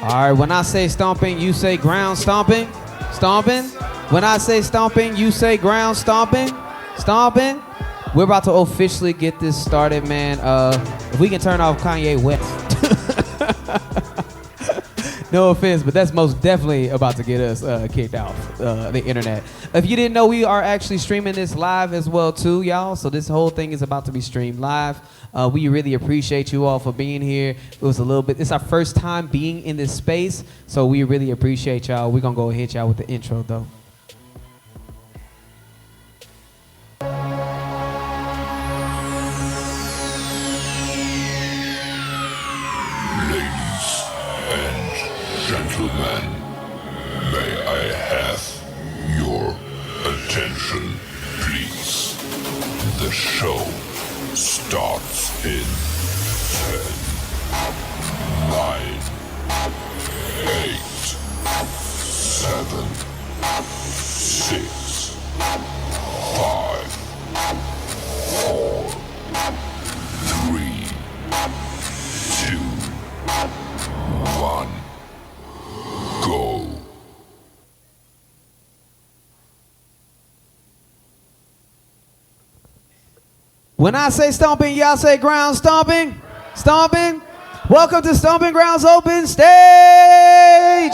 All right, when I say stomping, you say ground stomping. Stomping. When I say stomping, you say ground stomping. Stomping. We're about to officially get this started, man. If we can turn off Kanye West. No offense, but that's most definitely about to get us kicked off the internet. If you didn't know, we are actually streaming this live as well too, y'all. So this whole thing is about to be streamed live. We really appreciate you all for being here. It's our first time being in this space, so we really appreciate y'all. We're gonna go hit y'all with the intro though. Gentlemen, may I have your attention, please? The show starts in 10, 9, 8, 7, 6, 5, 4, 3, 2, 1. Go. When I say stomping, y'all say ground stomping. Stomping. Welcome to Stomping Grounds Open Stage.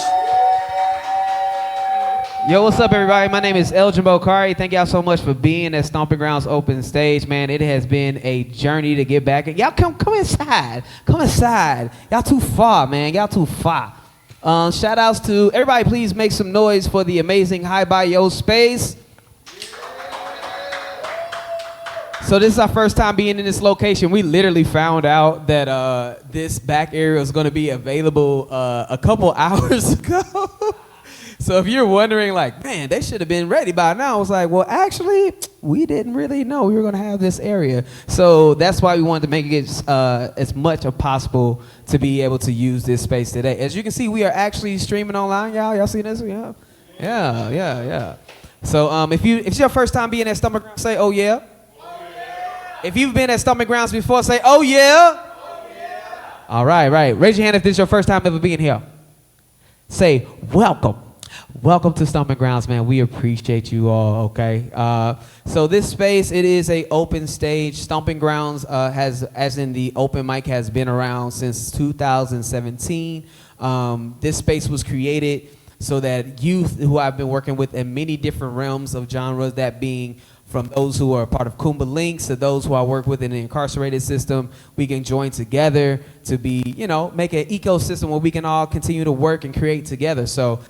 Yo, what's up, everybody? My name is HaiBayo Cares. Thank y'all so much for being at Stomping Grounds Open Stage, man. It has been a journey to get back. Y'all come inside. Come inside. Y'all too far, man. Y'all too far. Shout outs to everybody. Please make some noise for the amazing HaiBayo space. So this is our first time being in this location. We literally found out that this back area was going to be available a couple hours ago. So if you're wondering, like, man, they should have been ready by now, I was like, well, actually, we didn't really know we were going to have this area. So that's why we wanted to make it as much as possible to be able to use this space today. As you can see, we are actually streaming online, y'all. Y'all see this? Yeah. So if it's your first time being at Stomping Grounds, say, oh, yeah. If you've been at Stomping Grounds before, say, oh, yeah. All right. Raise your hand if this is your first time ever being here. Say, welcome. Welcome to Stomping Grounds, man. We appreciate you all, okay? So this space, it is a open stage. Stomping Grounds as in the open mic, has been around since 2017. This space was created so that youth who I've been working with in many different realms of genres, that being from those who are part of Kumba Links to those who I work with in the incarcerated system, we can join together to be, make an ecosystem where we can all continue to work and create together. So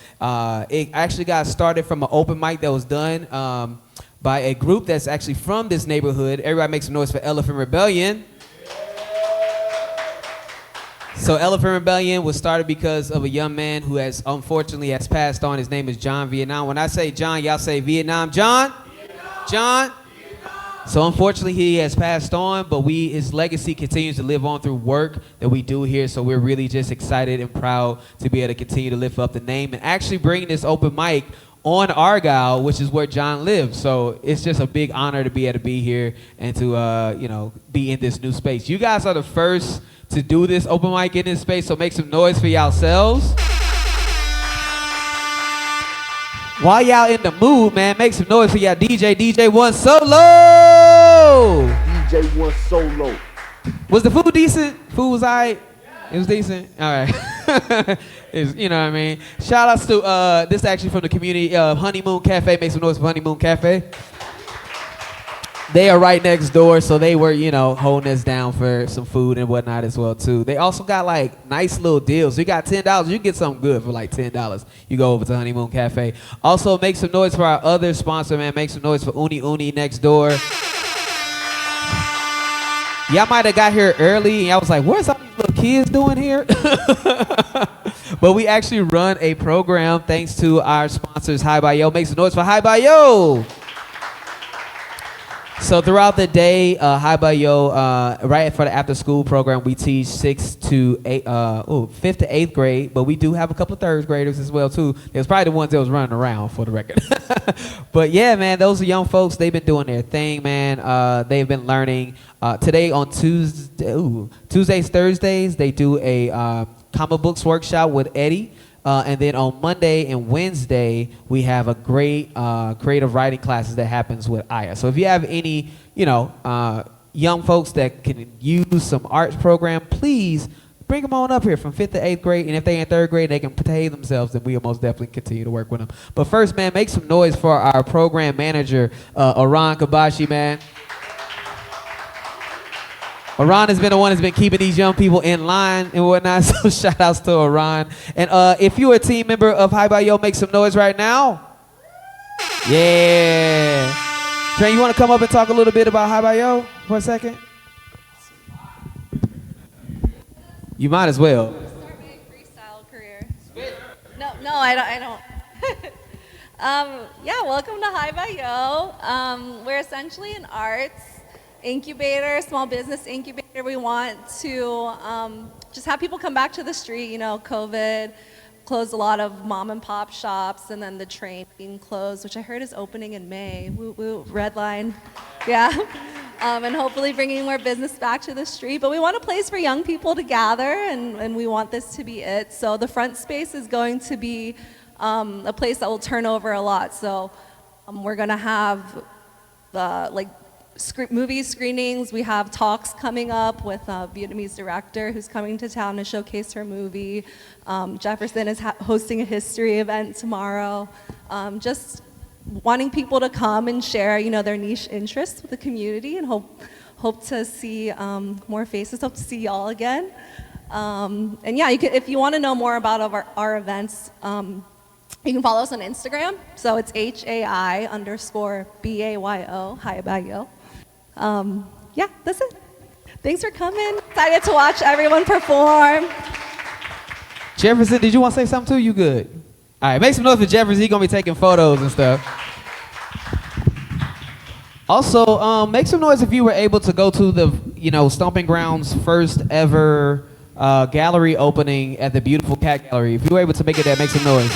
it actually got started from an open mic that was done by a group that's actually from this neighborhood. Everybody make some noise for Elephant Rebellion. So Elephant Rebellion was started because of a young man who has unfortunately passed on. His name is John Vietnam. When I say John, y'all say Vietnam. John? John? So unfortunately he has passed on, but his legacy continues to live on through work that we do here. So we're really just excited and proud to be able to continue to lift up the name and actually bring this open mic on Argyle, which is where John lives. So it's just a big honor to be able to be here and to be in this new space. You guys are the first to do this open mic in this space, so make some noise for yourselves. While y'all in the mood, man, make some noise for y'all DJ One Solo. DJ One Solo. Was the food decent? Food was alright? It was decent? Alright. You know what I mean? Shout outs to, this is actually from the community of Honeymoon Cafe. Make some noise for Honeymoon Cafe. They are right next door, so they were, holding us down for some food and whatnot as well, too. They also got, nice little deals. You got $10, you get something good for, $10. You go over to Honeymoon Cafe. Also, make some noise for our other sponsor, man. Make some noise for Uni Uni next door. Y'all might have got here early, and y'all was like, where's all these little kids doing here? But we actually run a program thanks to our sponsors, HaiBayo. Make some noise for HaiBayo. So throughout the day, HaiBayo, right for the after-school program, we teach 5th to 8th grade, but we do have a couple of 3rd graders as well, too. There's probably the ones that was running around, for the record. But yeah, man, those are young folks. They've been doing their thing, man. They've been learning. Today on Tuesdays, Thursdays, they do a comic books workshop with Eddie. And then on Monday and Wednesday, we have a great creative writing classes that happens with Aya. So if you have any, young folks that can use some arts program, please bring them on up here from 5th to 8th grade. And if they in 3rd grade, they can behave themselves, then we'll most definitely continue to work with them. But first, man, make some noise for our program manager, Aran Kabashi, man. Aran has been the one that's been keeping these young people in line and whatnot, so shout outs to Aran. And if you're a team member of HaiBayo, make some noise right now. Yeah. Trang, you want to come up and talk a little bit about HaiBayo for a second? You might as well. Start my freestyle career. No, I don't. Yeah, welcome to HaiBayo. We're essentially an arts incubator, small business incubator. We want to just have people come back to the street. COVID closed a lot of mom and pop shops, and then the train being closed, which I heard is opening in May. Woo woo, red line. Yeah. And hopefully bringing more business back to the street. But we want a place for young people to gather, and we want this to be it. So the front space is going to be a place that will turn over a lot. So we're going to have movie screenings. We have talks coming up with a Vietnamese director who's coming to town to showcase her movie. Jefferson is hosting a history event tomorrow. Just wanting people to come and share, their niche interests with the community, and hope to see more faces. Hope to see y'all again. And yeah, if you want to know more about our events, you can follow us on Instagram. So it's HAI_BAYO, HaiBayo. Yeah, that's it. Thanks for coming. Excited to watch everyone perform. Jefferson, did you want to say something too? You good? All right, make some noise for Jefferson. He's going to be taking photos and stuff. Also, make some noise if you were able to go to the, Stomping Grounds' first ever gallery opening at the beautiful Cat Gallery. If you were able to make it there, make some noise.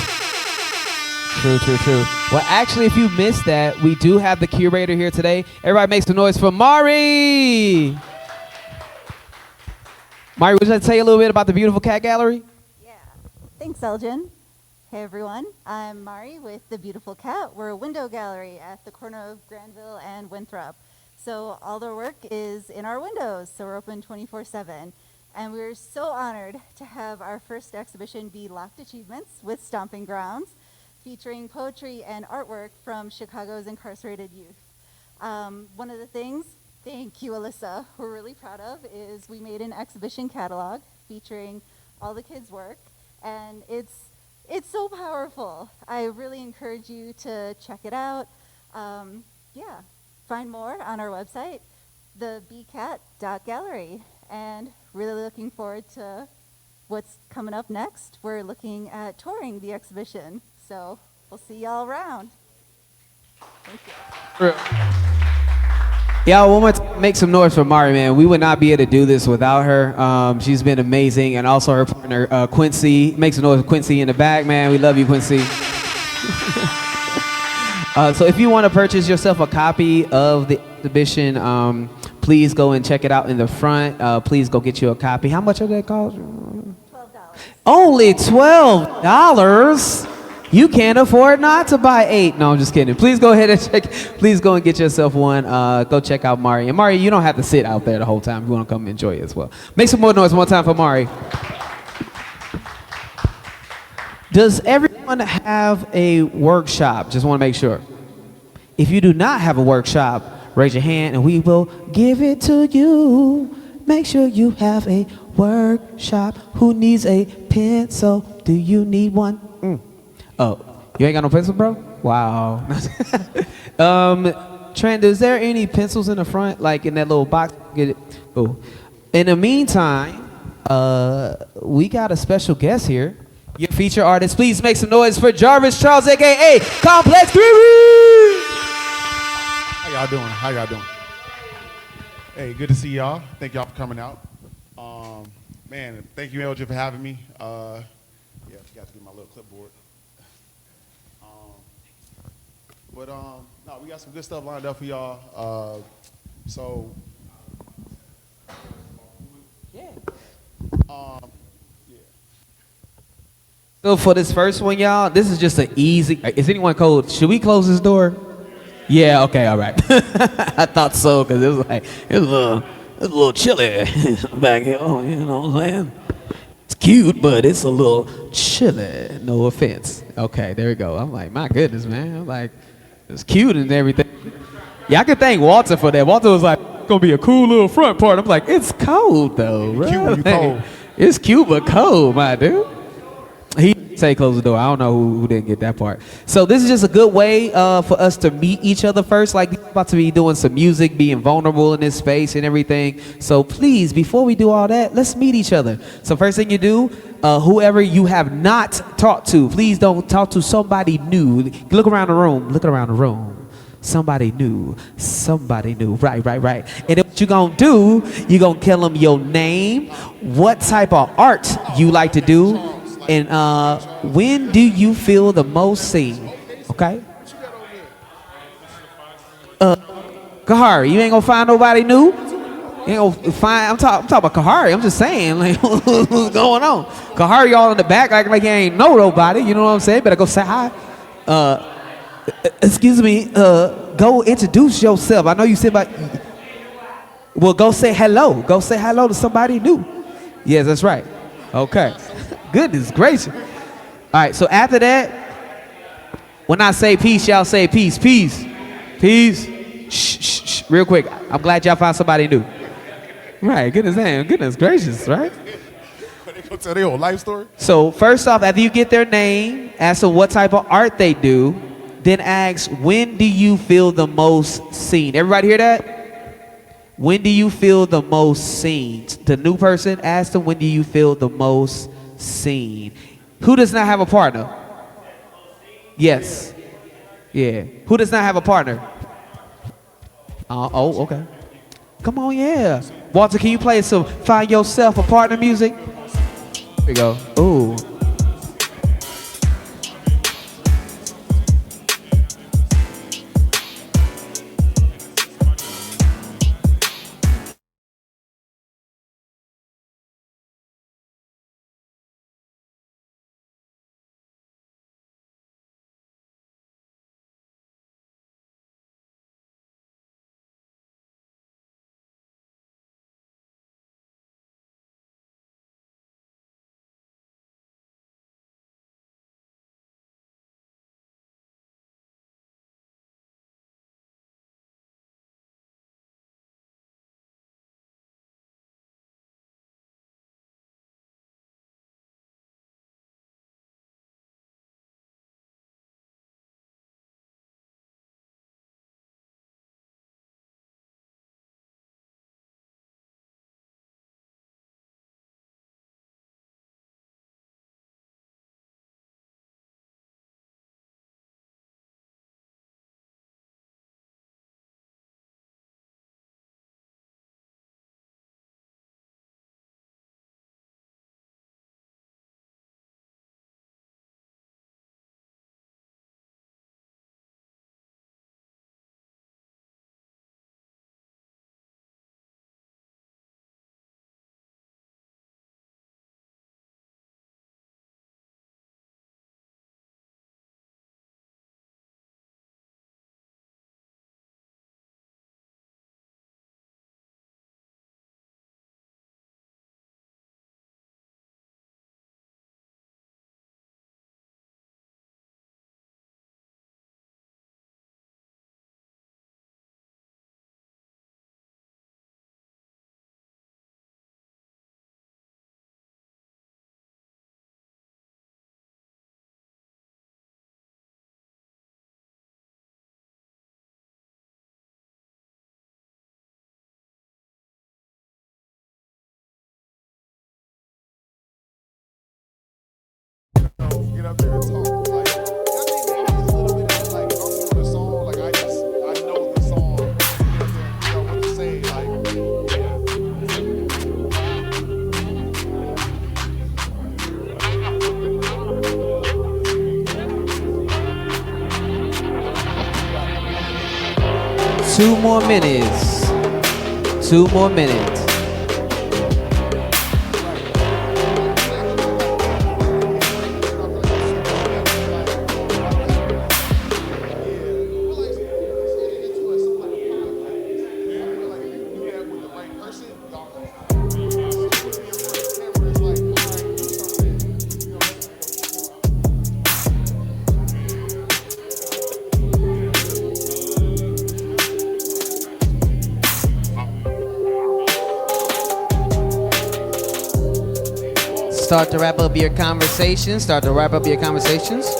True. Well, actually, if you missed that, we do have the curator here today. Everybody make some noise for Mari. Mari, would you like to tell you a little bit about the beautiful Cat Gallery? Yeah. Thanks, Elgin. Hey, everyone. I'm Mari with The Beautiful Cat. We're a window gallery at the corner of Granville and Winthrop. So all their work is in our windows, so we're open 24/7. And we're so honored to have our first exhibition be Locked Achievements with Stomping Grounds, featuring poetry and artwork from Chicago's incarcerated youth. One of the things, thank you, Alyssa, we're really proud of is we made an exhibition catalog featuring all the kids' work, and it's so powerful. I really encourage you to check it out. Find more on our website, thebcat.gallery, and really looking forward to what's coming up next. We're looking at touring the exhibition. So we'll see y'all around. Thank you. Y'all, make some noise for Mari, man. We would not be able to do this without her. She's been amazing, and also her partner, Quincy. Make some noise for Quincy in the back, man. We love you, Quincy. So if you want to purchase yourself a copy of the exhibition, please go and check it out in the front. Please go get you a copy. How much are they cost? $12. Only $12? You can't afford not to buy 8. No, I'm just kidding. Please go ahead and check. Please go and get yourself one. Go check out Mari. And Mari, you don't have to sit out there the whole time. You want to come enjoy it as well. Make some more noise one time for Mari. Does everyone have a workshop? Just want to make sure. If you do not have a workshop, raise your hand and we will give it to you. Make sure you have a workshop. Who needs a pencil? Do you need one? Oh, you ain't got no pencil, bro? Wow. Trent, is there any pencils in the front, like in that little box? Get it. Oh. In the meantime, we got a special guest here. Your feature artist. Please make some noise for Jarvis Charles, aka Complex 3. How y'all doing? Hey, good to see y'all. Thank y'all for coming out. Man, thank you, LJ, for having me. I forgot to get my little clipboard. No, we got some good stuff lined up for y'all. So for this first one, y'all, this is just an easy. Is anyone cold? Should we close this door? Yeah. Okay. All right. I thought so because it was like it was a little chilly back here. Oh, you know what I'm saying? It's cute, but it's a little chilly. No offense. Okay, there we go. I'm like, my goodness, man. I'm like, it's cute and everything. Yeah, I could thank Walter for that. Walter was like, it's gonna be a cool little front part. I'm like, it's cold though, bro. Cute when you cold. It's cute but cold, my dude. He say close the door. I don't know who didn't get that part. So this is just a good way for us to meet each other first. Like we're about to be doing some music, being vulnerable in this space and everything. So please, before we do all that, let's meet each other. So first thing you do, whoever you have not talked to, please don't talk to somebody new. Look around the room. Look around the room. Somebody new. Somebody new. Right. And then what you gonna do, you gonna tell them your name, what type of art you like to do, and when do you feel the most seen? Okay? Kahari, you ain't gonna find nobody new? You ain't gonna find, I'm talking about Kahari, I'm just saying, like, what's going on? Kahari all in the back like you ain't know nobody, you know what I'm saying? Better go say hi. Excuse me, go introduce yourself. I know you said about, well, go say hello. Go say hello to somebody new. Yes, that's right. Okay. Goodness gracious. All right, so after that, when I say peace, y'all say peace, peace, peace. Shh. Real quick, I'm glad y'all found somebody new. Right, goodness gracious, right? They gonna tell their whole life story? So first off, after you get their name, ask them what type of art they do, then ask, when do you feel the most seen? Everybody hear that? When do you feel the most seen? The new person, ask them, when do you feel the most seen? Who does not have a partner? Yes. Yeah. Who does not have a partner? Oh, okay. Come on, yeah. Walter, can you play some Find Yourself a Partner music? Here we go. Ooh. Get up there and talk. Like, I think maybe just a little bit of like of the song. Like I know the song. You know what to say. Like, yeah. 2 more minutes. 2 more minutes. Start to wrap up your conversations. Start to wrap up your conversations.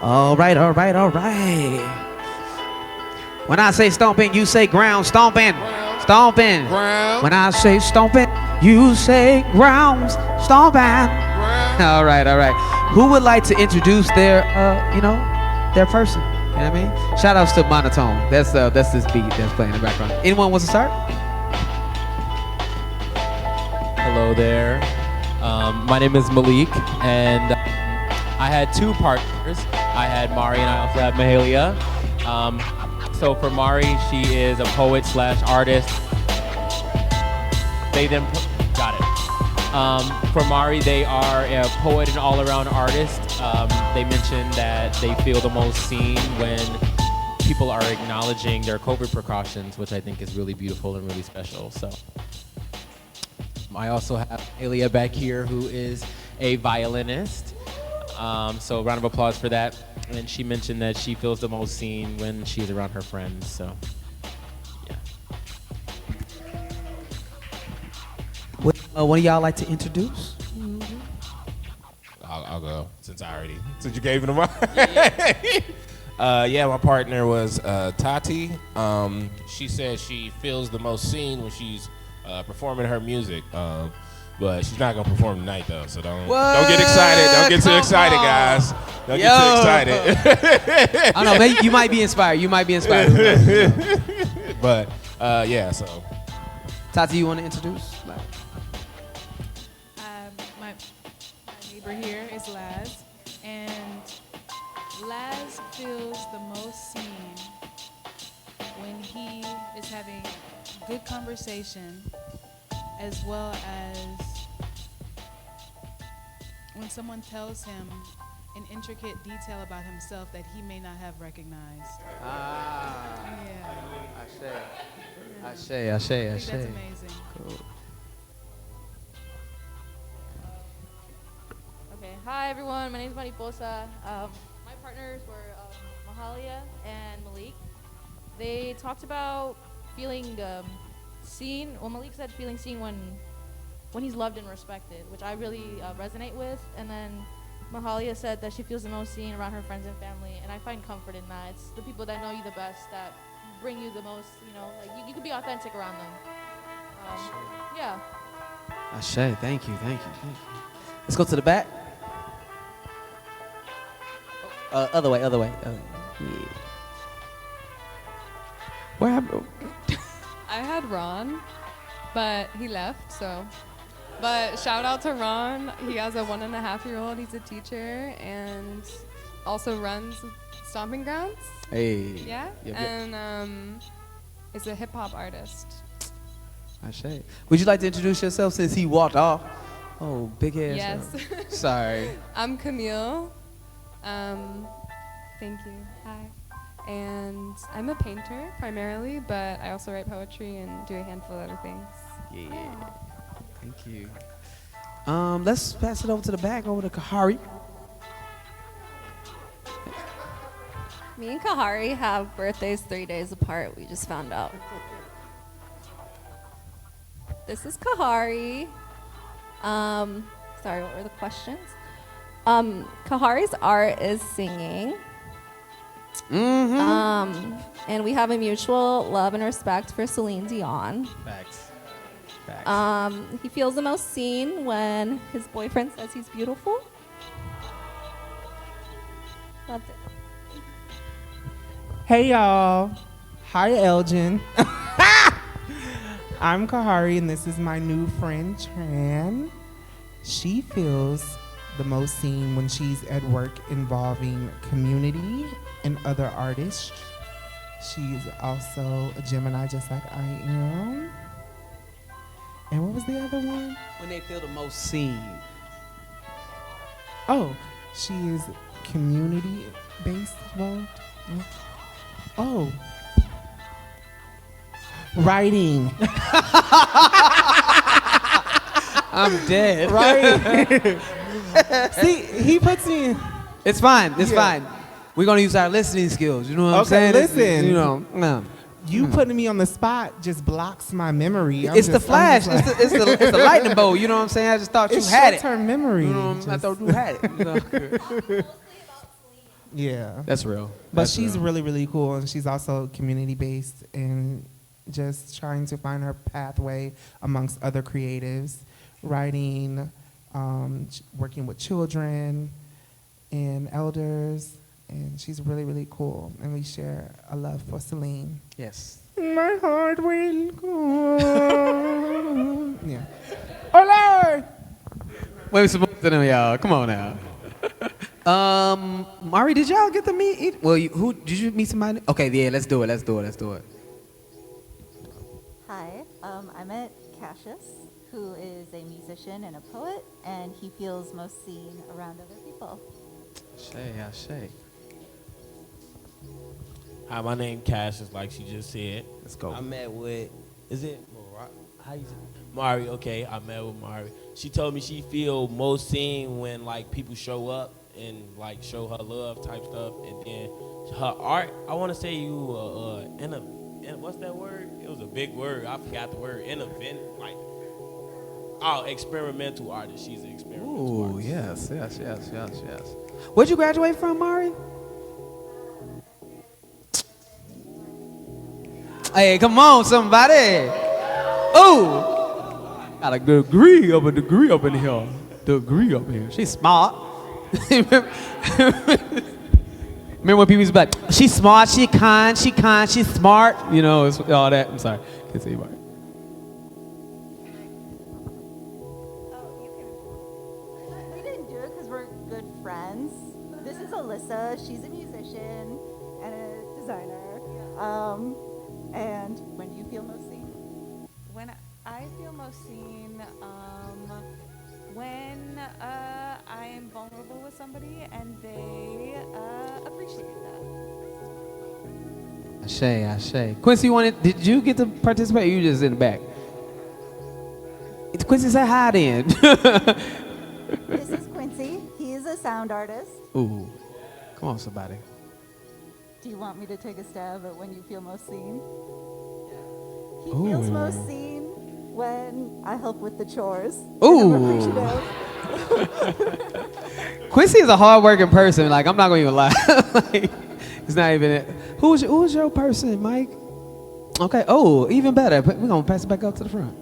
All right. All right. When I say stomping, you say ground stomping. Stomping. Ground. When I say stomping, you say grounds stomping. All right. Who would like to introduce their, their person? You know what I mean? Shout outs to Monotone. That's this beat that's playing in the background. Anyone wants to start? Hello there. My name is Malik, and I had two partners. I had Mari, and I also have Mahalia. So for Mari, she is a poet / artist. They then got it. For Mari, they are a poet and all-around artist. They mentioned that they feel the most seen when people are acknowledging their COVID precautions, which I think is really beautiful and really special. So I also have Alia back here, who is a violinist. So round of applause for that. And she mentioned that she feels the most seen when she's around her friends. So yeah. One of y'all like to introduce? I'll go since you gave it a yeah, my partner was Tati. She said she feels the most seen when she's performing her music. But she's not gonna perform tonight though, so don't get excited. Don't get too excited, guys. Don't get too excited. I don't know, maybe you might be inspired. But yeah, so. Tati, you want to introduce? My neighbor here is Laz, and Laz feels the most seen when he is having good conversation, as well as when someone tells him an intricate detail about himself that he may not have recognized. Yeah. I think that's amazing. Cool. Okay, hi everyone, my name is Mariposa. My partners were Mahalia and Malik. They talked about feeling seen. Well, Malik said feeling seen when he's loved and respected, which I really resonate with. And then Mahalia said that she feels the most seen around her friends and family, and I find comfort in that. It's the people that know you the best that bring you the most, like you can be authentic around them. Yeah. Ashe, thank you. Let's go to the back. Other way. Yeah. Where happened? I had Ron, but he left, so. But shout out to Ron. He has a 1.5-year-old. He's a teacher and also runs Stomping Grounds. Hey. Yeah. Yep. And is a hip hop artist. Ashe. Would you like to introduce yourself since he walked off? Oh, big ass. Yes. Sorry. I'm Camille. Thank you. Hi. And I'm a painter primarily, but I also write poetry and do a handful of other things. Yeah. Thank you. Let's pass it over to the back, over to Kahari. Me and Kahari have birthdays 3 days apart. We just found out. This is Kahari. Sorry, what were the questions? Kahari's art is singing. Mm-hmm. And we have a mutual love and respect for Celine Dion. Facts. He feels the most seen when his boyfriend says he's beautiful. That's it. Hey y'all. Hi Elgin. I'm Kahari and this is my new friend Tran. She feels the most seen when she's at work involving community and other artists. She's also a Gemini just like I am. And what was the other one? When they feel the most seen. Oh, she is community-based involved. Oh. Writing. I'm dead. Right. See, he puts me in. It's fine. It's fine. We're going to use our listening skills. You know what I'm saying? Listen. You know. You putting me on the spot just blocks my memory. It's the flash. It's the lightning bolt. You know what I'm saying? I just thought you had it. It's short-term memory. You know, I thought you had it. You know? Yeah. That's real. But she's really, really cool, and she's also community-based and just trying to find her pathway amongst other creatives, writing, working with children and elders, and she's really, really cool. And we share a love for Celine. Yes. My heart will go. Yeah. Ole! Wait, some more to them, y'all. Come on now. Mari, did y'all get to meet? Well, who did you meet somebody? Okay, yeah, let's do it. Hi, I met Cassius, who is a musician and a poet, and he feels most seen around other people. Shay. Hi, my name Cassius, like she just said. Let's go. I met with, is it how you say? Mari, okay, I met with Mari. She told me she feel most seen when like people show up and like show her love type stuff, and then her art. I want to say you what's that word? It was a big word. I forgot the word. Experimental artist. She's an experimental artist. Yes. Where'd you graduate from, Mari? Hey, come on, somebody. Ooh. Got a degree up in here. She's smart. Remember when people used to be like, she's smart, she's kind, she's smart. You know, it's all that. I'm sorry. Can't say anybody. We didn't do it because we're good friends. This is Alyssa. She's a musician and a designer. And when do you feel most seen? When I feel most seen, when I am vulnerable with somebody and they appreciate that. Ashay. Quincy, did you get to participate or you just in the back? Quincy, say hi then. This is Quincy. He is a sound artist. Ooh, come on, somebody. Do you want me to take a stab at when you feel most seen? He feels most seen when I help with the chores. Ooh. Quincy is a hard-working person. Like, I'm not going to even lie. Like, it's not even it. Who's your person, Mike? Okay. Oh, even better. We're going to pass it back up to the front.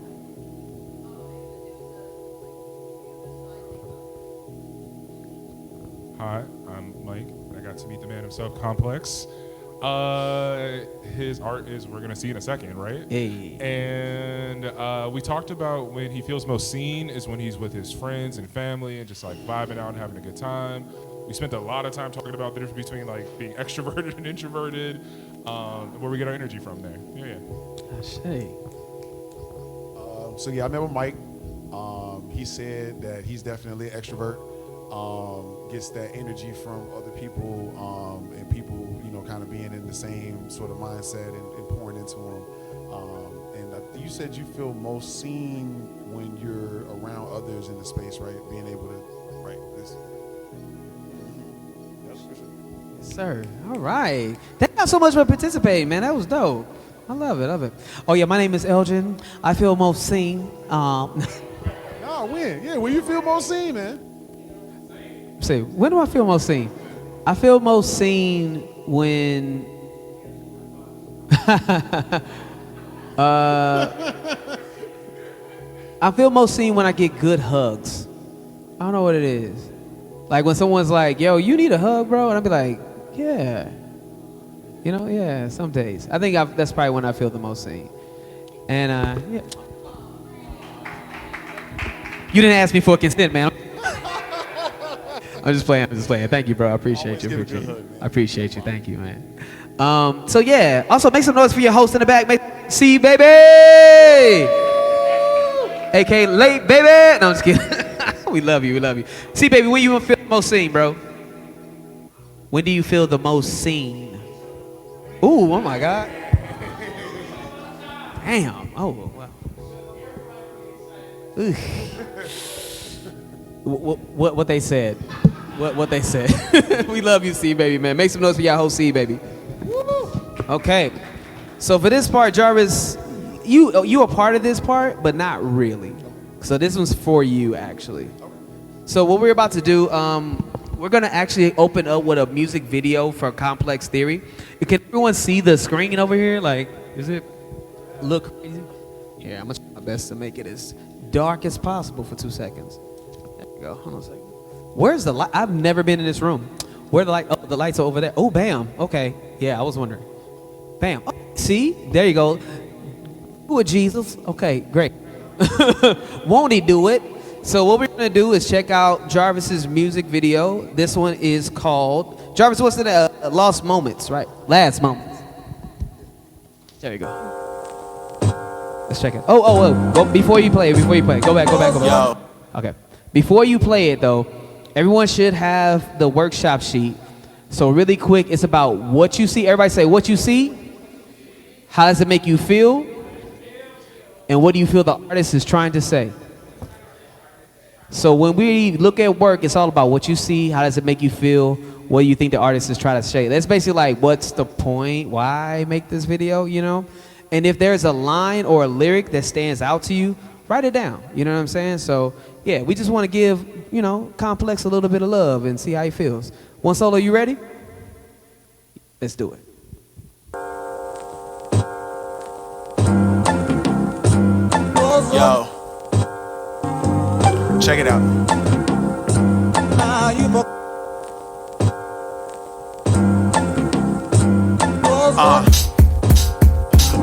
Hi, I'm Mike. I got to meet the man himself, Complex. His art is we're gonna see in a second, right? Hey. And we talked about when he feels most seen is when he's with his friends and family and just like vibing out and having a good time. We spent a lot of time talking about the difference between like being extroverted and introverted, where we get our energy from there. Yeah. So yeah, I met with Mike. He said that he's definitely an extrovert. Gets that energy from other people and people, kind of being in the same sort of mindset and pouring into them. And you said you feel most seen when you're around others in the space, right? Being able to, right? This. Yes, sir. All right. Thank y'all so much for participating, man. That was dope. I love it. Oh, yeah, my name is Elgin. I feel most seen. When? Yeah, when you feel most seen, man. Say, when do I feel most seen? I feel most seen when I feel most seen when I get good hugs. I don't know what it is. Like when someone's like, yo, you need a hug, bro? And I'll be like, yeah. You know, yeah, some days. I think that's probably when I feel the most seen. And, yeah. You didn't ask me for consent, man. I'm just playing. Thank you, bro. I appreciate you. I appreciate you. Thank you, man. So, yeah. Also, make some noise for your host in the back. See, baby! A.K.A. late, baby! No, I'm just kidding. We love you. See, baby, when you feel the most seen, bro? When do you feel the most seen? Ooh, oh, my God. Damn. Oh, wow. What they said. What they said. We love you, C baby, man. Make some noise for y'all whole C baby. Okay. So for this part, Jarvis, you a part of this part, but not really. So this one's for you actually. So what we're about to do, we're gonna actually open up with a music video for Complex Theory. Can everyone see the screen over here? Like, does it look crazy? Yeah, I'm gonna try my best to make it as dark as possible for 2 seconds. There we go. Hold on a second. Where's the light? I've never been in this room. Where the light? Oh, the lights are over there. Oh, bam. Okay. Yeah, I was wondering. Bam. Oh, see? There you go. Do it, Jesus. Okay, great. Won't he do it? So what we're gonna do is check out Jarvis's music video. This one is called Jarvis. What's the Lost Moments, right? Last Moments. There you go. Let's check it. Oh. Well, before you play it. Go back. Yo. Okay. Before you play it, though, everyone should have the workshop sheet. So really quick, it's about what you see. Everybody say, what you see? How does it make you feel? And what do you feel the artist is trying to say? So when we look at work, it's all about what you see. How does it make you feel? What do you think the artist is trying to say? That's basically like, what's the point? Why make this video, you know? And if there's a line or a lyric that stands out to you, write it down. You know what I'm saying? So, yeah, we just want to give, you know, Complex a little bit of love and see how he feels. One solo, you ready? Let's do it. Yo. Check it out.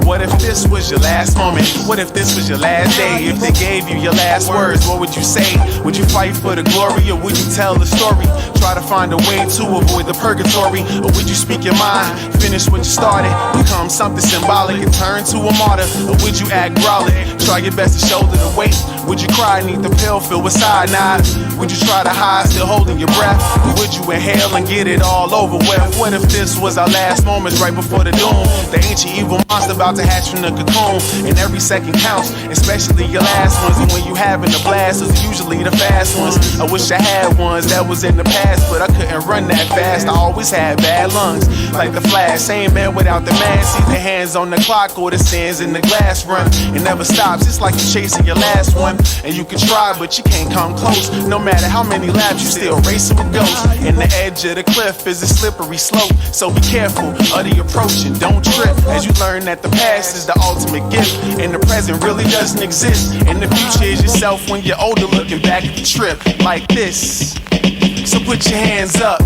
What if this was your last moment? What if this was your last day? If they gave you your last words, what would you say? Would you fight for the glory or would you tell the story? Try to find a way to avoid the purgatory, or would you speak your mind, finish what you started, become something symbolic and turn to a martyr? Or would you act brolic, try your best to shoulder the weight? Would you cry neath the pill filled with cyanide? Would you try to hide, still holding your breath? Or would you inhale and get it all over with? What if this was our last moments right before the doom? The ancient evil monster about to hatch from the cocoon, and every second counts, especially your last ones. And when you having a blast, it's usually the fast ones. I wish I had ones that was in the past, but I couldn't run that fast. I always had bad lungs, like the Flash. Same man without the mask. See the hands on the clock or the sands in the glass run. It never stops. It's like you're chasing your last one, and you can try, but you can't come close. No matter how many laps, you still racing with ghosts. And the edge of the cliff is a slippery slope, so be careful of the approach and don't trip. As you learn that the past is the ultimate gift, and the present really doesn't exist. And the future is yourself when you're older, looking back at the trip like this. So put your hands up.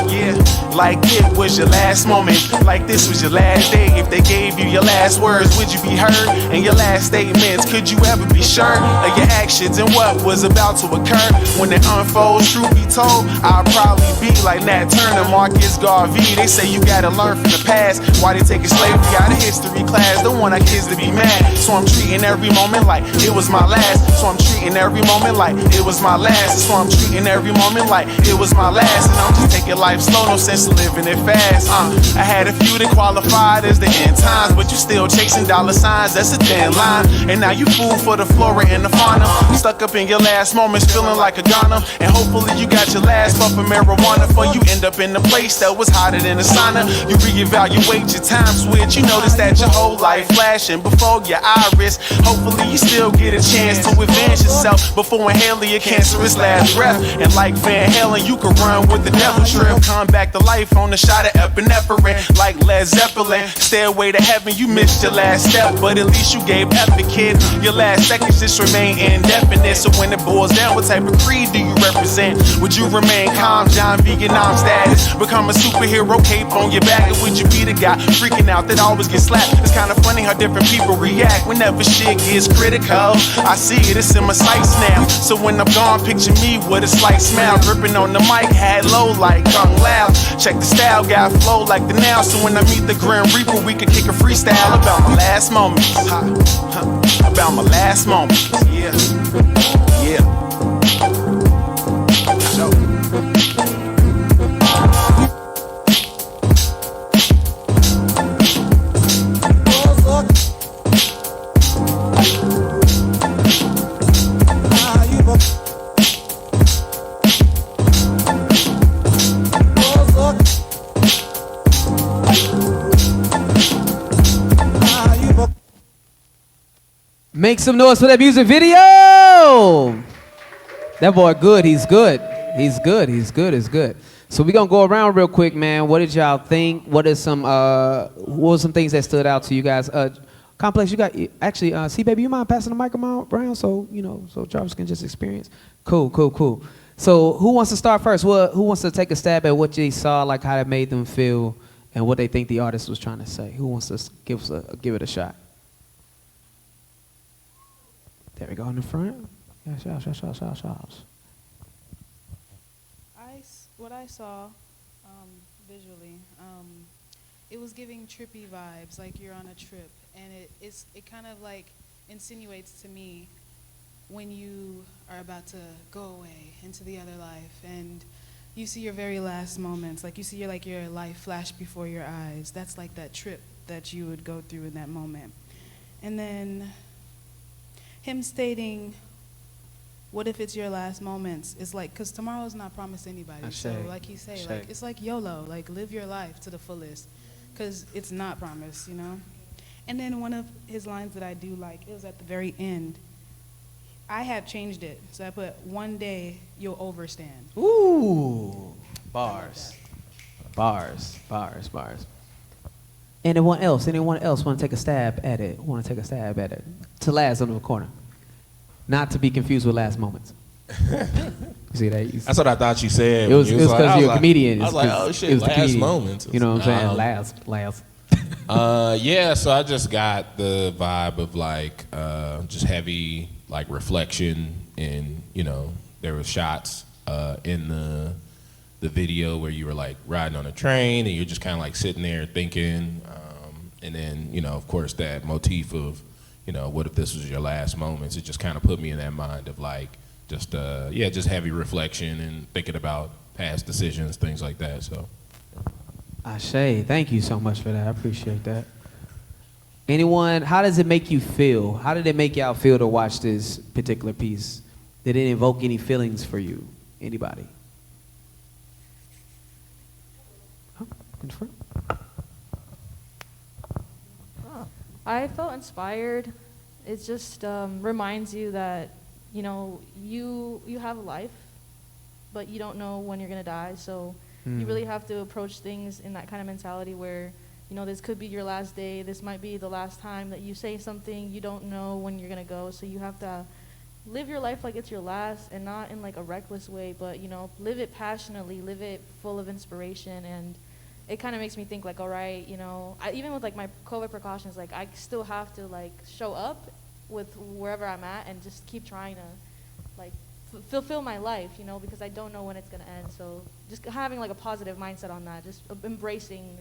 Yeah, like it was your last moment, like this was your last day. If they gave you your last words, would you be heard? And your last statements, could you ever be sure of your actions and what was about to occur? When it unfolds, truth be told, I'll probably be like Nat Turner, Marcus Garvey. They say you gotta learn from the past. Why they taking slavery out of history class? Don't want our kids to be mad. So I'm treating every moment like it was my last. So I'm treating every moment like it was my last. So I'm treating every moment like it was my last. And I'm just taking life slow, no sense of living it fast. I had a few that qualified as the end times, but you still chasing dollar signs, that's a thin line. And now you fool for the flora and the fauna, stuck up in your last moments feeling like a goner. And hopefully you got your last puff of marijuana before you end up in a place that was hotter than a sauna. You reevaluate your time switch, you notice that your whole life flashing before your iris. Hopefully you still get a chance to advance yourself before inhaling your cancerous last breath. And like Van Halen, you can run with the devil trip. heparin. Come back to life on a shot of epinephrine. Like Led Zeppelin, stairway to heaven, you missed your last step, but at least you gave effort, kid. Your last seconds just remain indefinite. So when it boils down, what type of creed do you represent? Would you remain calm, John Veganam status? Become a superhero, cape on your back, or would you be the guy freaking out that always gets slapped? It's kind of funny how different people react whenever shit gets critical. I see it, it's in my sights now. So when I'm gone, picture me with a slight smile, gripping on the mic, had low like Kung Lao. Check the style, got flow like the now. So when I meet the Grim Reaper, we could kick a freestyle about my last moments. About my last moments. Yeah. Yeah. Make some noise for that music video. That boy good. He's good. He's good. He's good. He's good. So we're going to go around real quick, man. What did y'all think? What were some things that stood out to you guys? Complex, you got, actually, baby, you mind passing the microphone around so Jarvis can just experience? Cool. So who wants to start first? Who wants to take a stab at what they saw, like how it made them feel, and what they think the artist was trying to say? Who wants to give it a shot? There we go in the front. Yeah, shots. What I saw visually, it was giving trippy vibes, like you're on a trip, and it kind of like insinuates to me when you are about to go away into the other life, and you see your very last moments, like you see your life flash before your eyes. That's like that trip that you would go through in that moment, and then him stating, what if it's your last moments? It's like, because tomorrow is not promised to anybody. So like he say, like it's like YOLO, like live your life to the fullest, because it's not promised, you know? And then one of his lines that I do like, it was at the very end. I have changed it. So I put, one day you'll overstand. Ooh, bars. Anyone else want to take a stab at it? To last on the corner. Not to be confused with last moments. You see that? That's what I thought you said. It was because you're a comedian. I was like, oh shit, last moments. You know what I'm saying? Last. Yeah, so I just got the vibe of like just heavy like reflection, and there were shots in the video where you were like riding on a train and you're just kind of like sitting there thinking, and then of course that motif of what if this was your last moments. It just kind of put me in that mind of like just heavy reflection and thinking about past decisions, things like that. So Ashe, thank you so much for that. I appreciate that. Anyone, how does it make you feel? How did it make y'all feel to watch this particular piece? Did it evoke any feelings for you? Anybody? Oh, in front. I felt inspired. It just reminds you that, you have a life, but you don't know when you're going to die. So you really have to approach things in that kind of mentality where, this could be your last day. This might be the last time that you say something. You don't know when you're going to go. So you have to live your life like it's your last, and not in like a reckless way, but, live it passionately, live it full of inspiration. And it kind of makes me think like, all right, even with like my COVID precautions, like I still have to like show up with wherever I'm at and just keep trying to like fulfill my life, because I don't know when it's going to end. So just having like a positive mindset on that, just embracing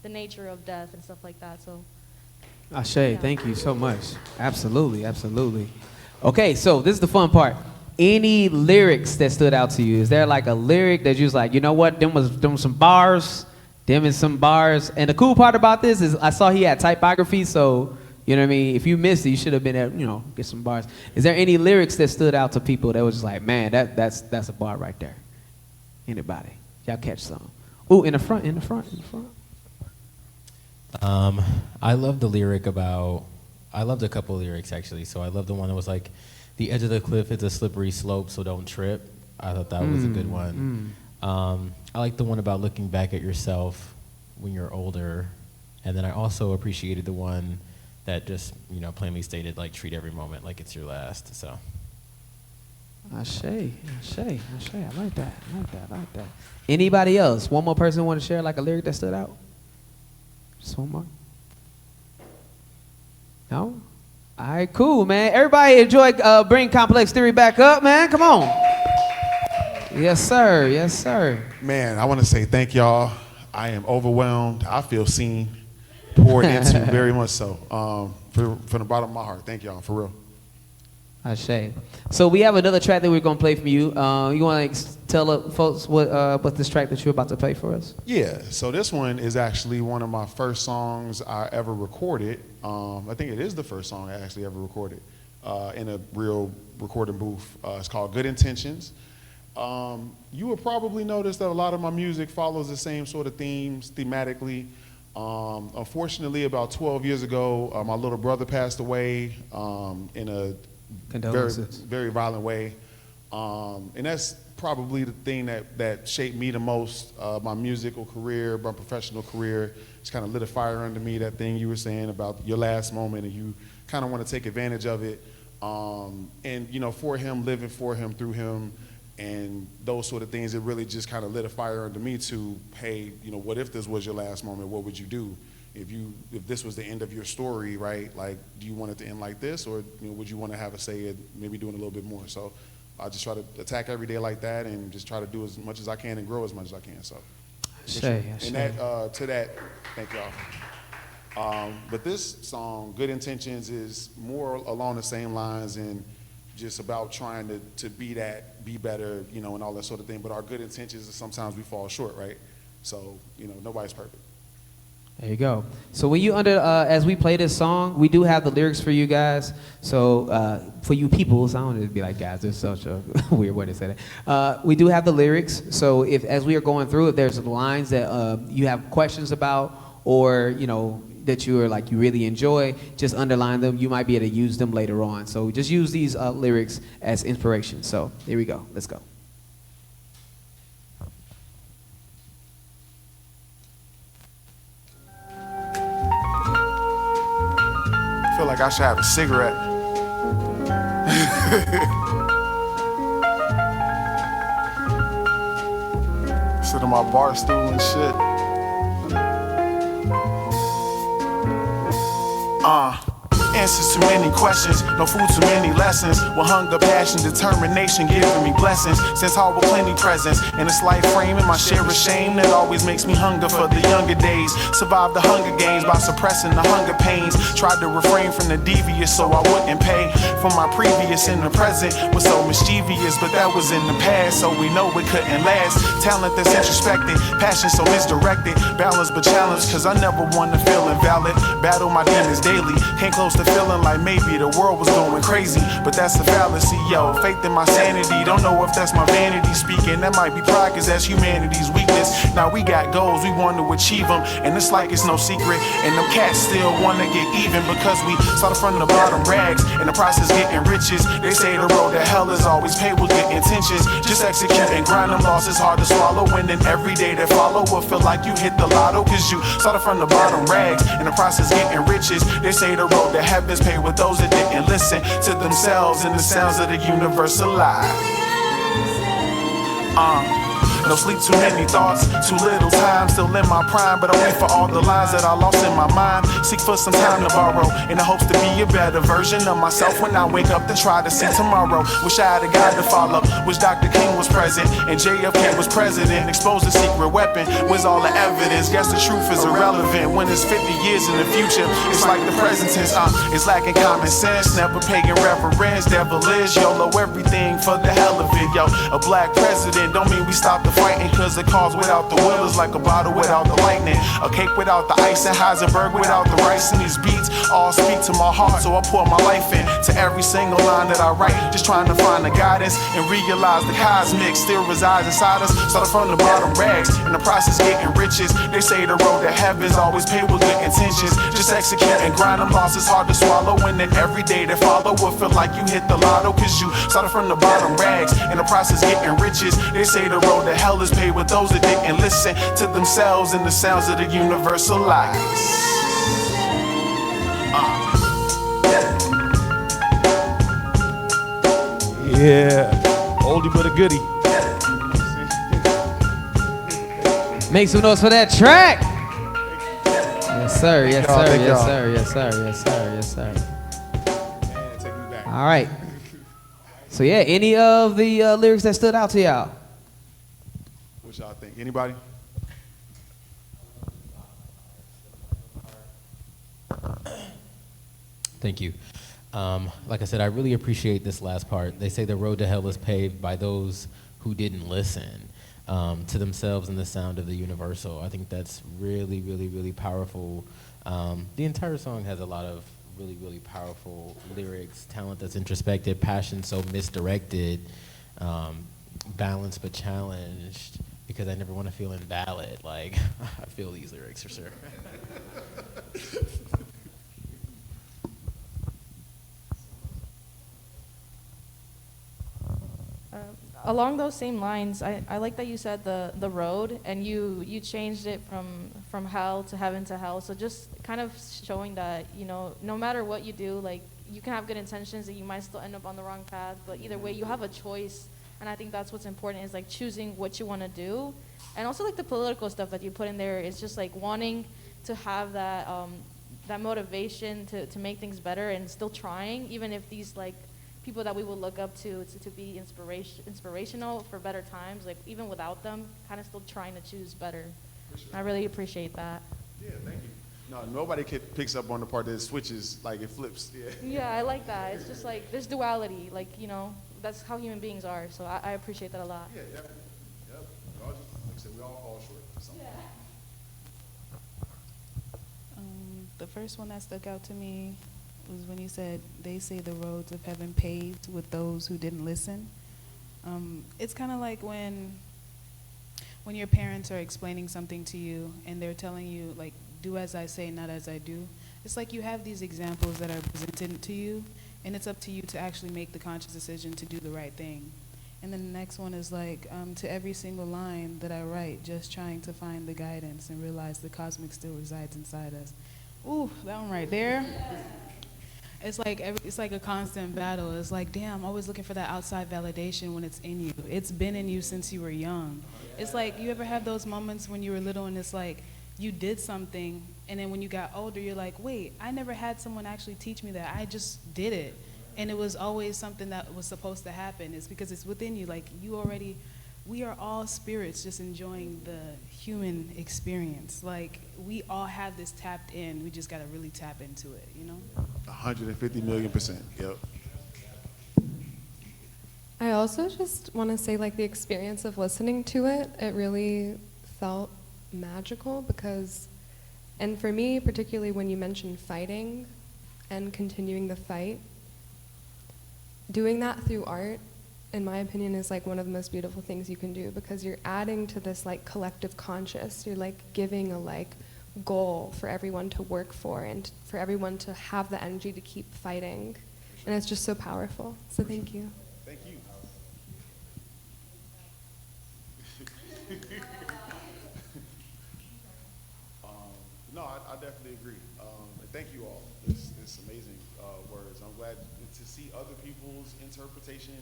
the nature of death and stuff like that. So Ashe, thank you so much. Absolutely. Okay, so this is the fun part. Any lyrics that stood out to you? Is there like a lyric that you was like, you know what, them was some bars, them and some bars. And the cool part about this is I saw he had typography, so, you know what I mean, if you missed it, you should have been there, get some bars. Is there any lyrics that stood out to people that was just like, man, that's a bar right there? Anybody? Y'all catch some? Ooh, in the front. I love the lyric about, I loved a couple of lyrics actually. So I love the one that was like, the edge of the cliff is a slippery slope, so don't trip. I thought that was a good one. I like the one about looking back at yourself when you're older. And then I also appreciated the one that just, plainly stated, like, treat every moment like it's your last, so. Ashe. I like that. Anybody else? One more person want to share like a lyric that stood out? Just one more. No? All right, cool, man. Everybody enjoy bring Complex Theory back up, man. Come on. Yes, sir. Man, I want to say thank y'all. I am overwhelmed. I feel seen, poured into very much so. From the bottom of my heart, thank y'all, for real. Ashe. So we have another track that we're gonna play from you. You want to tell folks what this track that you're about to play for us? Yeah. So this one is actually one of my first songs I ever recorded. I think it is the first song I actually ever recorded in a real recording booth. It's called Good Intentions. You will probably notice that a lot of my music follows the same sort of themes thematically. Unfortunately, about 12 years ago, my little brother passed away in a very, very violent way. And that's probably the thing that shaped me the most, my musical career, my professional career. It's kind of lit a fire under me, that thing you were saying about your last moment, and you kind of want to take advantage of it. And, for him, living for him, through him, and those sort of things, it really just kind of lit a fire under me to, hey, what if this was your last moment? What would you do? If this was the end of your story, right? Like, do you want it to end like this, or would you want to have a say at maybe doing a little bit more? So I just try to attack every day like that, and just try to do as much as I can and grow as much as I can. So, and that to that, thank y'all. But this song, Good Intentions, is more along the same lines and just about trying to be better, and all that sort of thing. But our good intentions, sometimes we fall short, right? So, nobody's perfect. There you go. So when you as we play this song, we do have the lyrics for you guys. So for you peoples, I don't want to be like guys, it's such a weird way to say that. We do have the lyrics. So as we are going through, if there's lines that you have questions about, or that you are you really enjoy, just underline them. You might be able to use them later on. So just use these lyrics as inspiration. So here we go. Let's go. I feel like I should have a cigarette. Sit on my bar stool and shit. Answers to many questions, no food to many lessons. With hunger, passion, determination, giving me blessings. Since all with plenty presents in this life frame, and my share of shame that always makes me hunger for the younger days. Survived the Hunger Games by suppressing the hunger pains. Tried to refrain from the devious so I wouldn't pay for my previous. In the present was so mischievous, but that was in the past, so we know it couldn't last. Talent that's introspected, passion so misdirected. Balance but challenge, cause I never want to feel invalid. Battle my demons daily, came close to feeling like maybe the world was going crazy, but that's a fallacy, yo. Faith in my sanity, don't know if that's my vanity speaking. That might be pride, cause that's humanity's weakness. Now we got goals, we want to achieve them, and it's like it's no secret. And them cats still want to get even, because we started from the bottom rags, in the process getting riches. They say the road to hell is always paved with good intentions. Just execute and grind them losses hard to swallow, and then every day that follow will feel like you hit the lotto, cause you started from the bottom rags, in the process getting riches. They say the road to heaven's paved with those that didn't listen to themselves and the sounds of the universal lie. No sleep, too many thoughts, too little time. Still in my prime, but I wait for all the lines that I lost in my mind. Seek for some time to borrow, in the hopes to be a better version of myself when I wake up to try to see tomorrow. Wish I had a guide to follow. Wish Dr. King was present and JFK was president. Expose the secret weapon. Where's all the evidence? Guess the truth is irrelevant when it's 50 years in the future. It's like the present tense. It's lacking common sense. Never paying reverence. Devilish, YOLO everything for the hell of it, yo. A black president don't mean we stop the fighting, cause the cause without the will is like a bottle without the lightning. A cake without the ice, and Heisenberg without the rice. And these beats all speak to my heart, so I pour my life in to every single line that I write. Just trying to find the guidance and realize the cosmic still resides inside us. Started from the bottom rags, in the process getting riches. They say the road to heaven's always paved with good intentions. Just execute and grind them losses hard to swallow, and then every day that follow will feel like you hit the lotto, cause you started from the bottom rags, in the process getting riches. They say the road to hell is paid with those that didn't listen to themselves and the sounds of the universal lies. Yeah, oldie but a goodie. Make some noise for that track. Yes, sir. Yes, sir. Yes, sir. Yes, sir. Yes, sir. Yes, sir. All right. So yeah, any of the lyrics that stood out to y'all? What y'all think? Anybody? Thank you. Like I said, I really appreciate this last part. They say the road to hell is paved by those who didn't listen to themselves and the sound of the universal. I think that's really, really, really powerful. The entire song has a lot of really, really powerful lyrics, talent that's introspective, passion so misdirected, balanced but challenged, because I never want to feel invalid. Like, I feel these lyrics for sure. Along those same lines, I like that you said the road, and you changed it from hell to heaven to hell. So just kind of showing that, you know, no matter what you do, like, you can have good intentions and you might still end up on the wrong path, but either way you have a choice. And I think that's what's important, is like choosing what you want to do. And also like the political stuff that you put in there is just like wanting to have that that motivation to make things better, and still trying, even if these like people that we would look up to be inspirational for better times, like even without them, kind of still trying to choose better. Sure. I really appreciate that. Yeah, thank you. No, nobody picks up on the part that it switches, like it flips. Yeah. Yeah, I like that. It's just like there's duality, like, you know, that's how human beings are. So I appreciate that a lot. Yeah, definitely. Yep. We all just, like I said, we all fall short for something. Yeah. The first one that stuck out to me was when you said, they say the roads of heaven paved with those who didn't listen. It's kind of like when your parents are explaining something to you and they're telling you, like, do as I say, not as I do. It's like you have these examples that are presented to you, and it's up to you to actually make the conscious decision to do the right thing. And then the next one is like, to every single line that I write, just trying to find the guidance and realize the cosmic still resides inside us. Ooh, that one right there. It's like a constant battle. It's like, damn, I'm always looking for that outside validation when it's in you. It's been in you since you were young. It's like, you ever have those moments when you were little and it's like, you did something, and then when you got older, you're like, wait, I never had someone actually teach me that. I just did it. And it was always something that was supposed to happen. It's because it's within you. Like, we are all spirits just enjoying the human experience. Like, we all have this tapped in. We just got to really tap into it, you know? 150 million%. Yep. I also just want to say, like, the experience of listening to it, it really felt magical because, and for me, particularly when you mentioned fighting and continuing the fight, doing that through art, in my opinion, is like one of the most beautiful things you can do, because you're adding to this like collective conscious. You're like giving a like goal for everyone to work for and for everyone to have the energy to keep fighting. And it's just so powerful. So thank you. Thank you. No, I definitely agree. And thank you all. It's amazing words. I'm glad to see other people's interpretation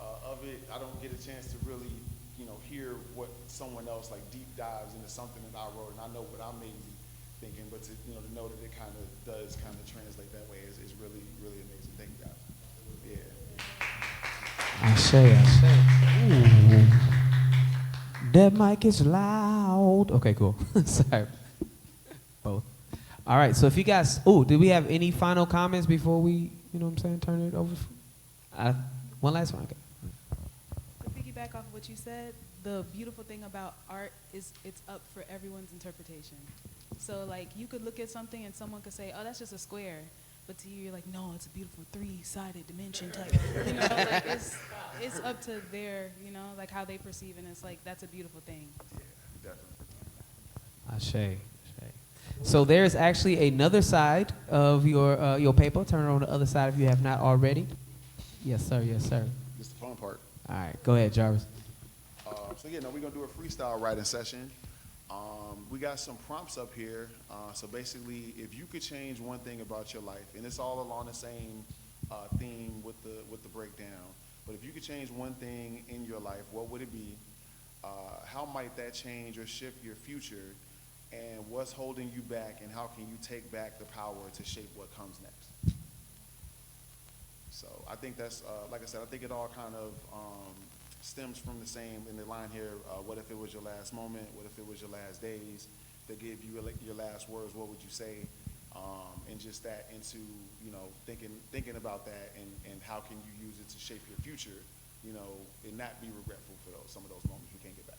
of it. I don't get a chance to really, hear what someone else like deep dives into something that I wrote, and I know what I may be thinking, but to know that it kind of does kind of translate that way is really, really amazing. Thank you guys. Yeah. I say. Ooh. That mic is loud. Okay, cool. Sorry. Both. All right, so if you guys, do we have any final comments before we, turn it over? One last one, okay. To piggyback off of what you said, the beautiful thing about art is it's up for everyone's interpretation. So like, you could look at something and someone could say, oh, that's just a square. But to you, you're like, no, it's a beautiful three-sided dimension type. Like it's up to their, like how they perceive, and it's like, that's a beautiful thing. Yeah, definitely. Ashe. So there's actually another side of your paper. Turn it on the other side if you have not already. Yes, sir. Yes, sir. This is the fun part. All right, go ahead, Jarvis. So yeah, no, we're gonna do a freestyle writing session. We got some prompts up here. So basically, if you could change one thing about your life, and it's all along the same theme with the breakdown. But if you could change one thing in your life, what would it be? How might that change or shift your future? And what's holding you back? And how can you take back the power to shape what comes next? So I think that's, like I said, I think it all kind of stems from the same in the line here. What if it was your last moment? What if it was your last days? They give you your last words. What would you say? And just that into, you know, thinking about that and how can you use it to shape your future, you know, and not be regretful for some of those moments you can't get back.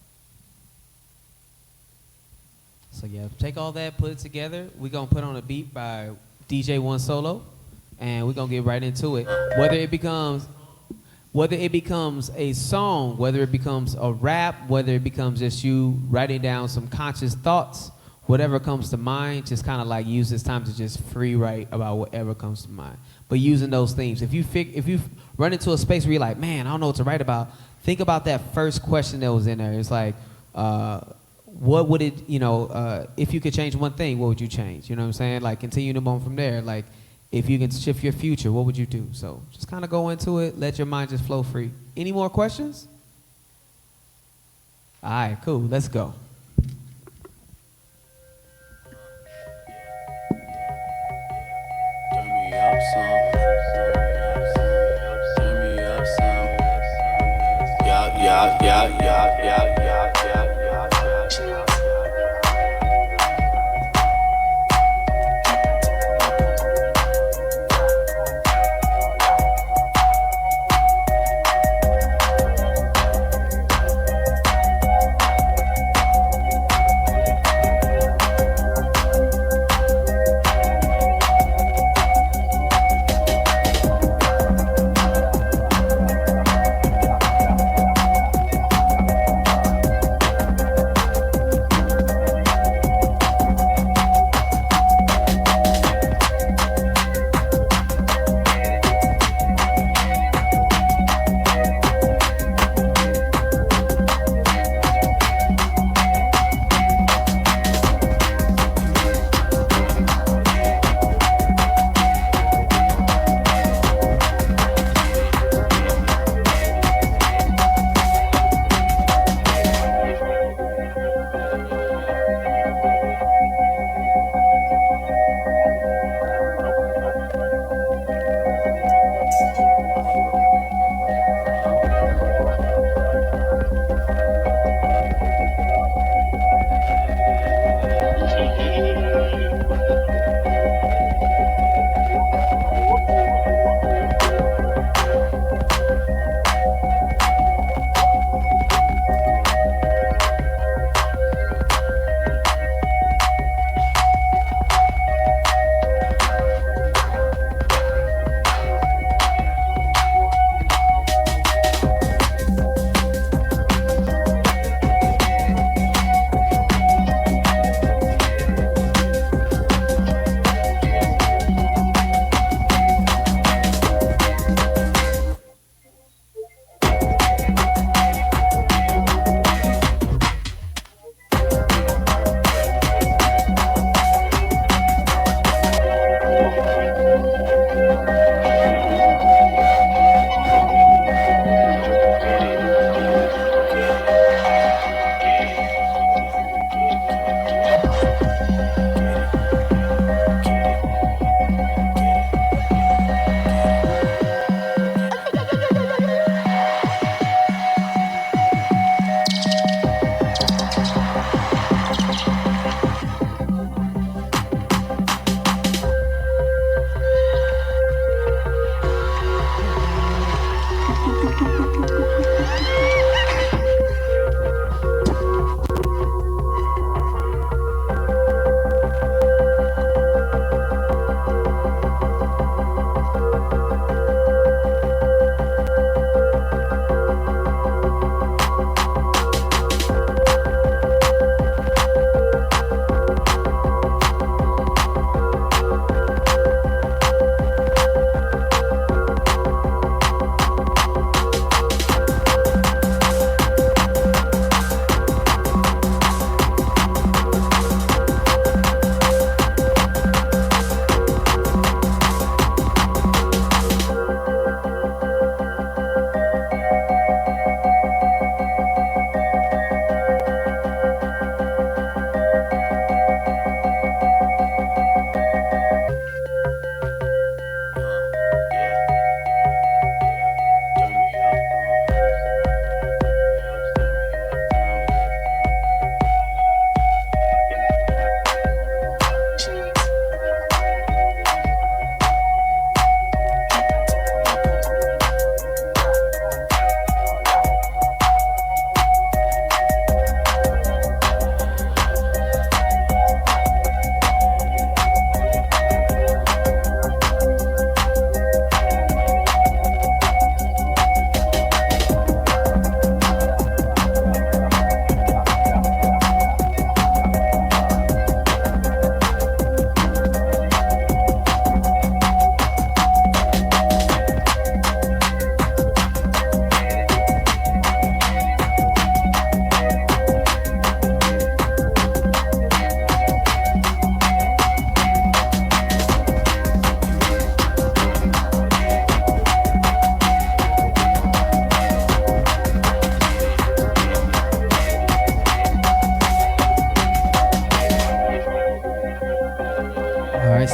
So yeah, take all that, put it together. We're gonna put on a beat by DJ One Solo, and we're gonna get right into it. Whether it becomes a song, whether it becomes a rap, whether it becomes just you writing down some conscious thoughts, whatever comes to mind, just kind of like use this time to just free write about whatever comes to mind. But using those themes. If you run into a space where you're like, man, I don't know what to write about, think about that first question that was in there. It's like, what would it, you know, if you could change one thing, what would you change? You know what I'm saying? Like continue to move from there. Like if you can shift your future, what would you do? So just kind of go into it. Let your mind just flow free. Any more questions? All right, cool. Let's go.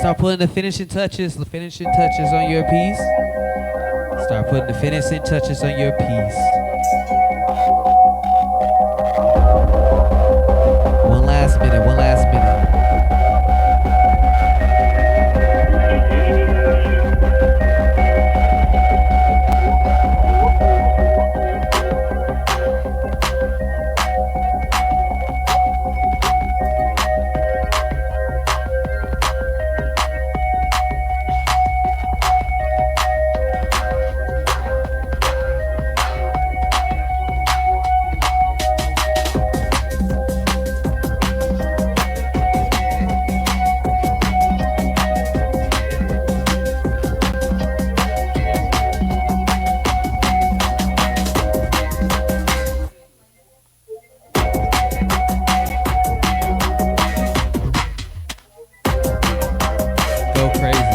Start putting the finishing touches on your piece. Start putting the finishing touches on your piece. One last minute. Go crazy.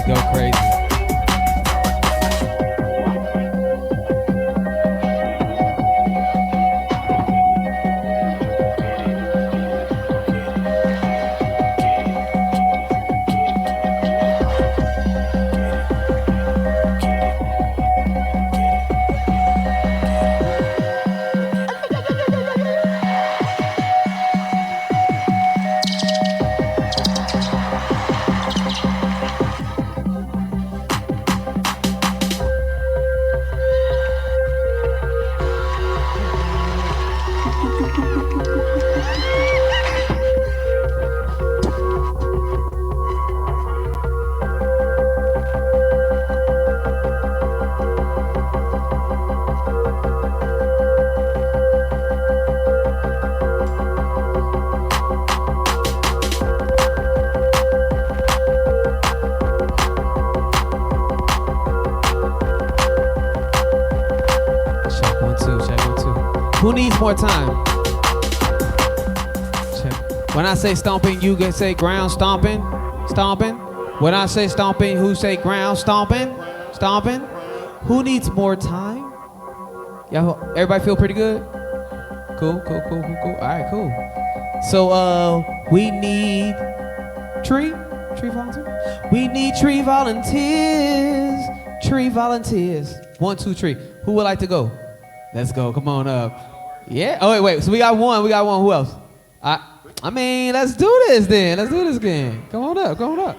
Who needs more time? Check. When I say stomping, you can say ground stomping. Stomping. When I say stomping, who say ground stomping? Stomping. Who needs more time? Y'all, everybody feel pretty good? Cool. All right, cool. So we need tree volunteers. We need tree volunteers. Tree volunteers. 1, 2, 3. Who would like to go? Let's go. Come on up. Yeah. Oh wait. So we got one. Who else? I mean, let's do this then. Let's do this again. Come on up. You already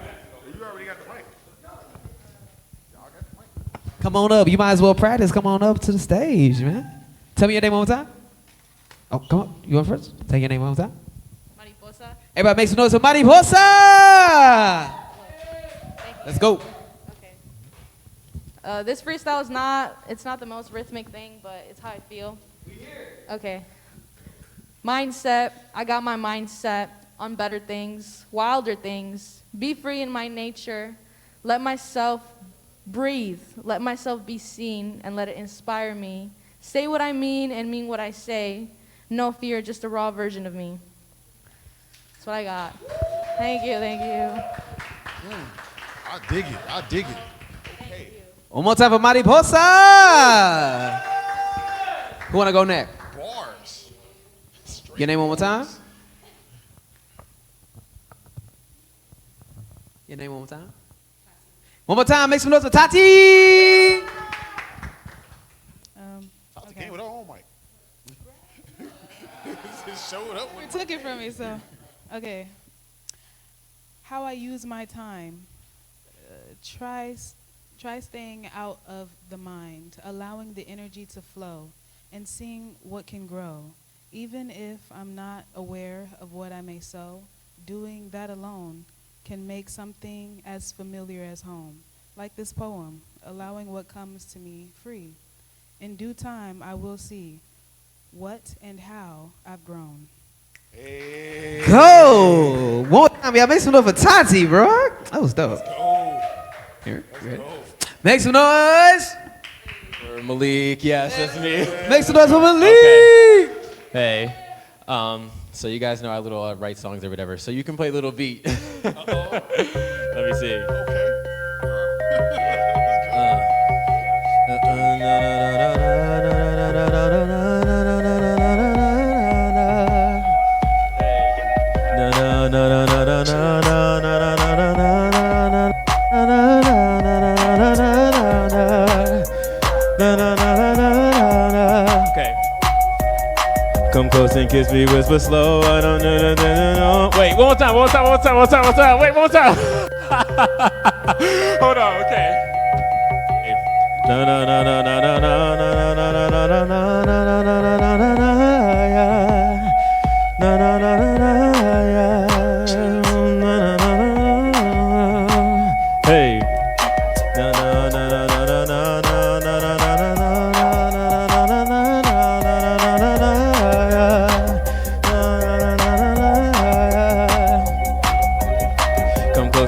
got the mic. Come on up. You might as well practice. Come on up to the stage, man. Tell me your name one more time. Oh, come on. You want first? Tell your name one more time. Mariposa. Everybody make some noise for Mariposa. Let's go. This freestyle is not the most rhythmic thing, but it's how I feel. Okay. Mindset, I got my mindset on better things, wilder things. Be free in my nature. Let myself breathe. Let myself be seen and let it inspire me. Say what I mean and mean what I say. No fear, just a raw version of me. That's what I got. Thank you. I dig it. One more time for Mariposa. Who wanna go next? Bars. Your name one more time. Your name one more time. One more time. Make some noise for Tati. Tati came with her own mic. Just showed up. You took it from me, so okay. How I use my time. Try staying out of the mind, allowing the energy to flow, and seeing what can grow. Even if I'm not aware of what I may sow, doing that alone can make something as familiar as home. Like this poem, allowing what comes to me free. In due time, I will see what and how I've grown. Hey. Go! One more time, y'all. Make some noise for Tati, bro. That was dope. Let's go. Here, ready? Make some noise. For Malik, yes, that's me. Make some noise for Malik. Okay. Hey, so you guys know I little write songs or whatever, so you can play Little Beat. Let me see. Come close and kiss me, whisper slow. I don't know. Wait, one more time. Wait, one more time. Hold on, okay. No, no, no, no, no, no, no, no, no, no, no, no, no, no, no, no, no, no, no, yeah. No, no, no, no, no, yeah. No, no, no, no, no. Hey. No, no, no, no, no, no, no, no, no, no, no,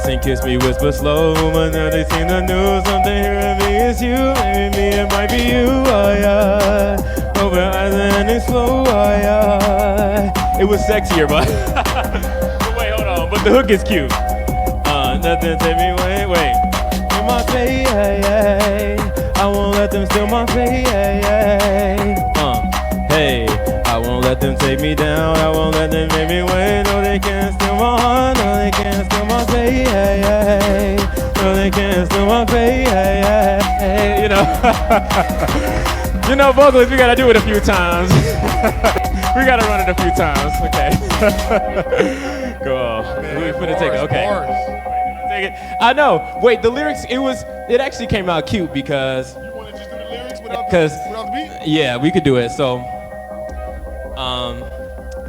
and kiss me, whisper slow. But now they seen the news, something here and me is you. Maybe me, it might be you. Oh yeah. Open eyes and it's slow. Oh yeah. It was sexier, but wait, hold on. But the hook is cute. Nothing take me away. Wait. In my face, I won't let them steal my face. Hey. I won't let them take me down. I won't let them make me wait. No, they can't steal my heart. No, they can't steal my faith. No, they can't steal my faith. You know, you know, vocalists, we gotta do it a few times. We gotta run it a few times. Okay. Go on. We're finna take it. Okay. Take it. I know. Wait, the lyrics. It actually came out cute because. You want to just do the lyrics without the beat? Yeah, we could do it.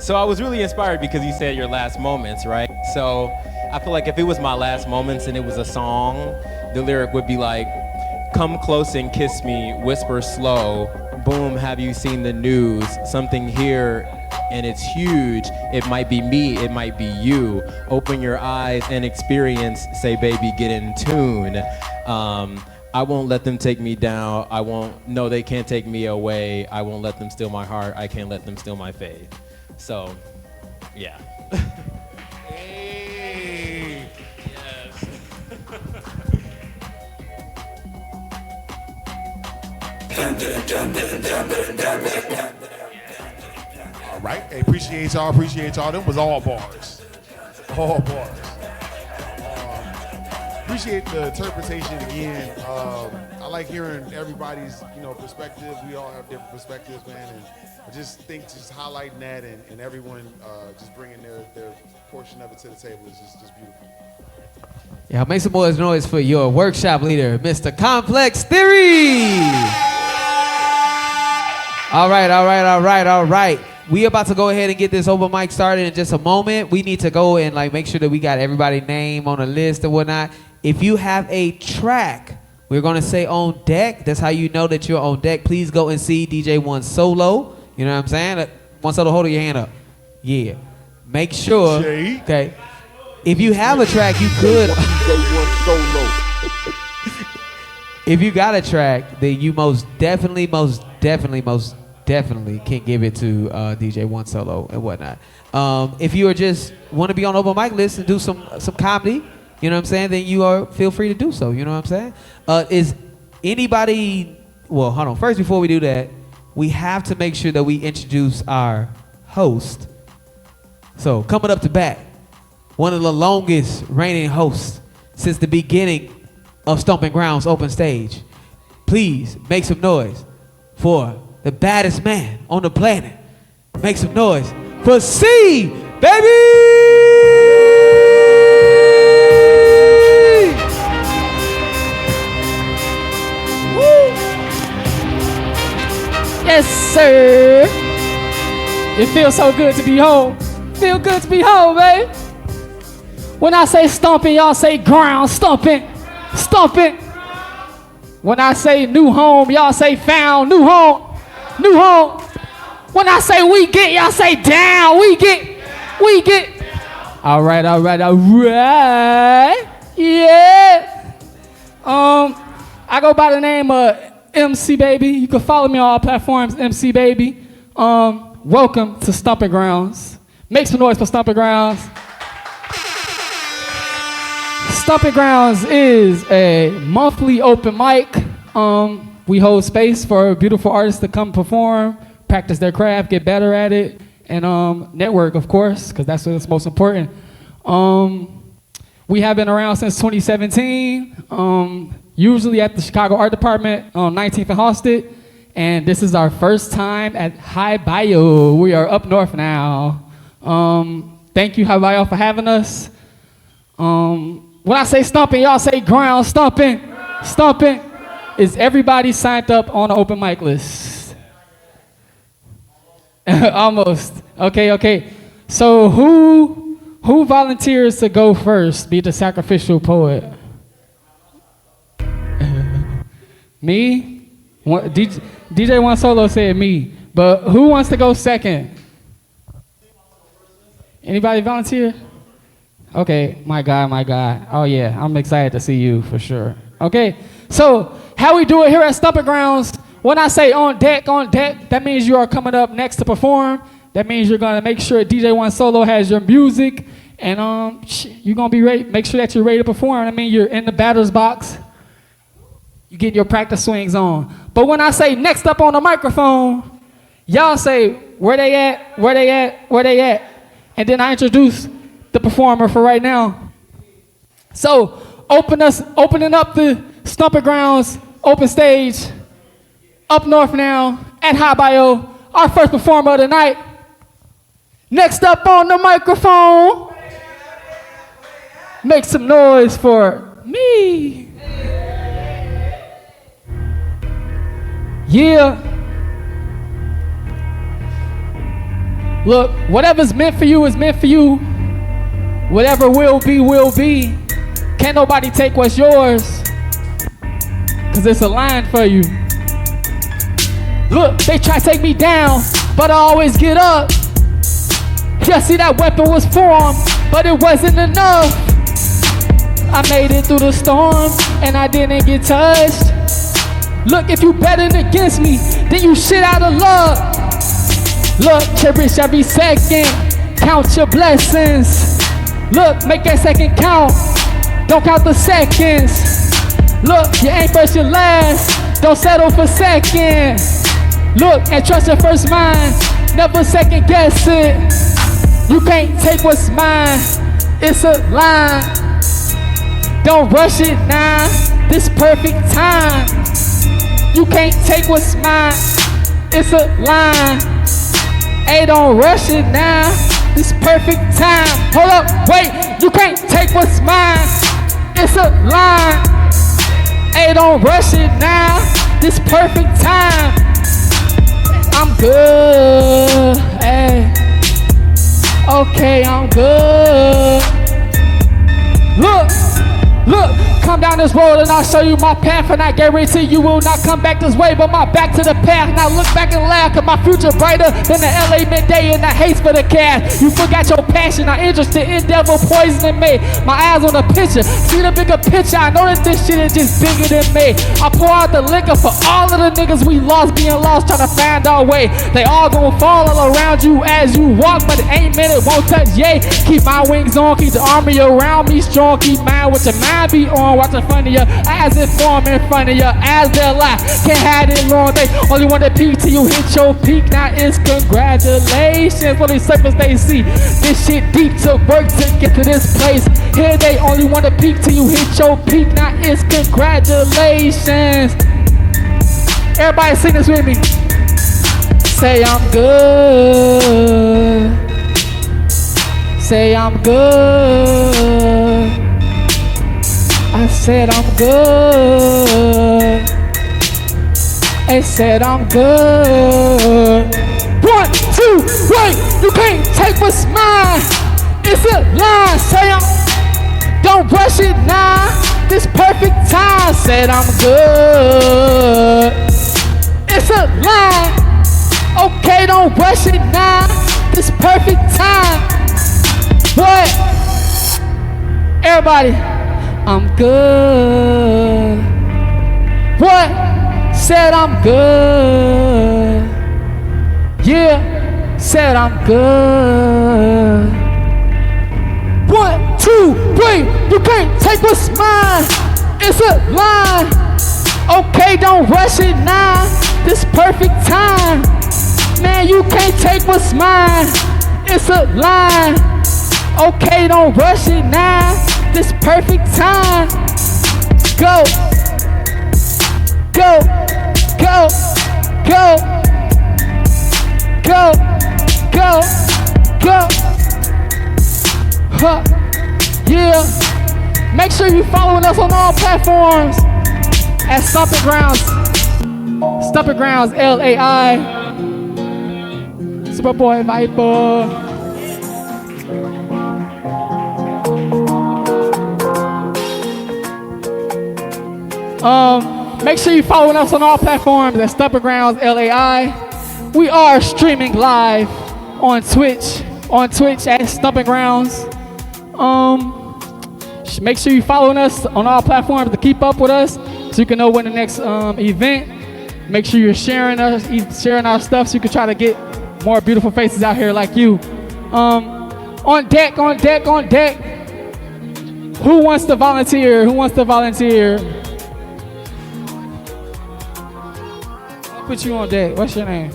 So I was really inspired because you said your last moments, right? So I feel like if it was my last moments and it was a song, the lyric would be like, come close and kiss me, whisper slow, boom, have you seen the news? Something here and it's huge. It might be me, it might be you. Open your eyes and experience, say baby, get in tune. I won't let them take me down. No, they can't take me away. I won't let them steal my heart. I can't let them steal my faith. So, yeah. Hey. Yes. All right. Hey, appreciate y'all. Them was all bars. All bars. Appreciate the interpretation again. I like hearing everybody's, perspective. We all have different perspectives, man. And I just think just highlighting that and everyone just bringing their portion of it to the table is just beautiful. Yeah, make some more noise for your workshop leader, Mr. Complex Theory. All right. We about to go ahead and get this open mic started in just a moment. We need to go and make sure that we got everybody's name on the list and whatnot. If you have a track, we're gonna say on deck. That's how you know that you're on deck. Please go and see DJ One Solo. You know what I'm saying? One Solo, hold your hand up. Yeah. Make sure. Okay. If you have a track, you could. If you got a track, then you most definitely can give it to DJ One Solo and whatnot. If you are just want to be on open mic list and do some comedy, you know what I'm saying, then you are feel free to do so. You know what I'm saying? Is anybody? Well, hold on. First, before we do that, we have to make sure that we introduce our host. So coming up to bat, one of the longest reigning hosts since the beginning of Stomping Grounds Open Stage. Please make some noise for the baddest man on the planet. Make some noise for C, baby! Woo! Yes, sir. It feels so good to be home. Feel good to be home, baby. When I say stomping, y'all say ground stomping. Stomping. When I say new home, y'all say found. New home. New home. When I say we get, y'all say down. We get. All right. Yeah. I go by the name of MC Baby. You can follow me on all platforms, MC Baby. Welcome to Stomping Grounds. Make some noise for Stomping Grounds. Stomping Grounds is a monthly open mic. We hold space for beautiful artists to come perform, practice their craft, get better at it, and network, of course, because that's what's most important. We have been around since 2017, usually at the Chicago Art Department on 19th and Halsted, and this is our first time at HaiBayo. We are up north now. Thank you, HaiBayo, for having us. When I say stomping, y'all say ground stomping. Stomping. Is everybody signed up on the open mic list? Almost. Okay. So who volunteers to go first, be the sacrificial poet? Me? DJ One Solo said me, but who wants to go second? Anybody volunteer? Okay, my guy. Oh yeah, I'm excited to see you for sure. Okay, so how we do it here at Stomping Grounds, when I say on deck, that means you are coming up next to perform. That means you're gonna make sure DJ One Solo has your music, and you're gonna be ready, make sure that you're ready to perform. I mean, you're in the batter's box. You get your practice swings on. But when I say next up on the microphone, y'all say where they at, and then I introduce the performer for right now. So opening up the Stomping Grounds Open Stage, up north now at HaiBayo, our first performer of the night. Next up on the microphone, make some noise for me. Yeah. Look, whatever's meant for you is meant for you. Whatever will be, will be. Can't nobody take what's yours, cause it's aligned for you. Look, they try to take me down, but I always get up. Yeah, see that weapon was formed, but it wasn't enough. I made it through the storm, and I didn't get touched. Look, if you betting against me, then you shit out of luck. Look, cherish every second, count your blessings. Look, make that second count, don't count the seconds. Look, you ain't first, you're last, don't settle for second. Look, and trust your first mind, never second guess it. You can't take what's mine, it's a line. Don't rush it now, this perfect time. You can't take what's mine, it's a line. Hey, don't rush it now, this perfect time. Hold up, wait, you can't take what's mine, it's a line. Hey, don't rush it now, this perfect time. I'm good, hey. Okay, I'm good. Look, come down this road and I'll show you my path, and I guarantee you will not come back this way, but my back to the path. Now look back and laugh, cause my future brighter than the LA midday and the haste for the cash. You forgot your passion, not interested in devil poisoning me. My eyes on the picture, see the bigger picture. I know that this shit is just bigger than me. I pour out the liquor for all of the niggas we lost, being lost, trying to find our way. They all gon' fall all around you as you walk, but it ain't meant it won't touch, yay. Keep my wings on, keep the army around me strong, keep mine with your mind be on. Watch in front of you, as it form in front of you, as their life can't hide it long. They only want to peak till you hit your peak. Now it's congratulations for the surface they see. This shit deep to work to get to this place. Here they only want to peak till you hit your peak. Now it's congratulations. Everybody sing this with me. Say I'm good. Say I'm good. I said I'm good. I said I'm good. 1, 2, wait, you can't take what's mine. It's a line, say don't rush it now. This perfect time, said I'm good. It's a line, okay, don't rush it now. This perfect time. What? Everybody. I'm good. What? Said I'm good. Yeah, said I'm good. 1, 2, 3, you can't take what's mine. It's a line. Okay, don't rush it now. This perfect time. Man, you can't take what's mine. It's a line. Okay, don't rush it now. This perfect time. Go, go, go, go, go, go, go. Huh. Yeah. Make sure you following us on all platforms at Stomping Grounds. Stomping Grounds, LAI. Superboy Viper. Make sure you following us on all platforms at Stomping Grounds LAI. We are streaming live on Twitch at Stomping Grounds. Make sure you following us on all platforms to keep up with us so you can know when the next event. Make sure you're sharing our stuff so you can try to get more beautiful faces out here like you. On deck. Who wants to volunteer? I'll put you on deck. What's your name?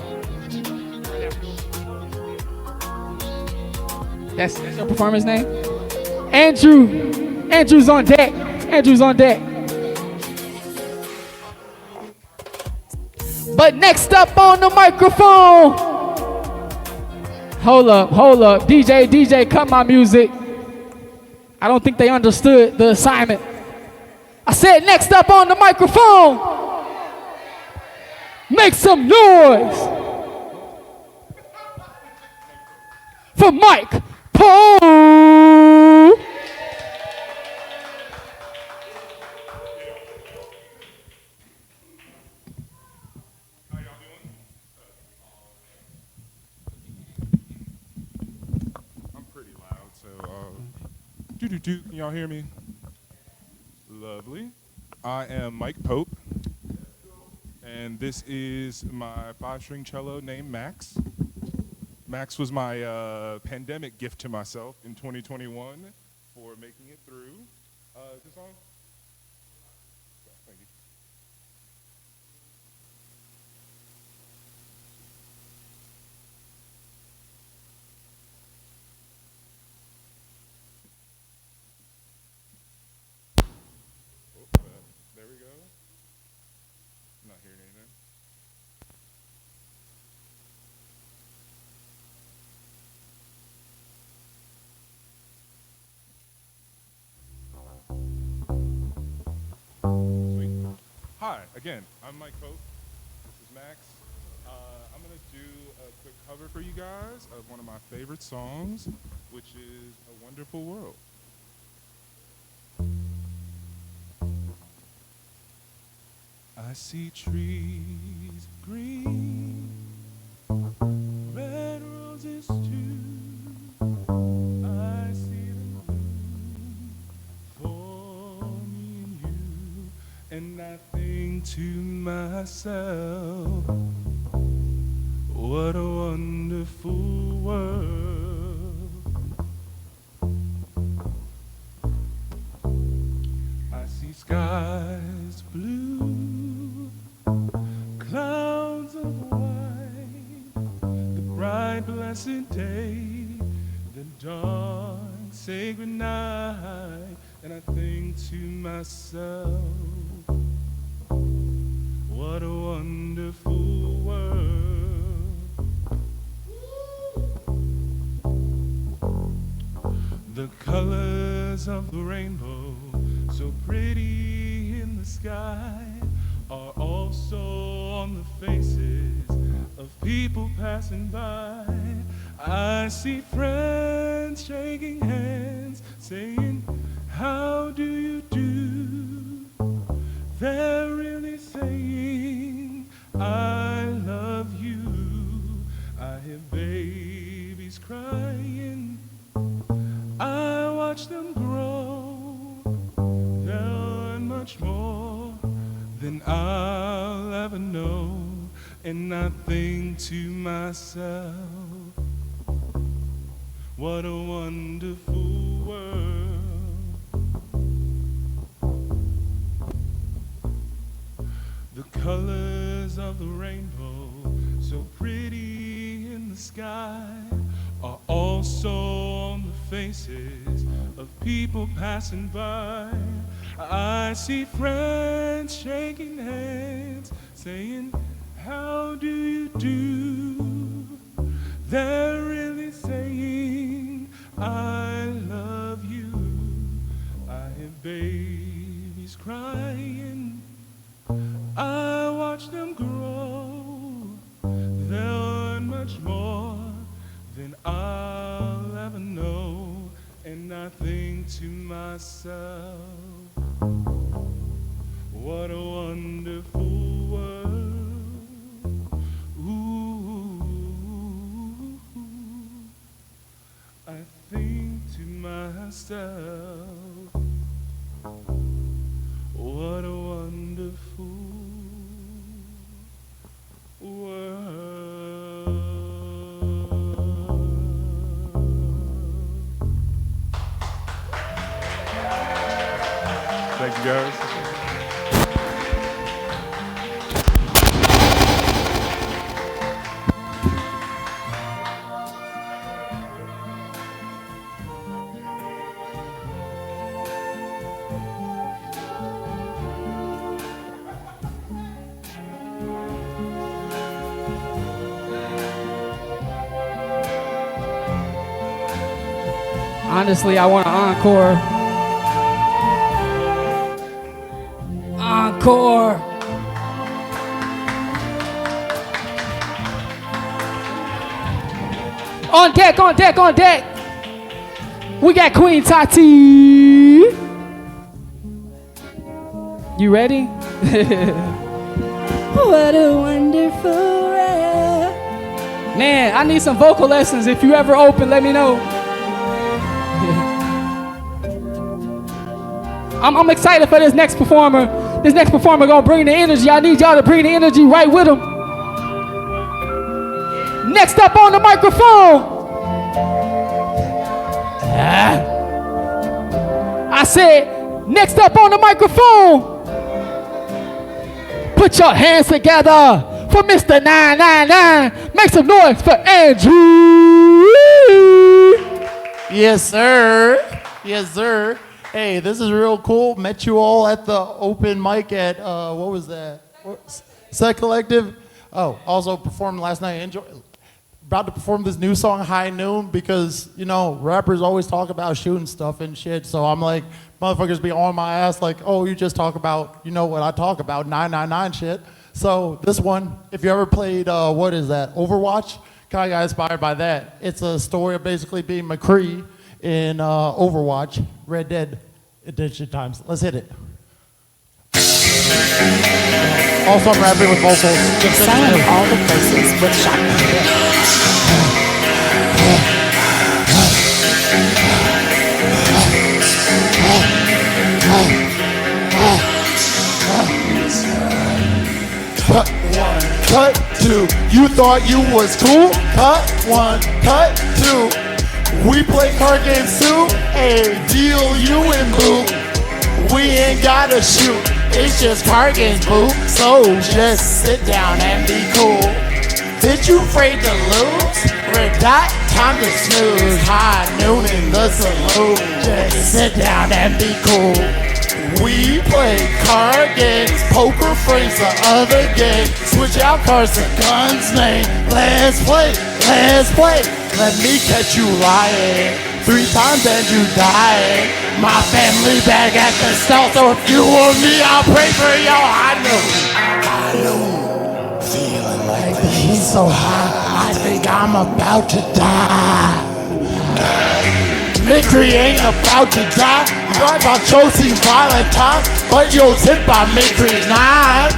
That's your performance name? Andrew's on deck. But next up on the microphone. Hold up. DJ, cut my music. I don't think they understood the assignment. I said next up on the microphone. Make some noise for Mike Poe. Can y'all hear me? Lovely. I am Mike Pope, and this is my 5-string cello named Max. Max was my pandemic gift to myself in 2021 for making it through. Is this on? Thank you. There we go. I'm not hearing anything. Sweet. Hi, again, I'm Mike Pope. This is Max. I'm going to do a quick cover for you guys of one of my favorite songs, which is A Wonderful World. I see trees green, red roses too. I see them bloom for me and you, and I think to myself, what a wonderful world. I see skies blue, clouds of white, the bright blessed day, the dark sacred night, and I think to myself, what a wonderful world. The colors of the rainbow, so pretty in the sky, are also on the faces of people passing by. I see friends shaking hands, saying, how do you do? They're really saying, I love you. I hear babies crying, I watch them grow. They'll learn much more than I'll ever know. And I think to myself, what a wonderful world. The colors of the rainbow, so pretty in the sky, are also on the faces of people passing by. I see friends shaking hands, saying, How do you do? They're really saying I love you. I have babies crying. I watch them grow. They'll learn much more than I'll ever know. And I think to myself, what a wonderful world. Ooh, I think to myself, what a wonderful world. Thank you, guys. Honestly, I want an encore. Encore. On deck, on deck, on deck. We got Queen Tati. You ready? What a wonderful world. Man, I need some vocal lessons. If you ever open, let me know. I'm excited for this next performer. This next performer gonna bring the energy. I need y'all to bring the energy right with him. Next up on the microphone. I said, next up on the microphone. Put your hands together for Mr. 999. Make some noise for Andrew. Yes, sir. Yes, sir. Hey, this is real cool. Met you all at the open mic at, what was that? Set Collective. Oh, also performed last night. About to perform this new song, High Noon, because, you know, rappers always talk about shooting stuff and shit. So I'm like, motherfuckers be on my ass like, oh, you just talk about, you know what I talk about, 999 shit. So this one, if you ever played, what is that, Overwatch? Kind of got inspired by that. It's a story of basically being McCree in Overwatch, Red Dead Edition times. Let's hit it. Also, I'm rapping with vocals. Selling all the places with shotgun. Cut one, cut two. You thought you was cool? Cut one, cut two. We play card games too. Hey, deal you and boo. We ain't gotta shoot. It's just card games, boo. So just sit down and be cool. Bitch, you afraid to lose? Red dot, time to snooze. High noon in the saloon. Just sit down and be cool. We play card games, poker frames the other game. Switch out cards to guns name. Let's play, let's play. Let me catch you lying. 3 times and you dying. My family back at the stall, so if you or me, I'll pray for y'all. I know, feeling like the heat so high, I think I'm about to die. Victory ain't about to die. Right by choosing violent time, but you'll tip by Victory. Nah.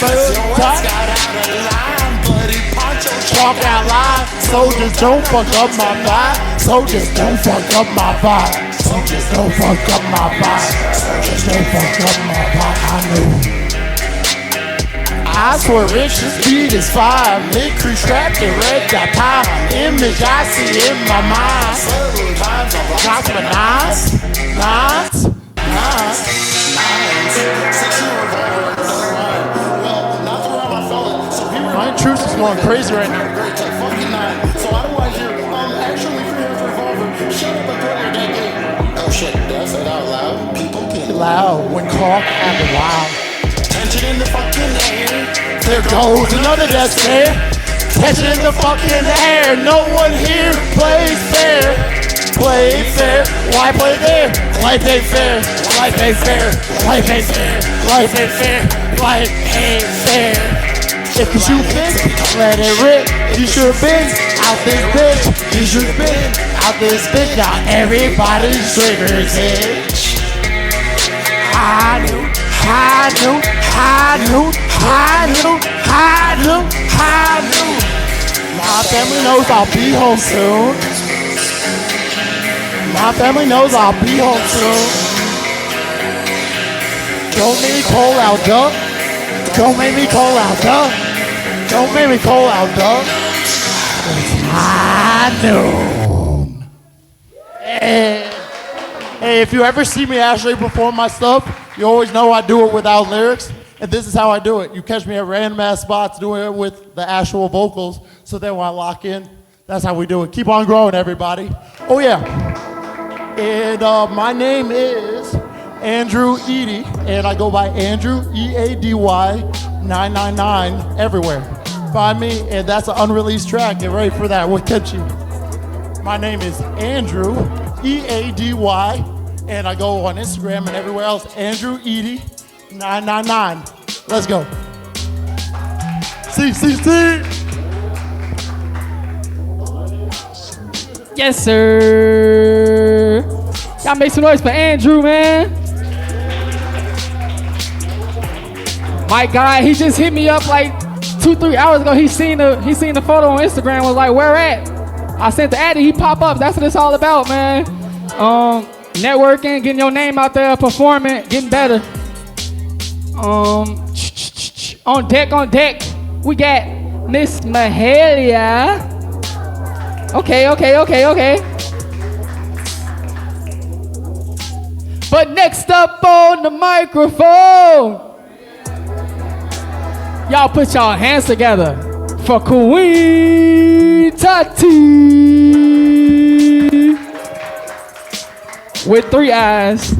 But got out of line, bloody poncho talk out loud. Soldiers don't fuck up my vibe. Soldiers don't fuck up my vibe. Soldiers don't fuck up my vibe. Soldiers don't fuck up my vibe. I know. I swear Rich's speed is 5. Victory strapped and red got time. Image I see in my mind. Knots with knives. My intruder is going crazy right now. So otherwise you're actually free of revolver. Shut up and throw your dead game. Oh shit, did I say that out loud? People get loud when clock happened loud. Attention it in the fucking air. There goes another death stare. Catch it in the fucking air. No one here plays fair. Play fair. Why play there? Life ain't fair. Life ain't fair. Life ain't fair. Life ain't fair. Life ain't fair. If you shoot this, let it rip. You should have been out this bitch. You should have been out this bitch. Now everybody's triggers itch. I knew, I knew, I knew, I knew, I knew, I knew. My family knows I'll be home soon. My family knows I'll be home soon. Don't make me call out, duh. Don't make me call out, duh. Don't make me call out, duh. I knew. Hey, if you ever see me actually perform my stuff, you always know I do it without lyrics. And this is how I do it. You catch me at random ass spots doing it with the actual vocals. So then when I lock in, that's how we do it. Keep on growing, everybody. Oh yeah. And my name is Andrew Eady, and I go by Andrew, EADY 999 everywhere. Find me, and that's an unreleased track. Get ready for that. We'll catch you. My name is Andrew, EADY, and I go on Instagram and everywhere else. Andrew Eady 999. Let's go. See. Yes, sir. Y'all make some noise for Andrew, man. My guy, he just hit me up like 2-3 hours ago. He seen the photo on Instagram. Was like, where at? I sent the ad. He pop up. That's what it's all about, man. Networking, getting your name out there, performing, getting better. On deck, we got Miss Mahalia. Okay. But next up on the microphone, y'all put y'all hands together for Queen Tati. With three eyes.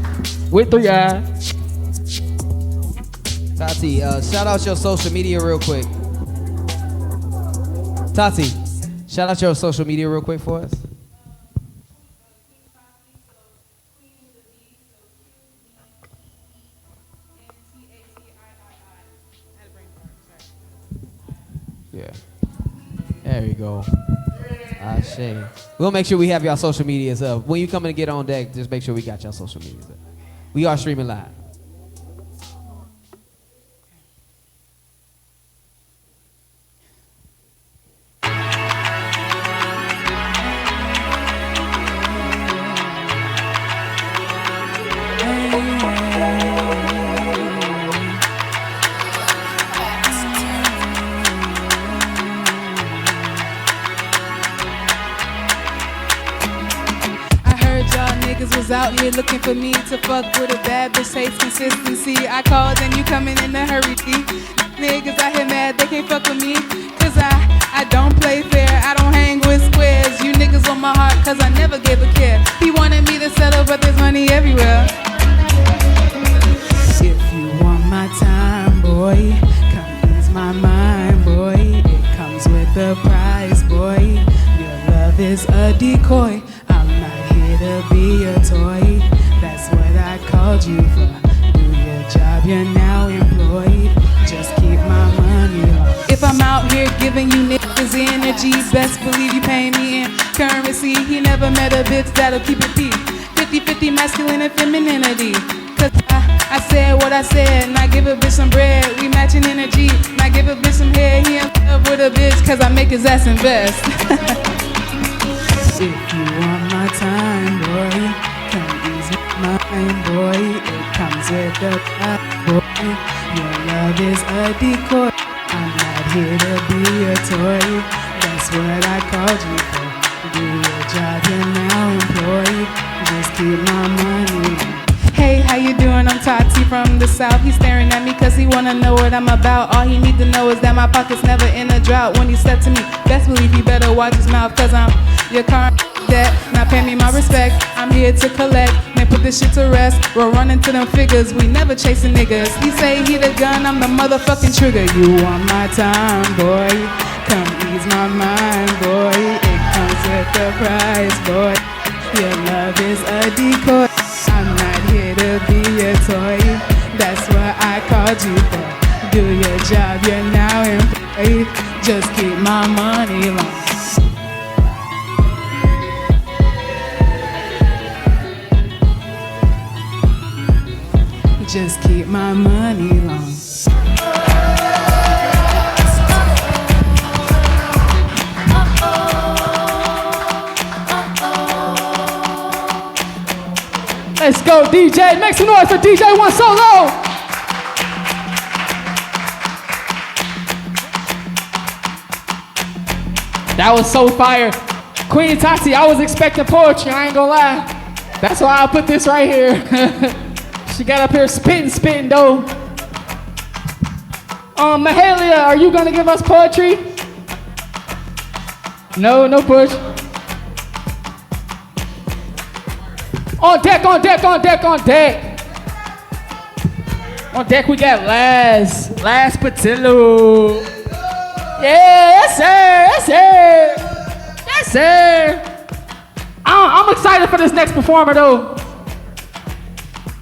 Tati, shout out your social media real quick. Tati, shout out your social media real quick for us. Yeah. There you go. Shame. We'll make sure we have y'all social medias up. When you come in and get on deck, just make sure we got y'all social medias up. We are streaming live. Out here looking for me to fuck with a bad bitch, hates consistency. I called and you coming in a hurry. Niggas out here mad, they can't fuck with me. Cause I don't play fair, I don't hang with squares. You niggas on my heart cause I never gave a care. He wanted me to settle but there's money everywhere. If you want my time, boy, come ease my mind, boy. It comes with a price, boy. Your love is a decoy. To be a toy, that's what I called you for. Do your job, you're now employed. Just keep my money low. If I'm out here giving you niggas energy, best believe you pay me in currency. He never met a bitch that'll keep it P. 50-50 masculine and femininity. Cause I said what I said, and I give a bitch some bread. We matching energy, and I give a bitch some head. He in love with a bitch, cause I make his ass invest. If you want my time, boy, come ease my mind, boy. It comes with the pop, boy. Your love is a decoy. I'm not here to be a toy. That's what I called you for. Do your job, you're now employed. Just keep my money. Hey, how you doing? I'm Tati from the South. He's staring at me cause he wanna know what I'm about. All he need to know is that my pocket's never in a drought. When he stepped to me, best believe he better watch his mouth cause I'm your car debt. Now pay me my respect. I'm here to collect. Man, put put this shit to rest. We're running to them figures, we never chasing niggas. He say he the gun, I'm the motherfucking trigger. You want my time, boy? Come ease my mind, boy. It comes with the price, boy. Your love is a decoy. I'm not here to be a toy. That's what I called you for. Do your job, you're now employed. Just keep my money long. Just keep my money long. Let's go, DJ. Make some noise for DJ One Solo. That was so fire. Queen Tati, I was expecting poetry, I ain't gonna lie. That's why I put this right here. She got up here spitting though. Mahalia, are you gonna give us poetry? No push. On deck. On deck we got Laz Patillo. Yeah, yes sir. I'm excited for this next performer though.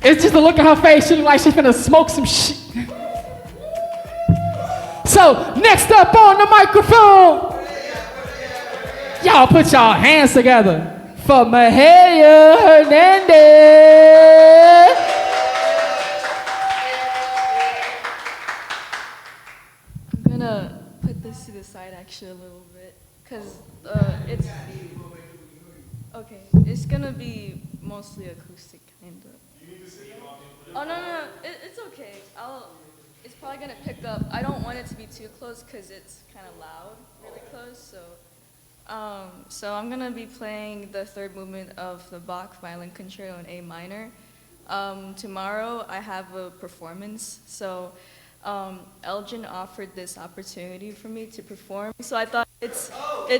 It's just the look at her face, she look like she's finna smoke some shit. So, next up on the microphone, y'all put y'all hands together for Mahalia Hernandez. I'm gonna put this to the side actually a little bit, because it's, okay, it's gonna be mostly acoustic, kind of. Oh, no, it's okay. It's probably gonna pick up. I don't want it to be too close because it's kind of loud, really close, so I'm gonna be playing the third movement of the Bach Violin Concerto in A minor. Tomorrow I have a performance, so Elgin offered this opportunity for me to perform, so I thought it's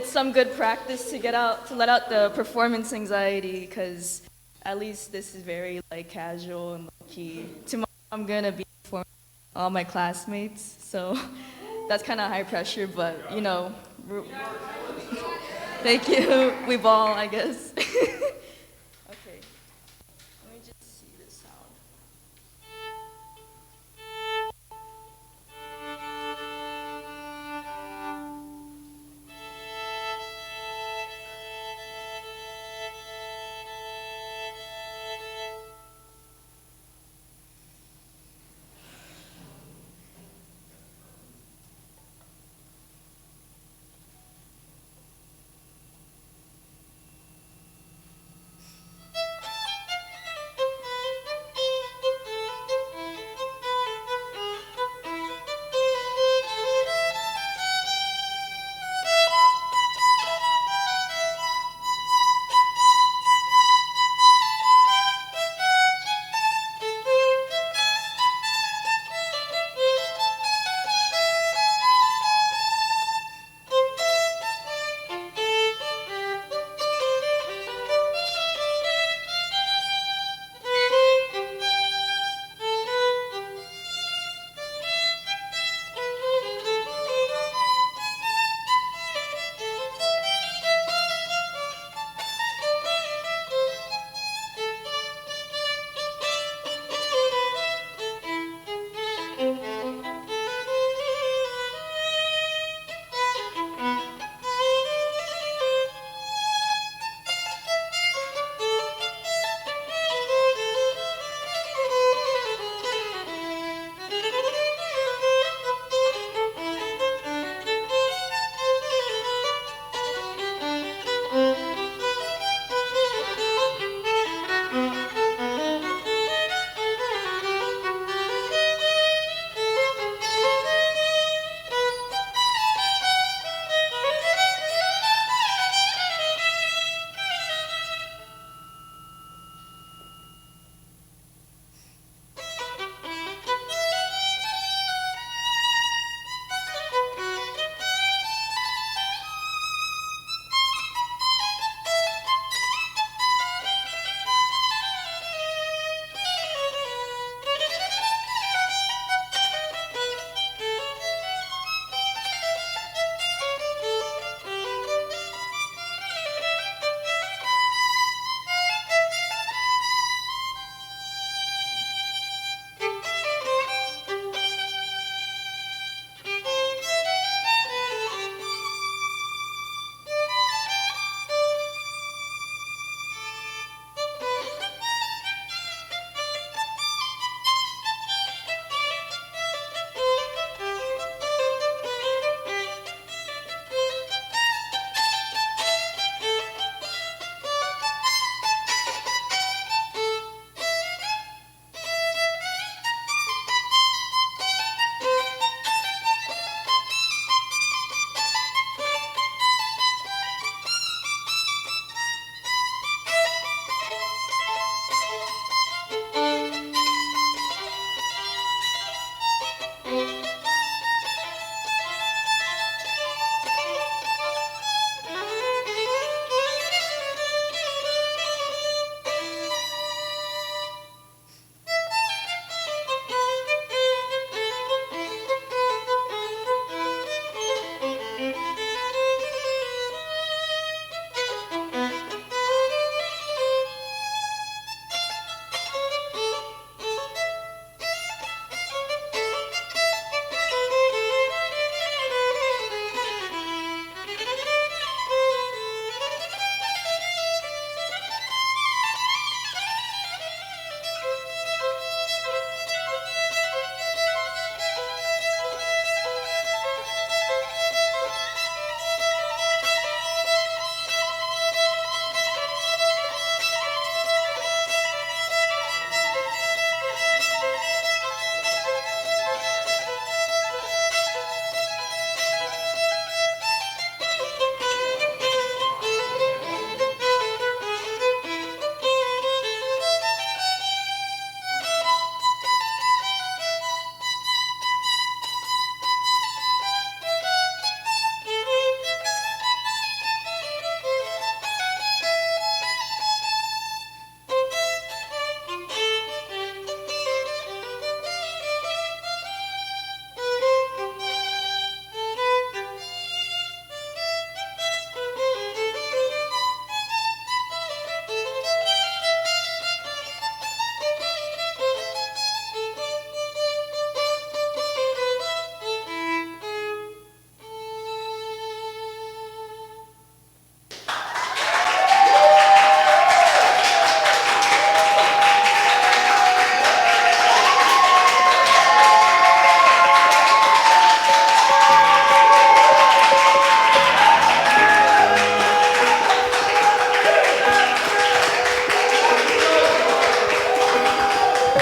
some good practice to let out the performance anxiety, because at least this is very like casual and low-key. Tomorrow I'm gonna be performing with all my classmates, so that's kind of high pressure, but you know, thank you. We ball, I guess. Okay, let me just see this sound.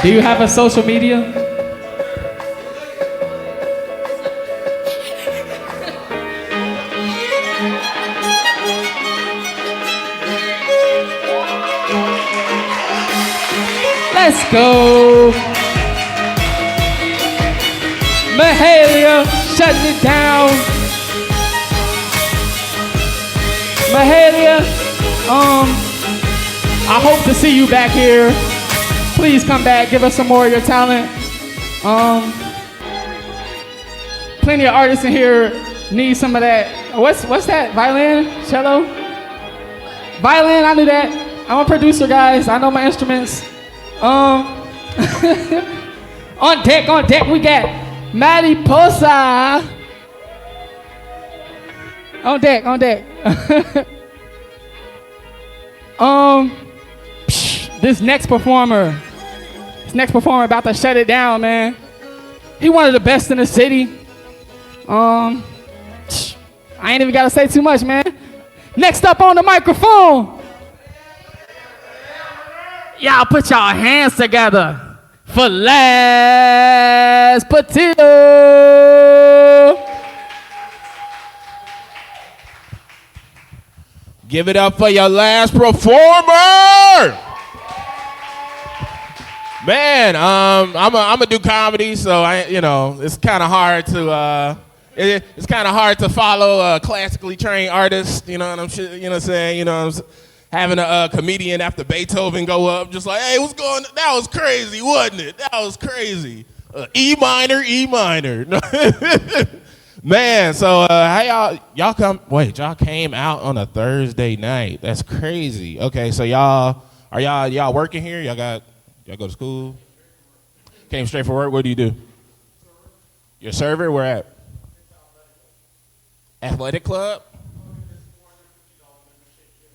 Do you have a social media? Let's go. Mahalia, shutting it down. Mahalia, I hope to see you back here. Please come back, give us some more of your talent. Plenty of artists in here need some of that. What's that? Violin? Cello? Violin, I knew that. I'm a producer, guys. I know my instruments. On deck, we got Mariposa. On deck. This next performer about to shut it down, man. He one of the best in the city. I ain't even gotta say too much, man. Next up on the microphone. Y'all put y'all hands together for Les Patillo. Give it up for your last performer. Man, I'm a do comedy, so it's kind of hard to it's kind of hard to follow a classically trained artist. You know what I'm saying? Having a comedian after Beethoven go up, just like, hey, what's going on? That was crazy, wasn't it? That was crazy. E minor. Man, so how y'all came out on a Thursday night. That's crazy. Okay, so y'all working here? Y'all go to school? Came straight for work. What do you do? You're a server? Where at? Athletic club?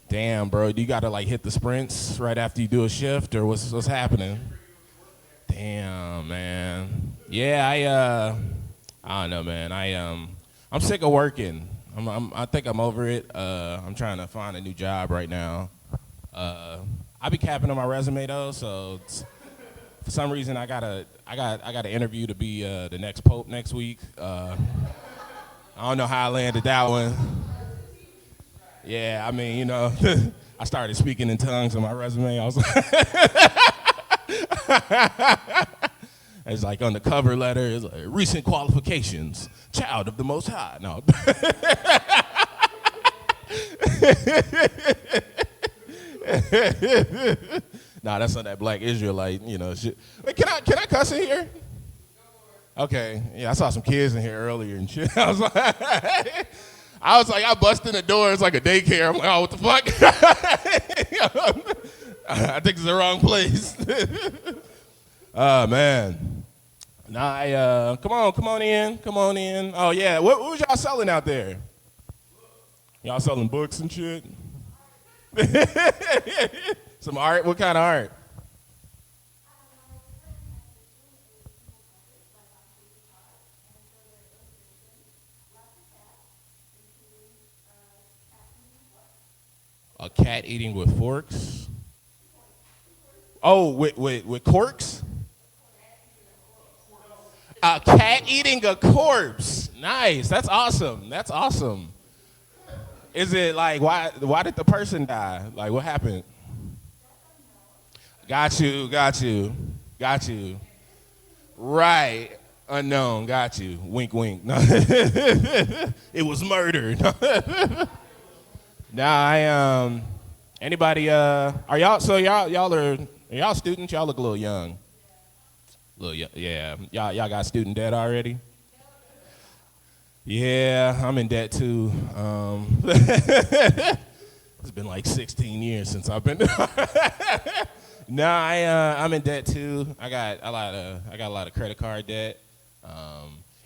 Damn, bro, do you gotta like hit the sprints right after you do a shift, or what's happening? Damn, man. Yeah, I don't know, man. I'm sick of working. I think I'm over it. I'm trying to find a new job right now. I be capping on my resume though, so for some reason I got an interview to be the next pope next week. I don't know how I landed that one. Yeah, I mean, I started speaking in tongues on my resume. I was it's like on the cover letter, it's like recent qualifications, child of the Most High. No. Nah, that's not that black Israelite, shit. Wait, can I cuss in here? Okay, yeah, I saw some kids in here earlier and shit. I was like, I bust in the door. It's like a daycare. I'm like, oh, what the fuck? I think it's the wrong place. Oh, man. Nah, come on in. Oh, yeah. What was y'all selling out there? Y'all selling books and shit? Some art? What kind of art? A cat eating with forks? Oh, with corks? A cat eating a corpse. Nice. That's awesome. Is it like, why did the person die? Like, what happened? Got you. Right. Unknown. Got you. Wink, wink. No. It was murder. Nah, anybody, are y'all students? Y'all look a little young. Yeah. Y'all got student debt already? Yeah, I'm in debt too. It's been like 16 years since I've been. Nah, I'm in debt too. I got a lot of credit card debt.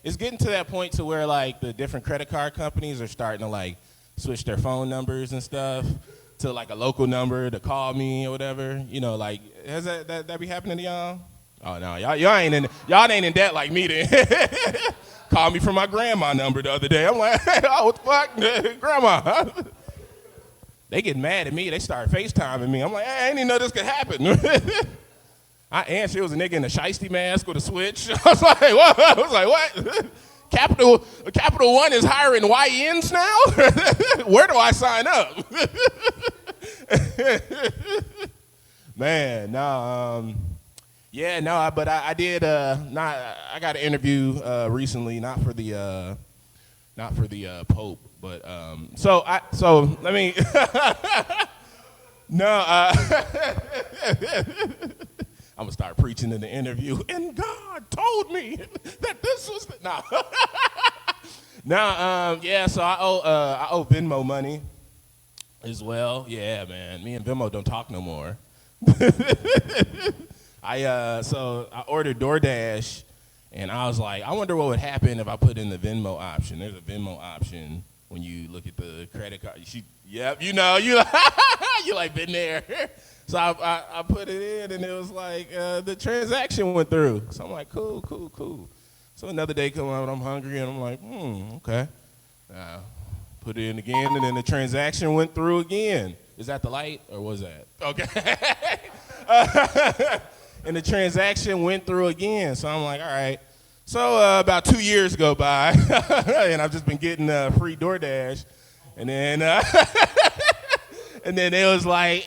It's getting to that point to where like the different credit card companies are starting to like switch their phone numbers and stuff to like a local number to call me or whatever. Like has that be happening to y'all? Oh no, y'all ain't in debt like me then. Called me from my grandma number the other day. I'm like, oh, what the fuck, grandma? They get mad at me. They start FaceTiming me. I'm like, hey, I didn't even know this could happen. I answered. It was a nigga in a shiesty mask with a switch. I was like, what? I was like, what? Capital One is hiring YNs now? Where do I sign up? Man, no, yeah, no, but I did. I got an interview recently, not for the Pope, but so let me. No, I'm gonna start preaching in the interview, and God told me that this was no. No, yeah. So I owe Venmo money as well. Yeah, man. Me and Venmo don't talk no more. So I ordered DoorDash, and I was like, I wonder what would happen if I put in the Venmo option. There's a Venmo option when you look at the credit card. Yep, you know, you like been there. So I put it in, and it was like the transaction went through. So I'm like, cool. So another day come out, I'm hungry, and I'm like, okay. Put it in again, and then the transaction went through again. Is that the light, or was that? Okay. And the transaction went through again. So I'm like, all right. So about 2 years go by, and I've just been getting free DoorDash. And then and then it was like,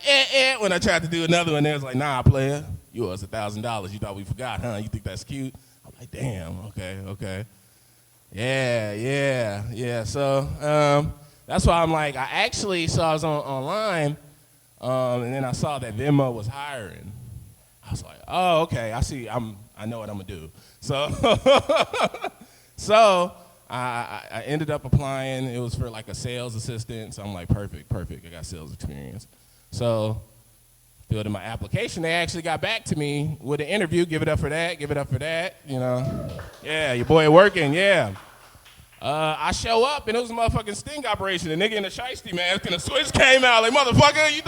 when I tried to do another one, they was like, nah, player, you owe us $1,000. You thought we forgot, huh? You think that's cute? I'm like, damn, okay. Yeah. So that's why I'm like, I actually saw it online, and then I saw that Venmo was hiring. I was like, oh, okay, I see. I know what I'm gonna do. So I ended up applying. It was for like a sales assistant. So I'm like, perfect. I got sales experience. So filled in my application. They actually got back to me with an interview. Give it up for that. You know, yeah, your boy working. Yeah. I show up, and it was a motherfucking sting operation. The nigga in the shiesty mask and the switch came out. Like, motherfucker, you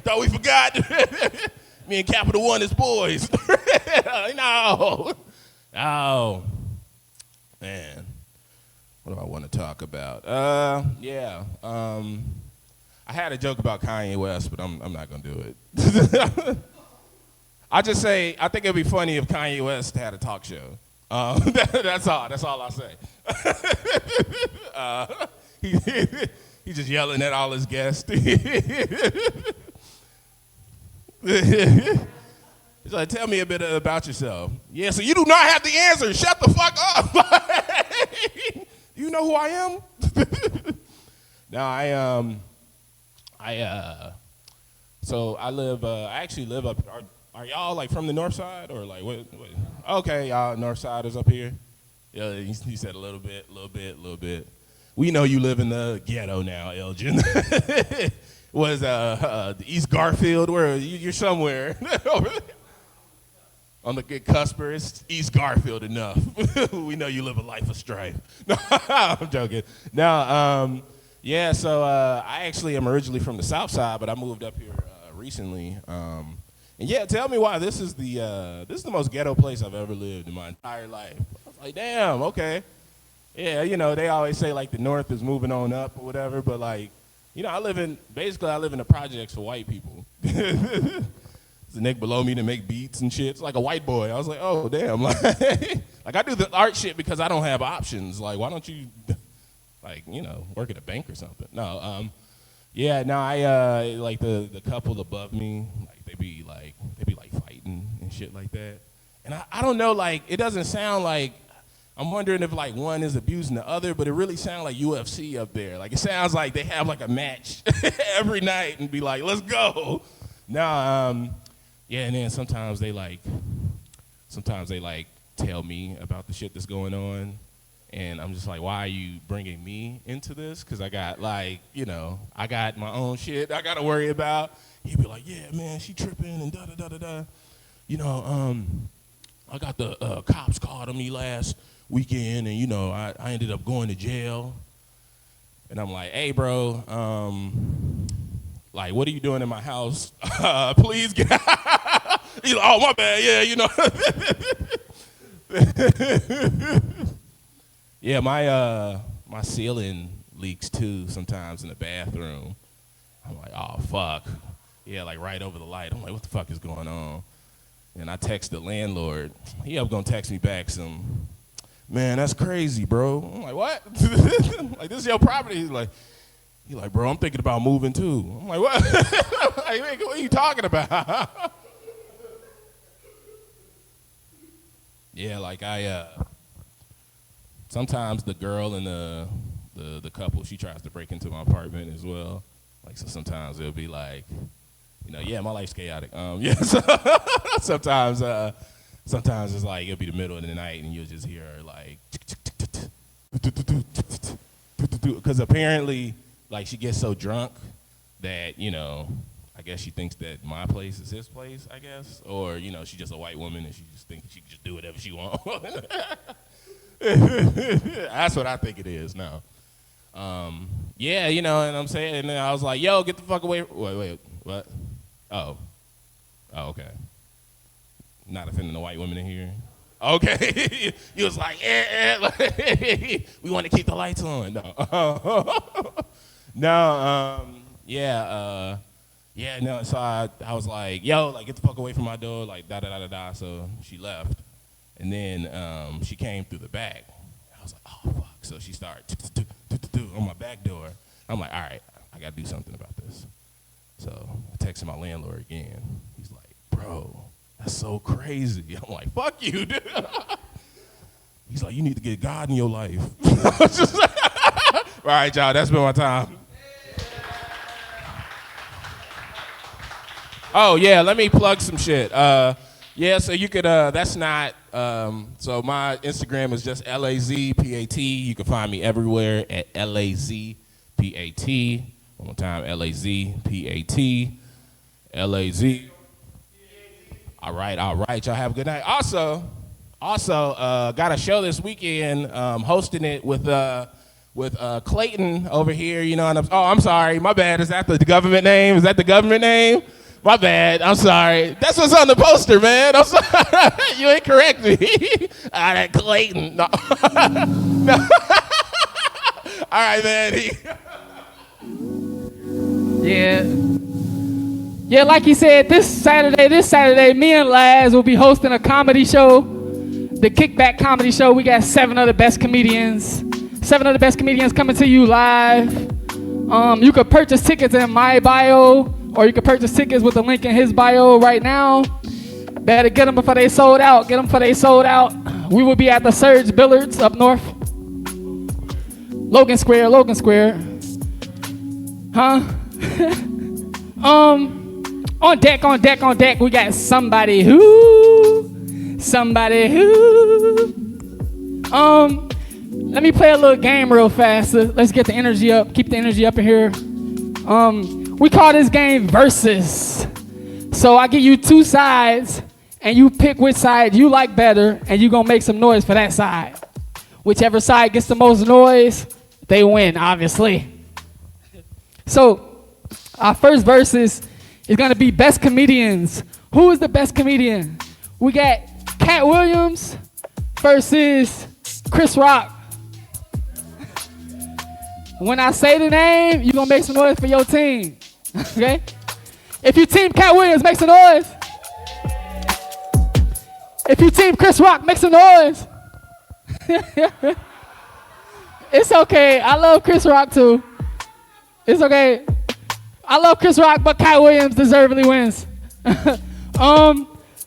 thought we forgot? Me and Capital One is boys. No. Man. What do I want to talk about? Yeah. I had a joke about Kanye West, but I'm not going to do it. I'll just say, I think it'd be funny if Kanye West had a talk show. That's all I'll say. He's just yelling at all his guests. He's like, tell me a bit about yourself. Yeah, so you do not have the answer. Shut the fuck up. You know who I am? No, so I actually live up, are y'all like from the north side or like what? Okay, y'all north siders up here. Yeah, he said a little bit. We know you live in the ghetto now, Elgin. Was the East Garfield? Where you're somewhere on the good cusper. It's East Garfield enough. We know you live a life of strife. No, I'm joking. No, yeah. So I actually am originally from the South Side, but I moved up here recently. And yeah, tell me why this is the most ghetto place I've ever lived in my entire life. I was like, damn, okay. Yeah, you know, they always say like the North is moving on up or whatever, but like, you know, I live in the projects for white people. There's a nigga below me to make beats and shit. It's like a white boy. I was like, oh, damn. Like I do the art shit because I don't have options. Like, why don't you, like, you know, work at a bank or something? No, yeah, no, I, like the couple above me, like, they be like fighting and shit like that. And I don't know, like, it doesn't sound like, I'm wondering if like one is abusing the other, but it really sounds like UFC up there. Like it sounds like they have like a match every night and be like, let's go. Now, yeah, and then sometimes they tell me about the shit that's going on, and I'm just like, why are you bringing me into this? Because I got like, you know, I got my own shit I gotta worry about. He'd be like, yeah, man, she tripping and da-da-da-da-da. You know, I got the cops called on me last weekend, and you know, I ended up going to jail. And I'm like, hey, bro, like, what are you doing in my house? Please get out. He's like, oh, my bad, yeah, you know. Yeah, my ceiling leaks too sometimes in the bathroom. I'm like, oh, fuck. Yeah, like right over the light. I'm like, what the fuck is going on? And I text the landlord. He up gonna text me back some, man, that's crazy, bro. I'm like, what? Like, this is your property? He's like, bro, I'm thinking about moving too. I'm like, what? Like, what are you talking about? Yeah, like sometimes the girl and the couple, she tries to break into my apartment as well. Like, so sometimes it'll be like, yeah, my life's chaotic. Yeah, so sometimes it's like it'll be the middle of the night and you'll just hear her like, because apparently, like, she gets so drunk that, I guess she thinks that my place is his place, I guess. Or, she's just a white woman and she just thinks she can just do whatever she wants. That's what I think it is now. Yeah, and I'm saying, and then I was like, yo, get the fuck away. Wait, what? Oh, okay. Not offending the white women in here. Okay. You was like, we want to keep the lights on. No. No, so I was like, yo, like, get the fuck away from my door, like, da-da-da-da-da. So she left. And then she came through the back. I was like, oh, fuck. So she started on my back door. I'm like, all right, I got to do something about this. So I texted my landlord again. He's like, bro, that's so crazy. I'm like, fuck you, dude. He's like, you need to get God in your life. All right, y'all, that's been my time. Oh, yeah, let me plug some shit. Yeah, so you could, that's not, so my Instagram is just LAZPAT. You can find me everywhere at LAZPAT. One more time, LAZPAT. LAZ. All right, y'all have a good night. Also, got a show this weekend, hosting it with Clayton over here, and I'm sorry, my bad. Is that the government name? Is that the government name? My bad. I'm sorry. That's what's on the poster, man. I'm sorry. You ain't correct me. That Clayton. No. No. All right, man. Yeah, like he said, this Saturday, me and Laz will be hosting a comedy show, the Kickback Comedy Show. We got 7 of the best comedians coming to you live. You could purchase tickets in my bio, or you can purchase tickets with the link in his bio right now. Better get them before they sold out. We will be at the Surge Billards up north. Logan Square. Huh? On deck, we got somebody who. Let me play a little game real fast. Let's get the energy up. Keep the energy up in here. We call this game Versus. So I give you 2 sides, and you pick which side you like better, and you're going to make some noise for that side. Whichever side gets the most noise, they win, obviously. So our first Versus is going to be Best Comedians. Who is the best comedian? We got Cat Williams versus Chris Rock. When I say the name, you're going to make some noise for your team. Okay? If you team Cat Williams, make some noise. If you team Chris Rock, make some noise. It's okay. I love Chris Rock too. It's okay. I love Chris Rock, but Cat Williams deservedly wins.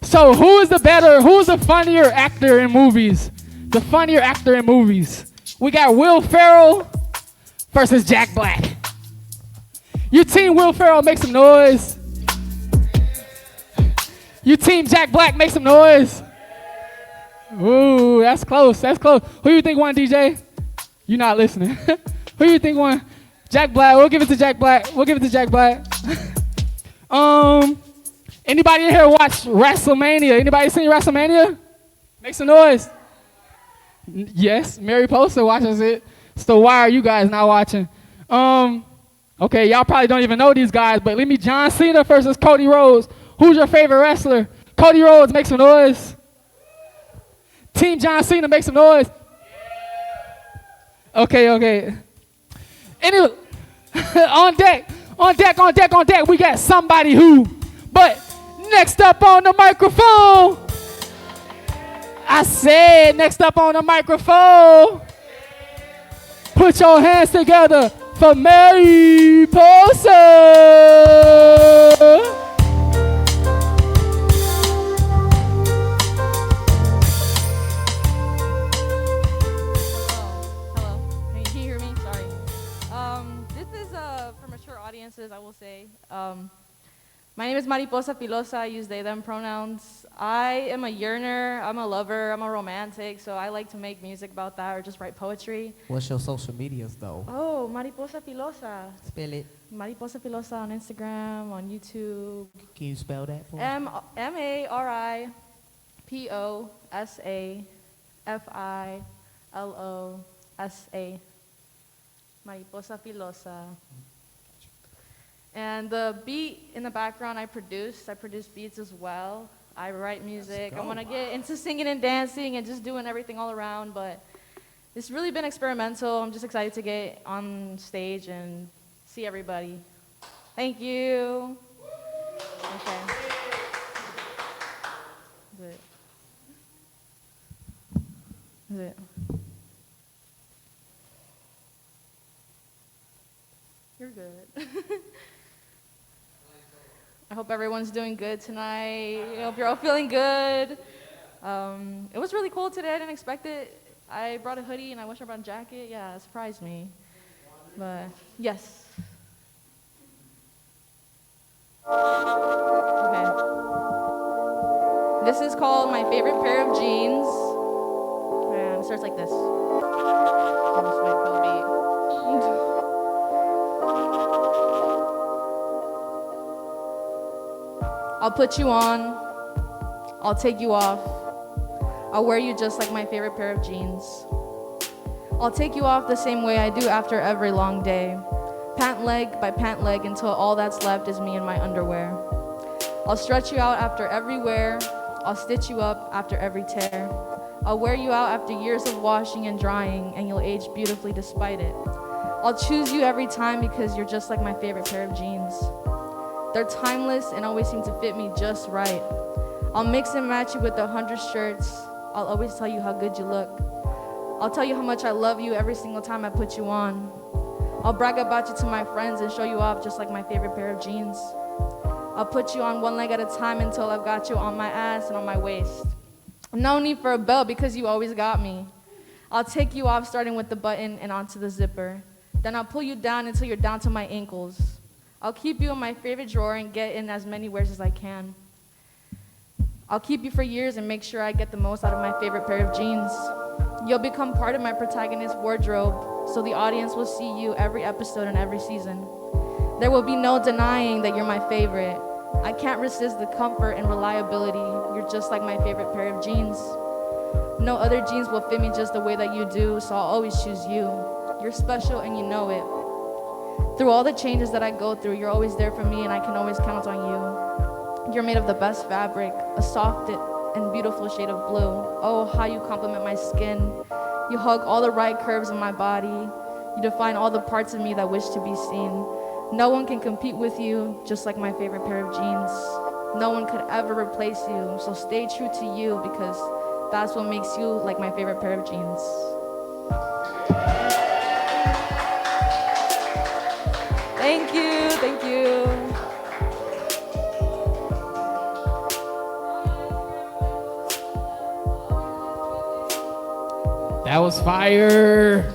So who's the funnier actor in movies? The funnier actor in movies. We got Will Ferrell versus Jack Black. You team Will Ferrell, make some noise. You team Jack Black, make some noise. Ooh, that's close. Who you think won, DJ? You're not listening. Who you think won? Jack Black. We'll give it to Jack Black. Anybody in here watch WrestleMania? Anybody seen WrestleMania? Make some noise. Yes, Mary Poster watches it. So why are you guys not watching? Okay, y'all probably don't even know these guys, but let me John Cena versus Cody Rhodes. Who's your favorite wrestler? Cody Rhodes, make some noise. Team John Cena, make some noise. Okay. Anyway, on deck, we got somebody who, but Next up on the microphone. I said next up on the microphone. Put your hands together for Mariposa. Can you hear me? Sorry. This is for mature audiences, I will say. My name is Mariposa Filosa. I use they, them pronouns. I am a yearner. I'm a lover. I'm a romantic. So I like to make music about that or just write poetry. What's your social medias, though? Oh, Mariposa Filosa. Spell it. Mariposa Filosa on Instagram, on YouTube. Can you spell that for me? MariposaFilosa. Mariposa Filosa. And the beat in the background I produce beats as well. I write music. I want to get into singing and dancing and just doing everything all around, but it's really been experimental. I'm just excited to get on stage and see everybody. Thank you. Okay. Is it? You're good. I hope everyone's doing good tonight. I hope you're all feeling good. It was really cold today. I didn't expect it. I brought a hoodie and I wish I brought a jacket. Yeah, it surprised me. But yes. Okay. This is called My Favorite Pair of Jeans. And it starts like this. I'll just wait for the beat. I'll put you on, I'll take you off, I'll wear you just like my favorite pair of jeans. I'll take you off the same way I do after every long day, pant leg by pant leg until all that's left is me in my underwear. I'll stretch you out after every wear, I'll stitch you up after every tear. I'll wear you out after years of washing and drying and you'll age beautifully despite it. I'll choose you every time because you're just like my favorite pair of jeans. They're timeless and always seem to fit me just right. I'll mix and match you with 100 shirts. I'll always tell you how good you look. I'll tell you how much I love you every single time I put you on. I'll brag about you to my friends and show you off just like my favorite pair of jeans. I'll put you on one leg at a time until I've got you on my ass and on my waist. No need for a belt because you always got me. I'll take you off starting with the button and onto the zipper. Then I'll pull you down until you're down to my ankles. I'll keep you in my favorite drawer and get in as many wears as I can. I'll keep you for years and make sure I get the most out of my favorite pair of jeans. You'll become part of my protagonist's wardrobe, so the audience will see you every episode and every season. There will be no denying that you're my favorite. I can't resist the comfort and reliability. You're just like my favorite pair of jeans. No other jeans will fit me just the way that you do, so I'll always choose you. You're special and you know it. Through all the changes that I go through, you're always there for me and I can always count on you. You're made of the best fabric, a soft and beautiful shade of blue. Oh, how you compliment my skin. You hug all the right curves of my body. You define all the parts of me that wish to be seen. No one can compete with you, just like my favorite pair of jeans. No one could ever replace you, so stay true to you because that's what makes you like my favorite pair of jeans. Thank you, thank you. That was fire.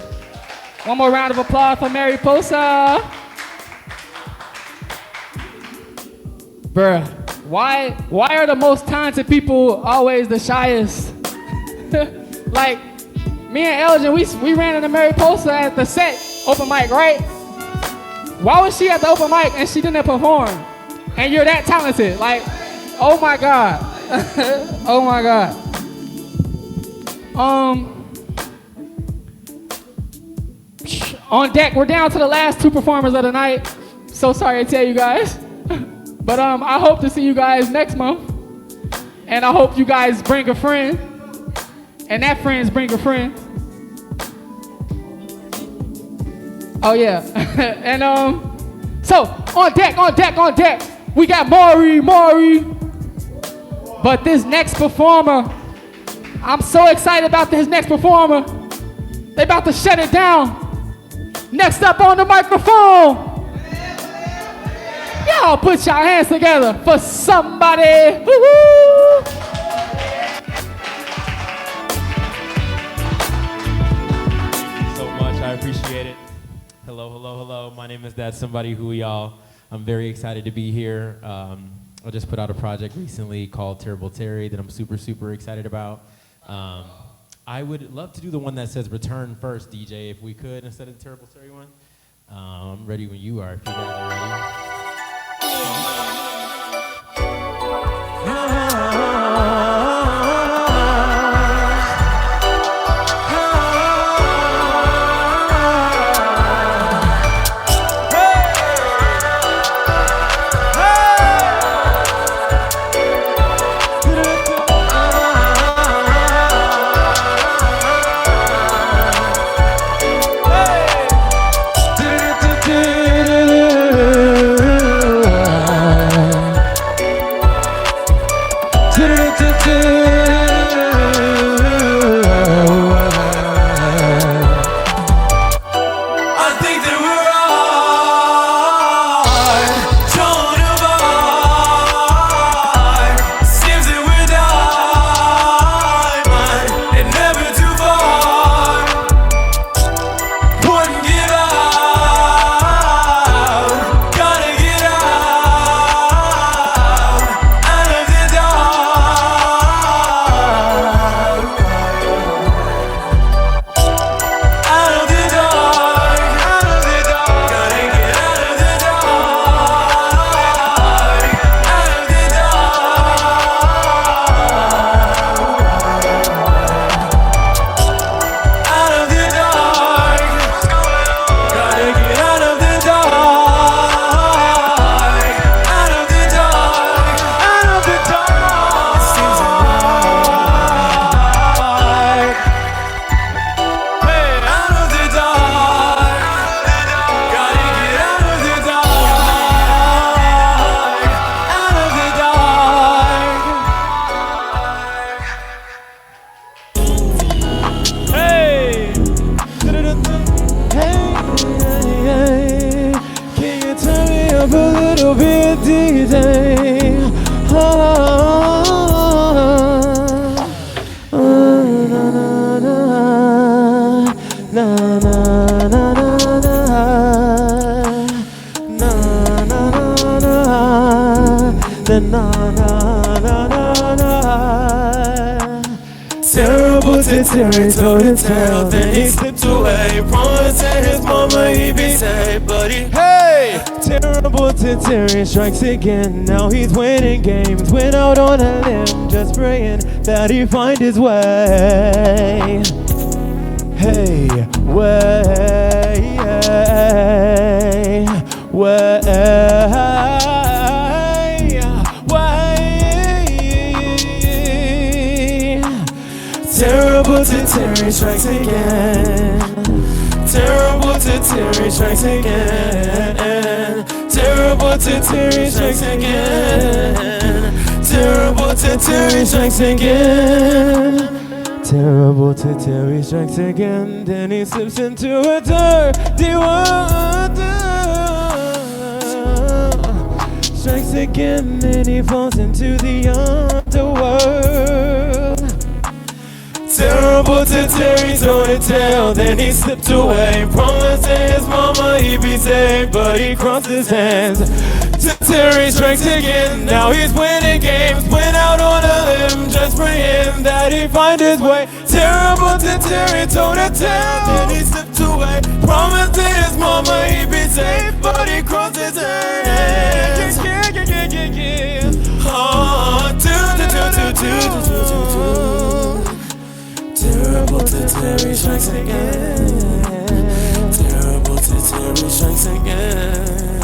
One more round of applause for Mariposa. Bruh, why are the most talented people always the shyest? Like, me and Elgin, we ran into Mariposa at the set open mic, right? Why was she at the open mic and she didn't perform? And you're that talented. Like, oh my God. Oh my God. On deck, we're down to the last two performers of the night. So sorry to tell you guys. But I hope to see you guys next month. And I hope you guys bring a friend. And that friends bring a friend. Oh yeah. And so on deck, we got Maury. But this next performer, I'm so excited about this next performer. They about to shut it down. Next up on the microphone. Y'all put your hands together for somebody. Woo-hoo. So much, I appreciate it. Hello, hello, hello. My name is That Somebody Who Y'all. I'm very excited to be here. I just put out a project recently called Terrible Terry that I'm super, super excited about. I would love to do the one that says return first, DJ, if we could, instead of the Terrible Terry one. I'm ready when you are, if you guys are ready. Terrible to Terry, toe to tail, then he slipped away. Promised to his mama he'd be safe, but he, hey! Terrible to Terry strikes again, now he's winning games. Went out on a limb, just praying that he find his way. Hey, way, way. Terrible to Terry strikes again. Terrible to Terry strikes again. Terrible to Terry strikes again. Terrible to Terry strikes again. Terrible to Terry strikes again. Then he slips into a dirty water. Strikes again, then he falls into the underworld. Terrible to Terry's on a tail, then he slipped away. Promised to his mama he'd be safe, but he crossed his hands. To Terry strikes again, now he's winning games. Went out on a limb, just praying that he find his way. Terrible to Terry, toe to tail, then he slipped away. Promised to his mama he'd be safe, but he crossed his hands. Terrible to Terry strikes again. Terrible to Terry strikes again.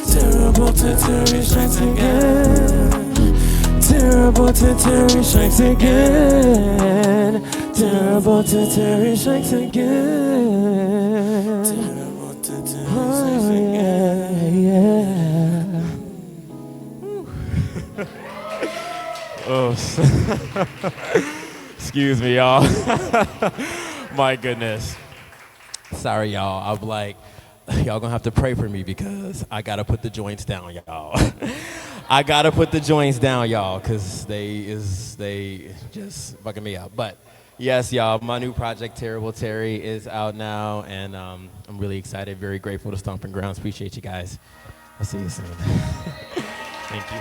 Terrible to Terry strikes again. Terrible to Terry strikes again. Terrible to Terry strikes again. Terrible to Terry strikes again. gross. Excuse me, y'all. My goodness. Sorry, y'all. I'm like, y'all gonna have to pray for me because I gotta put the joints down, y'all. I gotta put the joints down, y'all, because they just fucking me up. But yes, y'all, my new project, Terrible Terry, is out now, and I'm really excited, very grateful to Stomping Grounds. Appreciate you guys. I'll see you soon. Thank you.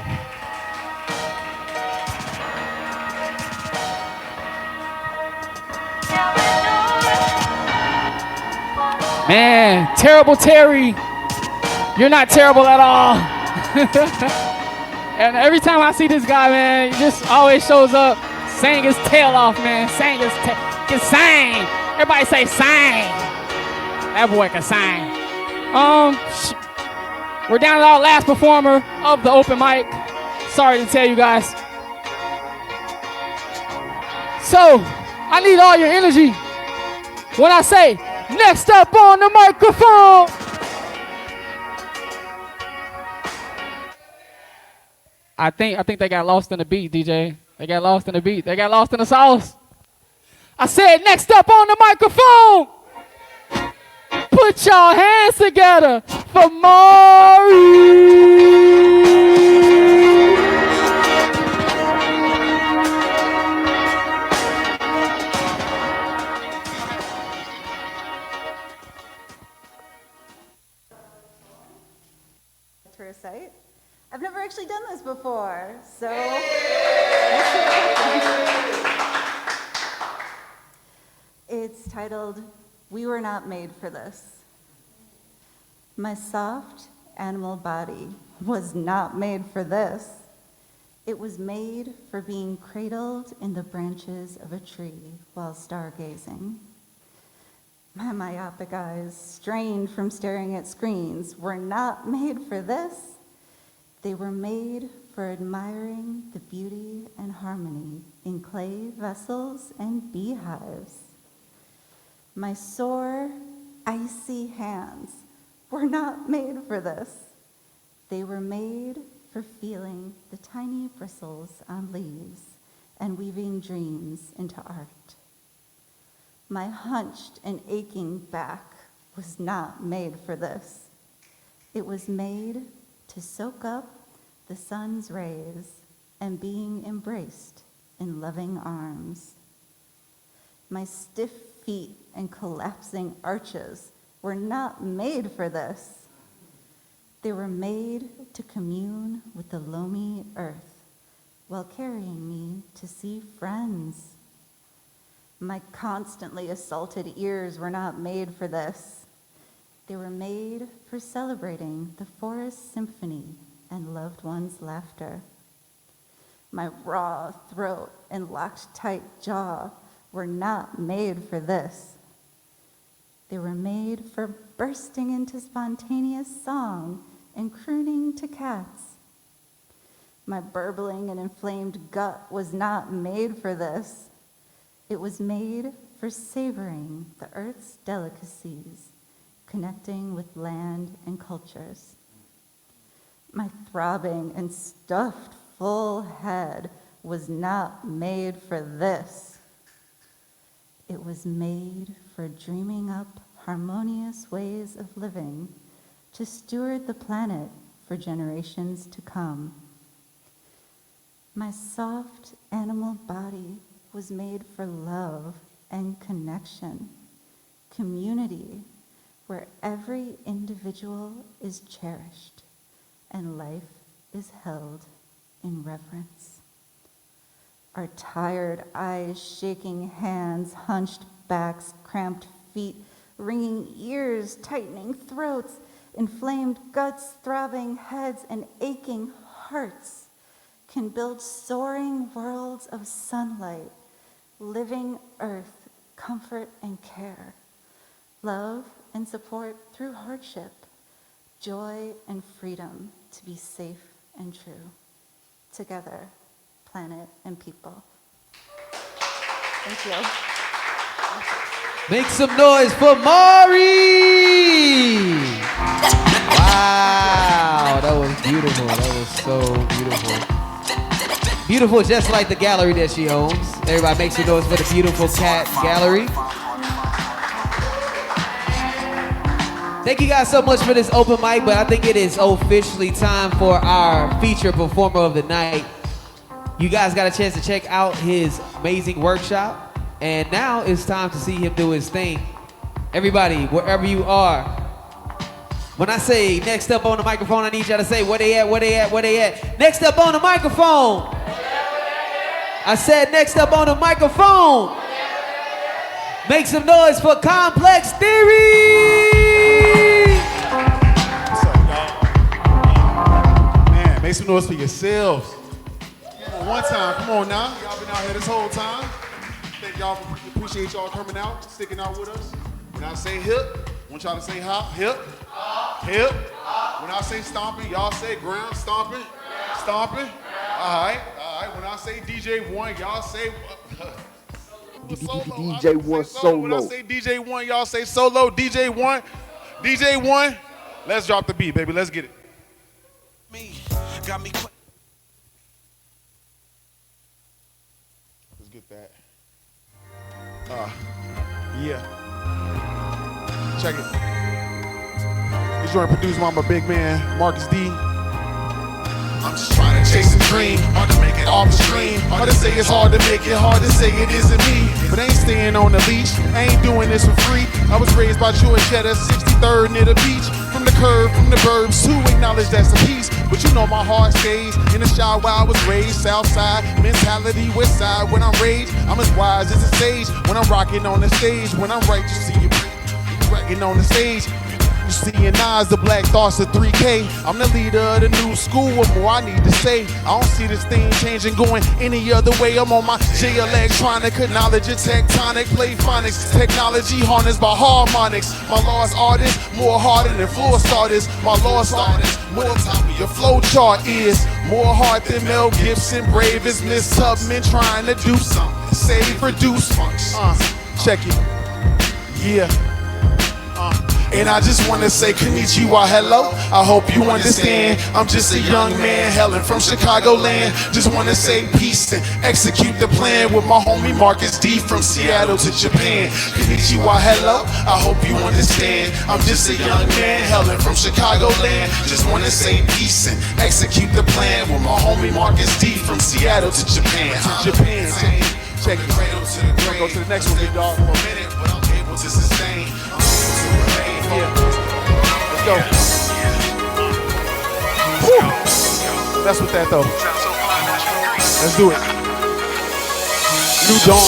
Man, Terrible Terry, you're not terrible at all. And every time I see this guy, man, he just always shows up, sang his tail off, man. Sang his tail. Can sing. Everybody say sing. That boy can sing. We're down to our last performer of the open mic. Sorry to tell you guys. So, I need all your energy when I say, next up on the microphone. I think they got lost in the beat, DJ. They got lost in the beat. They got lost in the sauce. I said, next up on the microphone. Put your hands together for Maury. Tour site. I've never actually done this before, so it's titled, We Were Not Made for This. My soft animal body was not made for this. It was made for being cradled in the branches of a tree while stargazing. My myopic eyes, strained from staring at screens, were not made for this. They were made for admiring the beauty and harmony in clay vessels and beehives. My sore, icy hands were not made for this. They were made for feeling the tiny bristles on leaves and weaving dreams into art. My hunched and aching back was not made for this. It was made to soak up the sun's rays and being embraced in loving arms. My stiff feet and collapsing arches were not made for this. They were made to commune with the loamy earth while carrying me to see friends. My constantly assaulted ears were not made for this. They were made for celebrating the forest symphony and loved ones' laughter. My raw throat and locked tight jaw were not made for this. They were made for bursting into spontaneous song and crooning to cats. My burbling and inflamed gut was not made for this. It was made for savoring the earth's delicacies, connecting with land and cultures. My throbbing and stuffed full head was not made for this. It was made for dreaming up harmonious ways of living to steward the planet for generations to come. My soft animal body was made for love and connection, community, where every individual is cherished and life is held in reverence. Our tired eyes, shaking hands, hunched backs, cramped feet, ringing ears, tightening throats, inflamed guts, throbbing heads, and aching hearts can build soaring worlds of sunlight, living earth, comfort and care, love and support through hardship, joy and freedom to be safe and true. Together, planet and people. Thank you. Make some noise for Mari! Wow, that was beautiful. That was so beautiful. Beautiful, just like the gallery that she owns. Everybody make some noise for the Beautiful Cat Gallery. Thank you guys so much for this open mic, but I think it is officially time for our feature performer of the night. You guys got a chance to check out his amazing workshop, and now it's time to see him do his thing. Everybody, wherever you are, when I say next up on the microphone, I need y'all to say where they at, where they at, where they at. Next up on the microphone. I said next up on the microphone. Make some noise for Complex Theory. What's up, y'all? Man, make some noise for yourselves. Come on, one time. Come on now. Y'all been out here this whole time. Thank y'all. Appreciate y'all coming out, sticking out with us. When I say hip, I want y'all to say hop, hip, hip. When I say stomping, y'all say ground stomping, stomping. All right. When I say DJ one, y'all say DJ one solo. When I say DJ one, y'all say solo. DJ one, DJ one. Let's drop the beat, baby. Let's get it. Let's get that. Yeah. Check it. This joint produced by my big man, Marcus D. I'm just trying to chase a dream, hard to make it off the stream. Hard to say it's hard to make it, hard to say it isn't me. But I ain't staying on the leash, I ain't doing this for free. I was raised by George Cheddar, 63rd near the beach. From the curve, from the burbs, to acknowledge that's a piece. But you know my heart stays in the shop where I was raised. Southside mentality, west side. When I'm raged, I'm as wise as a sage. When I'm rocking on the stage, when I'm right, you see you rocking on the stage. You see in eyes the black thoughts of 3K. I'm the leader of the new school. What more I need to say? I don't see this thing changing, going any other way. I'm on my J electronic, knowledge of tectonic, play phonics, technology harnessed by harmonics. My lost artist, more harder than floor starters. My lost artist, more top of your flow chart is more hard than Mel Gibson, brave as Miss Tubman trying to do something. Save, reduce, check it. Yeah. And I just wanna say konnichiwa, hello. I hope you understand. I'm just a young man hailing from Chicagoland. Just wanna say peace and execute the plan with my homie Marcus D from Seattle to Japan. Konnichiwa, hello. I hope you understand. I'm just a young man hailing from Chicagoland. Just wanna say peace and execute the plan with my homie Marcus D from Seattle to Japan. Japan. Check it. Go to the next one, big dog. For a minute, but I'm able to sustain. Yeah. Let's go. Woo. That's what that though. Let's do it. New dawn,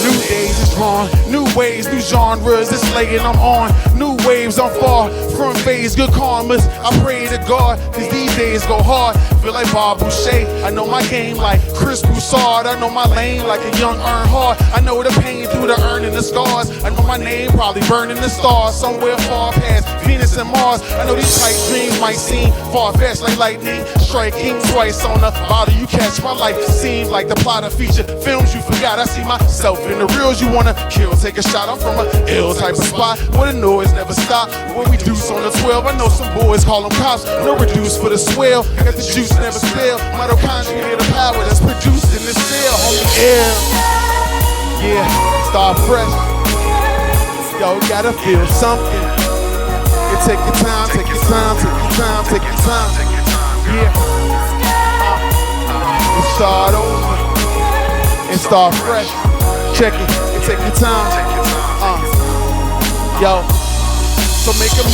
new days is drawn, new ways, new genres, it's laying I'm on. New waves, I'm far from phase, good karmas. I pray to God, cause these days go hard. Feel like Bob Boucher, I know my game like Chris Broussard. I know my lane like a young Earnhardt. I know the pain through the earning the scars. I know my name probably burning the stars somewhere far past Venus and Mars. I know these tight dreams might seem far-fetched like lightning striking twice on the bottle. You catch my life, seems like the plot of feature films you forgot. I see myself in the reels you wanna kill. Take a shot, I'm from a ill type of spot where the noise never stop. When we deuce on the 12, I know some boys call them cops. No reduce for the swell, got the juice never spill. Mitochondria hear the power that's produced in this cell. Homie, yeah, start fresh. Yo, gotta feel something. Yeah, take your time, take your time, take your time, take your time. Yeah, we'll start over and start fresh. Check it, and take your time. Yo. So make a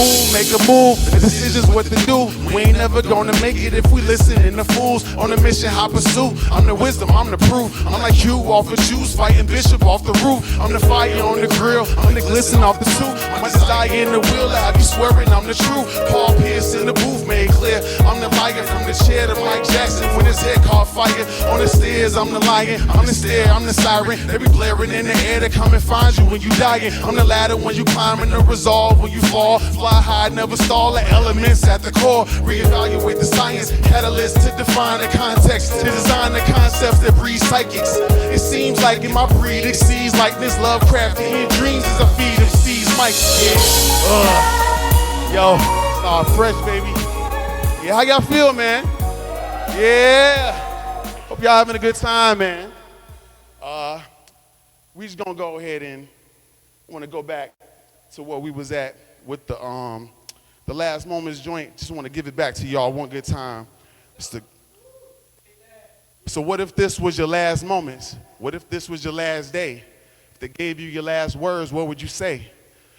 move, the decision's what to do. We ain't never gonna make it if we listen in the fools on a mission I pursue. I'm the wisdom, I'm the proof. I'm like you off the juice, fighting Bishop off the roof. I'm the fire on the grill, I'm the glisten off the soup. My desire in the wheel, I be swearing I'm the truth. Paul Pierce in the booth made clear. I'm the lion from the chair to Mike Jackson when his head caught fire. On the stairs, I'm the lion, I'm the stair, I'm the siren. They be blaring in the air to come and find you when you dying. I'm the ladder when you climbing, the resolve when you fall. Fly high, never stall, the elements at the core. Reevaluate the science, catalyst to define the context, to design the concepts that breed psychics. It seems like in my breed exceeds likeness, Lovecraftian dreams as I feed them seeds, Mike. Yeah. Yo, fresh, baby. Yeah, how y'all feel, man? Yeah. Hope y'all having a good time, man. We just gonna go ahead and want to go back to where we was at with the last moments joint. Just want to give it back to y'all one good time. So what if this was your last moments? What if this was your last day? If they gave you your last words, what would you say?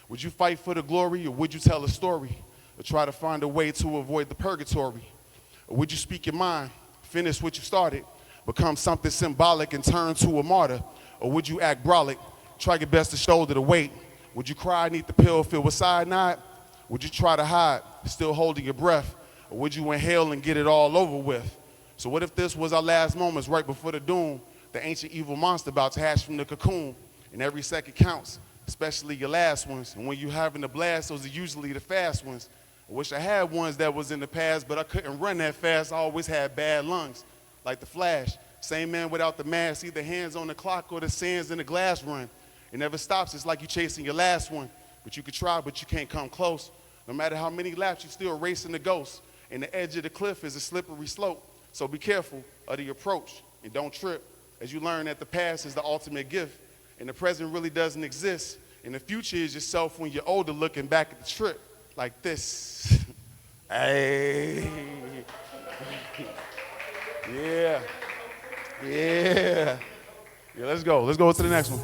Would you fight for the glory, or would you tell a story, or try to find a way to avoid the purgatory? Or would you speak your mind, finish what you started, become something symbolic and turn to a martyr? Or would you act brolic, try your best to shoulder the weight? Would you cry, need the pill filled with cyanide? Would you try to hide, still holding your breath? Or would you inhale and get it all over with? So what if this was our last moments right before the doom, the ancient evil monster about to hatch from the cocoon? And every second counts, especially your last ones. And when you're having a blast, those are usually the fast ones. I wish I had ones that was in the past, but I couldn't run that fast. I always had bad lungs, like the Flash. Same man without the mask, either hands on the clock or the sands in the glass run. It never stops, it's like you chasing your last one. But you could try, but you can't come close. No matter how many laps, you're still racing the ghost. And the edge of the cliff is a slippery slope. So be careful of the approach and don't trip, as you learn that the past is the ultimate gift. And the present really doesn't exist. And the future is yourself when you're older looking back at the trip like this. Hey. Yeah. Yeah. Yeah, let's go. Let's go to the next one.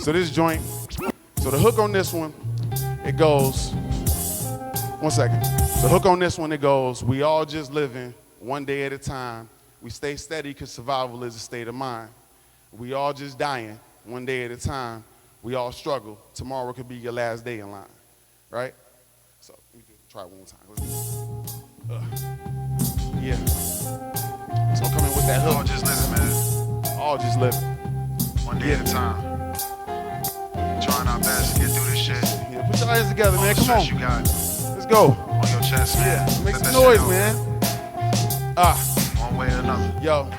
So this joint, so the hook on this one, it goes, one second. The hook on this one, it goes, we all just living one day at a time. We stay steady because survival is a state of mind. We all just dying one day at a time. We all struggle. Tomorrow could be your last day in line, right? So let me try it one more time. Yeah. So I'm coming with that hook. All just living, man. All just living. One day at a time. Trying our best to get through this shit. Yeah, put your hands together, man. Come on. You got Let's go. on your chest, man. Yeah, make Let some that noise, shit man. One way or another. Yo.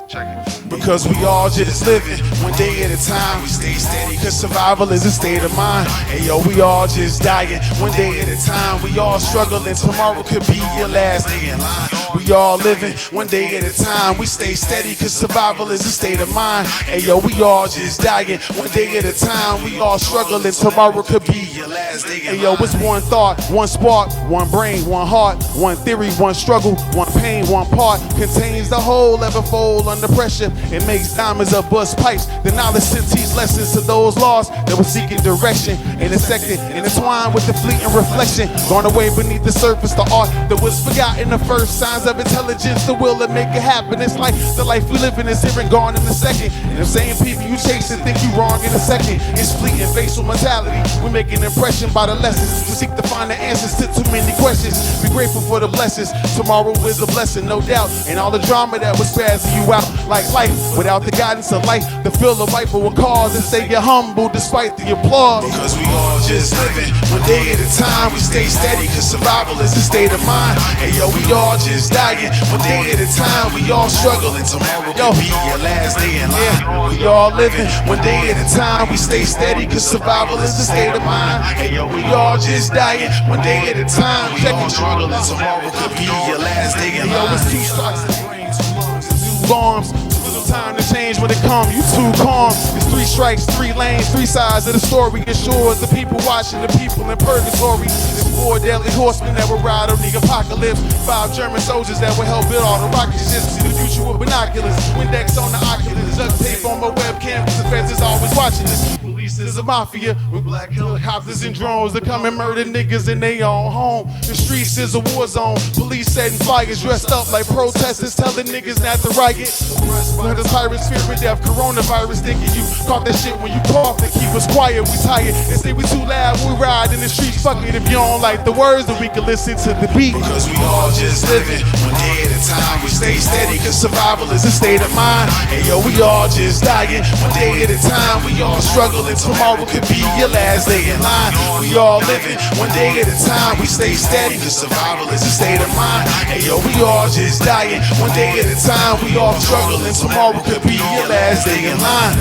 Check it. Because we all just living one day at a time. We stay steady because survival is a state of mind. And yo, we all just dying one day at a time. We all struggling, tomorrow could be your last day in line. We all living one day at a time. We stay steady because survival is a state of mind. And yo, we all just dying one day at a time. We all struggling, tomorrow could be your last day in line. And yo, it's one thought, one spark, one brain, one heart, one theory, one struggle, one pain, one part. Contains the whole, ever fold under pressure. It makes diamonds of bust pipes. The knowledge sent teach lessons to those lost that were seeking direction. In a second, intertwined with the fleeting reflection. Gone away beneath the surface, the art that was forgotten. The first signs of intelligence, the will to make it happen. It's like the life we live in is here and gone in a second. And them same people you chasing think you wrong in a second. It's fleeting facial mentality. We make an impression by the lessons. We seek to find the answers to too many questions. Be grateful for the blessings. Tomorrow is a blessing, no doubt. And all the drama that was spazzing you out like life. Without the guidance of life, the feel of life will cause and say you're humble despite the applause. Because we all just living one day at a time. We stay steady because survival is a state of mind. And yo, we all just dying one day at a time. We all struggling, tomorrow could be your last day in line. Yeah, we all living one day at a time. We stay steady because survival is a state of mind. And yo, we all just dying one day at a time. We all struggling, tomorrow could be your last day in line. Yo, it's 2 stocks and brains, 2 lungs and 2 arms. Time to change when it comes, you too calm. It's 3 strikes, 3 lanes, 3 sides of the story. Ensures the people watching, the people in purgatory. There's 4 deadly horsemen that will ride on the apocalypse. 5 German soldiers that will help build all the rocket ships. See the future with binoculars. Windex on the oculars, duct tape on my webcam. The feds is always watching this. Police is a mafia with black helicopters and drones that come and murder niggas in their own home. The streets is a war zone. Police setting fires dressed up like protesters, telling niggas not to riot. The pirates fearing death, coronavirus thinking you caught that shit when you cough. They keep us quiet, we tired. They say we too loud, we ride in the streets. Fuck it, if you don't like the words, then we can listen to the beat. Because we all just living one day at a time. We stay steady because survival is a state of mind. And yo, we all just dying one day at a time. We all struggling, tomorrow could be your last day in line. We all living one day at a time. We stay steady because survival is a state of mind. And yo, we all just dying one day at a time. We all struggling, tomorrow could be your last day in line.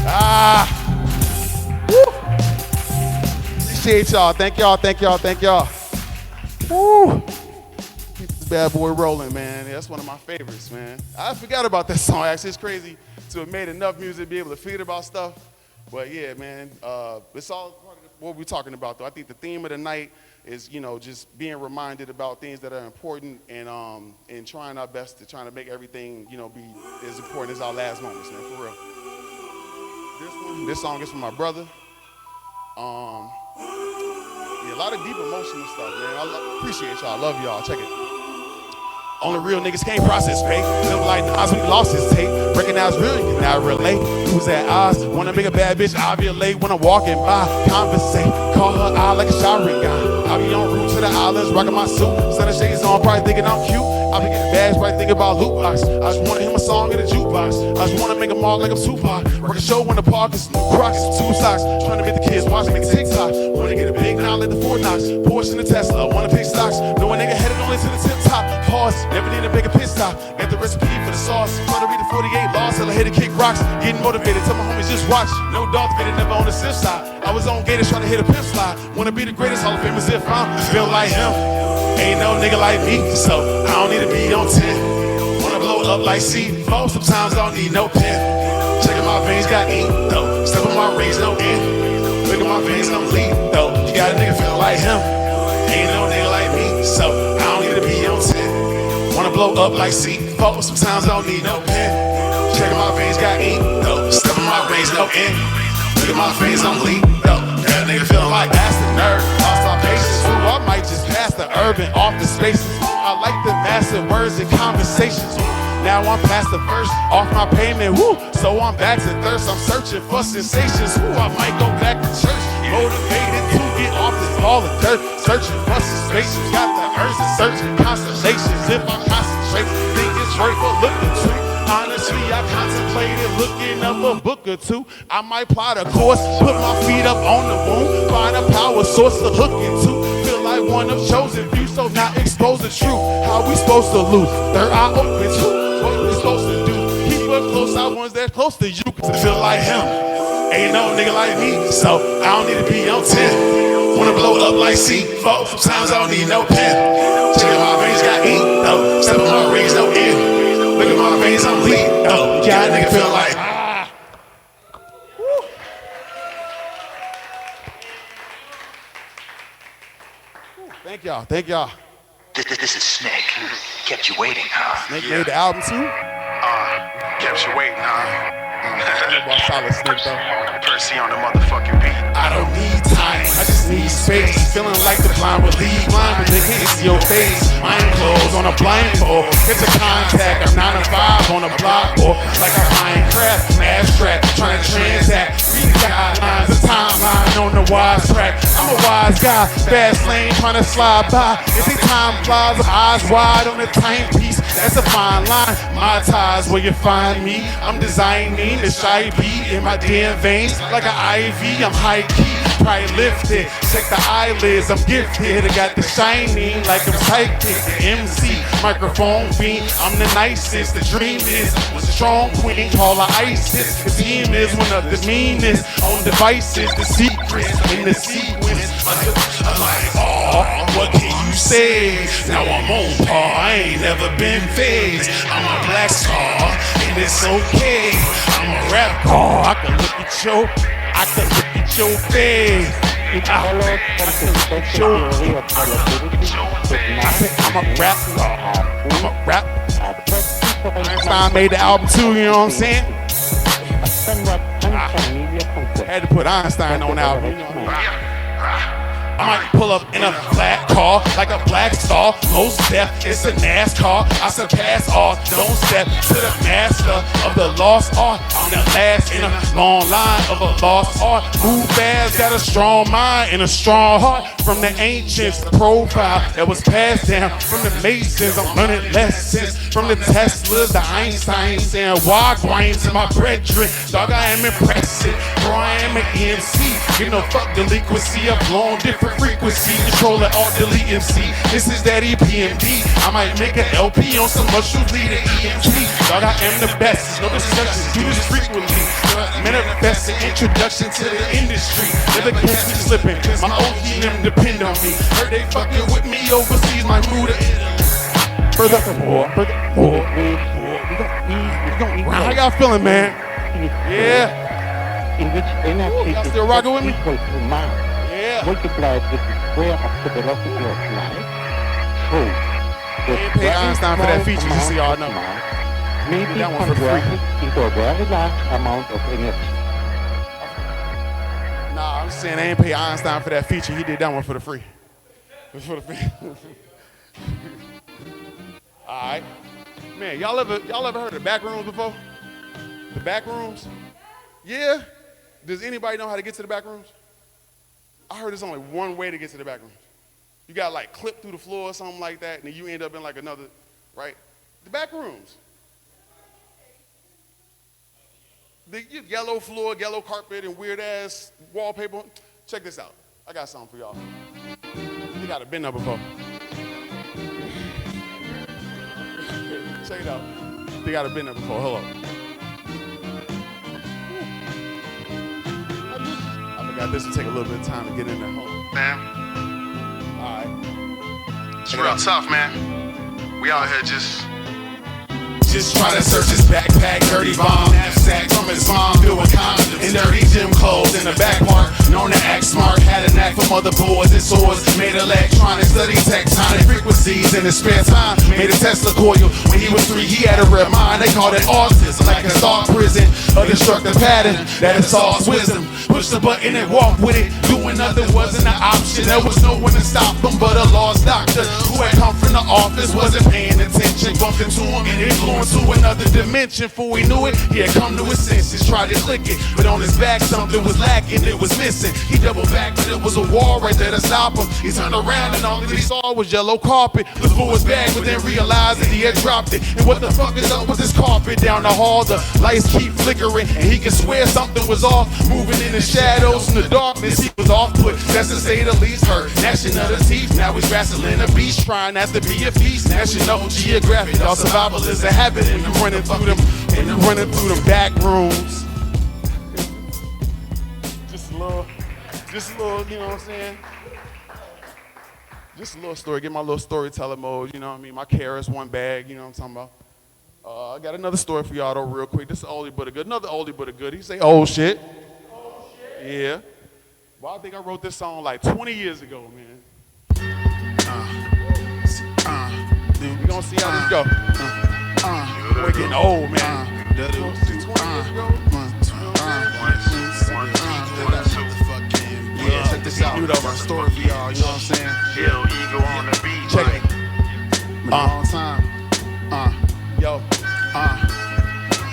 Yeah. Woo. Appreciate y'all. Thank y'all. Thank y'all. Thank y'all. Woo. the bad boy rolling, man. Yeah, that's one of my favorites, man. I forgot about that song. Actually, it's crazy to have made enough music to be able to forget about stuff. But yeah, man, it's all part of what we're talking about, though. I think the theme of the night is, you know, just being reminded about things that are important and trying our best to trying to make everything, you know, be as important as our last moments, man, for real. This song is from my brother. Yeah, a lot of deep emotional stuff, man. I appreciate y'all. I love y'all. Check it. Only real niggas can't process fake. Feel like Nas when he lost his tape. Recognize real, you cannot relate. Who's at odds? Wanna make a bad bitch ovulate when I'm walking by. Conversate, call her eye like a showering guy. I'll be on route to the islands, rocking my suit. Sun and shades on, probably thinking I'm cute. I'll be getting bags, probably thinking about loot box. I just wanna hear my song in the jukebox. I just wanna make a mark like I'm Tupac. Work a show in the park, it's new Crocs, 2 socks. Trying to make the kids watch, make TikTok. Wanna get a big now, let the Fort Knox. Porsche and the Tesla, wanna pick stocks. Know a nigga headed only to the tip top. Pause, never need a bigger pit stop. Got the recipe for the sauce. Trying to read the 48 laws till I hit to kick rocks. Getting motivated, tell my homies just watch. No Darth Vader, never on the Sith side. I was on Gators trying to hit a pimp slide. Wanna be the greatest Hall of Famers if I'm feel like him. Ain't no nigga like me, so I don't need to be on 10. Wanna blow up like C4, sometimes I don't need no pen. Checking my veins, got ink though. Step on my rings, no end. Look at my veins, I'm lean though. You got a nigga feeling like him. Ain't no nigga like me, so I don't need to be on 10. Wanna blow up like C4, sometimes I don't need no pen. Checking my veins, got ink though. Step on my rings, no end. Look at my veins, I'm lean though. Got a nigga feeling like that's the nerd. Lost our patience, ooh, I might just pass the urban off the spaces. I like the massive words and conversations. Now I'm past the first, off my payment, woo. So I'm back to thirst, I'm searching for sensations. Woo, I might go back to church, motivated to get off this ball of dirt. Searching for sensations, got the urge and searching constellations. If I concentrate, think it's worth a look or two. Honestly, I contemplated looking up a book or two. I might plot a course, put my feet up on the womb, find a power source to hook into. Feel like one of chosen few, so not expose the truth. How we supposed to lose? Third eye open too. What we supposed to do? Keep up close, our ones that close to you, to feel like him. Ain't no nigga like me, so I don't need to be on 10. Wanna blow up like C4, sometimes I don't need no pen. Check out my veins, got ink though. Step on my rings, no end. Look at my veins, I'm lean though. Got a nigga feel like Thank y'all, thank y'all. This is Snake. Kept you waiting, huh? Snake made the album too? Kept you waiting, huh? Solid Snake though. Percy on the motherfucking beat. I don't need time, I just need space. Feeling like the blind will lead blind, but they can't see your face. Mind closed on a blindfold. It's a contact, I'm 9 to 5 on a block, or like a Minecraft, smash trap, trying to transact. Read the guidelines, the timeline on the wise track. I'm a wise guy, fast lane trying to slide by. They say time flies, eyes wide on the timepiece. That's a fine line. My ties where you find me. I'm designing the shy beat in my damn veins like an IV. I'm high key, probably lifted. Check the eyelids, I'm gifted. I got the shining like I'm psychic. The MC, microphone fiend. I'm the nicest. The dream is was a strong queen. Call her ISIS. The team is one of the meanest on devices. The secrets in the sequence. I'm like, oh, what can you say? Now I'm on par. I ain't never been phased. I'm a black star, and it's okay. I'm a rap car. I can look at your face. I said I'm a rap star. I'm a rap. Einstein made the album too. You know what I'm saying? I had to put Einstein on the album. You know? I might pull up in a black car like a black star. Most death, it's a NASCAR. I surpass all. Don't step to the master of the lost art. I'm the last in a long line of a lost art. Move fast, got a strong mind and a strong heart. From the ancients, the profile that was passed down from the Masons. I'm learning lessons from the Teslas, the Einsteins, and why grind to my brethren. Dog, I am impressive. Bro, I am an EMC. Give no fuck delinquency. I've blown different frequency. Controller, alt, delete, MC. This is that EPMD. I might make an LP on some mushrooms, lead an EMT. Dog, I am the best. No discussions, do this frequently. Manifest an introduction to the industry. Never catch me slipping. My OG them depend on me. Heard they fucking with me overseas, my mood of Italy. Further. How y'all feeling, man? Yeah. In which energy y'all still rocking with me? equal to mass multiplied with the square of the velocity of light. So, the pay Einstein for that feature, just so y'all know. May be That one for free. converted into a very large amount of energy. Nah, I'm saying they ain't pay Einstein for that feature. He did that one for the free. For the free. All right. Man, y'all ever heard of back rooms before? The back rooms? Yeah? Does anybody know how to get to the back rooms? I heard there's only one way to get to the back rooms. You got like clip through the floor or something like that, and then you end up in like another, right? The back rooms. The yellow floor, yellow carpet, and weird ass wallpaper. Check this out. I got something for y'all. You gotta been there before. Check it out. They gotta been there before. Hello. I forgot this will take a little bit of time to get in there. Hold on. Man. All right. It's real tough, man. We out here just try to search his backpack, dirty bomb, knapsack from his mom, filled with condoms, and dirty gym clothes in the back park. Known to act smart, had a knack for motherboards and swords. Made electronics, studied tectonic frequencies in his spare time. Made a Tesla coil. When he was 3, he had a rare mind. They called it autism, like a thought prison, a destructive pattern that assaults wisdom. Push the button and walk with it. Doing nothing wasn't an option. There was no one to stop him but a lost doctor who had come from the office, wasn't paying attention. Bumped into him and influenced to another dimension. Before he knew it, he had come to his senses. Tried to click it, but on his back something was lacking. It was missing. He doubled back, but it was a wall right there to stop him. He turned around and all that he saw was yellow carpet. Looked for his bag, but then realized that he had dropped it. And what the fuck is up with this carpet? Down the hall, the lights keep flickering, and he can swear something was off. Moving in the shadows, in the darkness, he was off put. That's to say the least hurt. Gnashing of the teeth, now he's wrestling a beast, trying not to be a feast. National Geographic, all survival is a habit. And you running through them back rooms. Just a little, you know what I'm saying? Just a little story, get my little storyteller mode, you know what I mean? My carrots, one bag, you know what I'm talking about? I got another story for y'all though real quick. This is oldie but a good, another oldie but a good. He say old shit. Yeah. Well, I think I wrote this song like 20 years ago, man. We gonna see how this go. We're getting old, man. Yeah, check this out. My story for y'all, you know what I'm saying? Ill ego on the beat. Check it. Long time. Yo.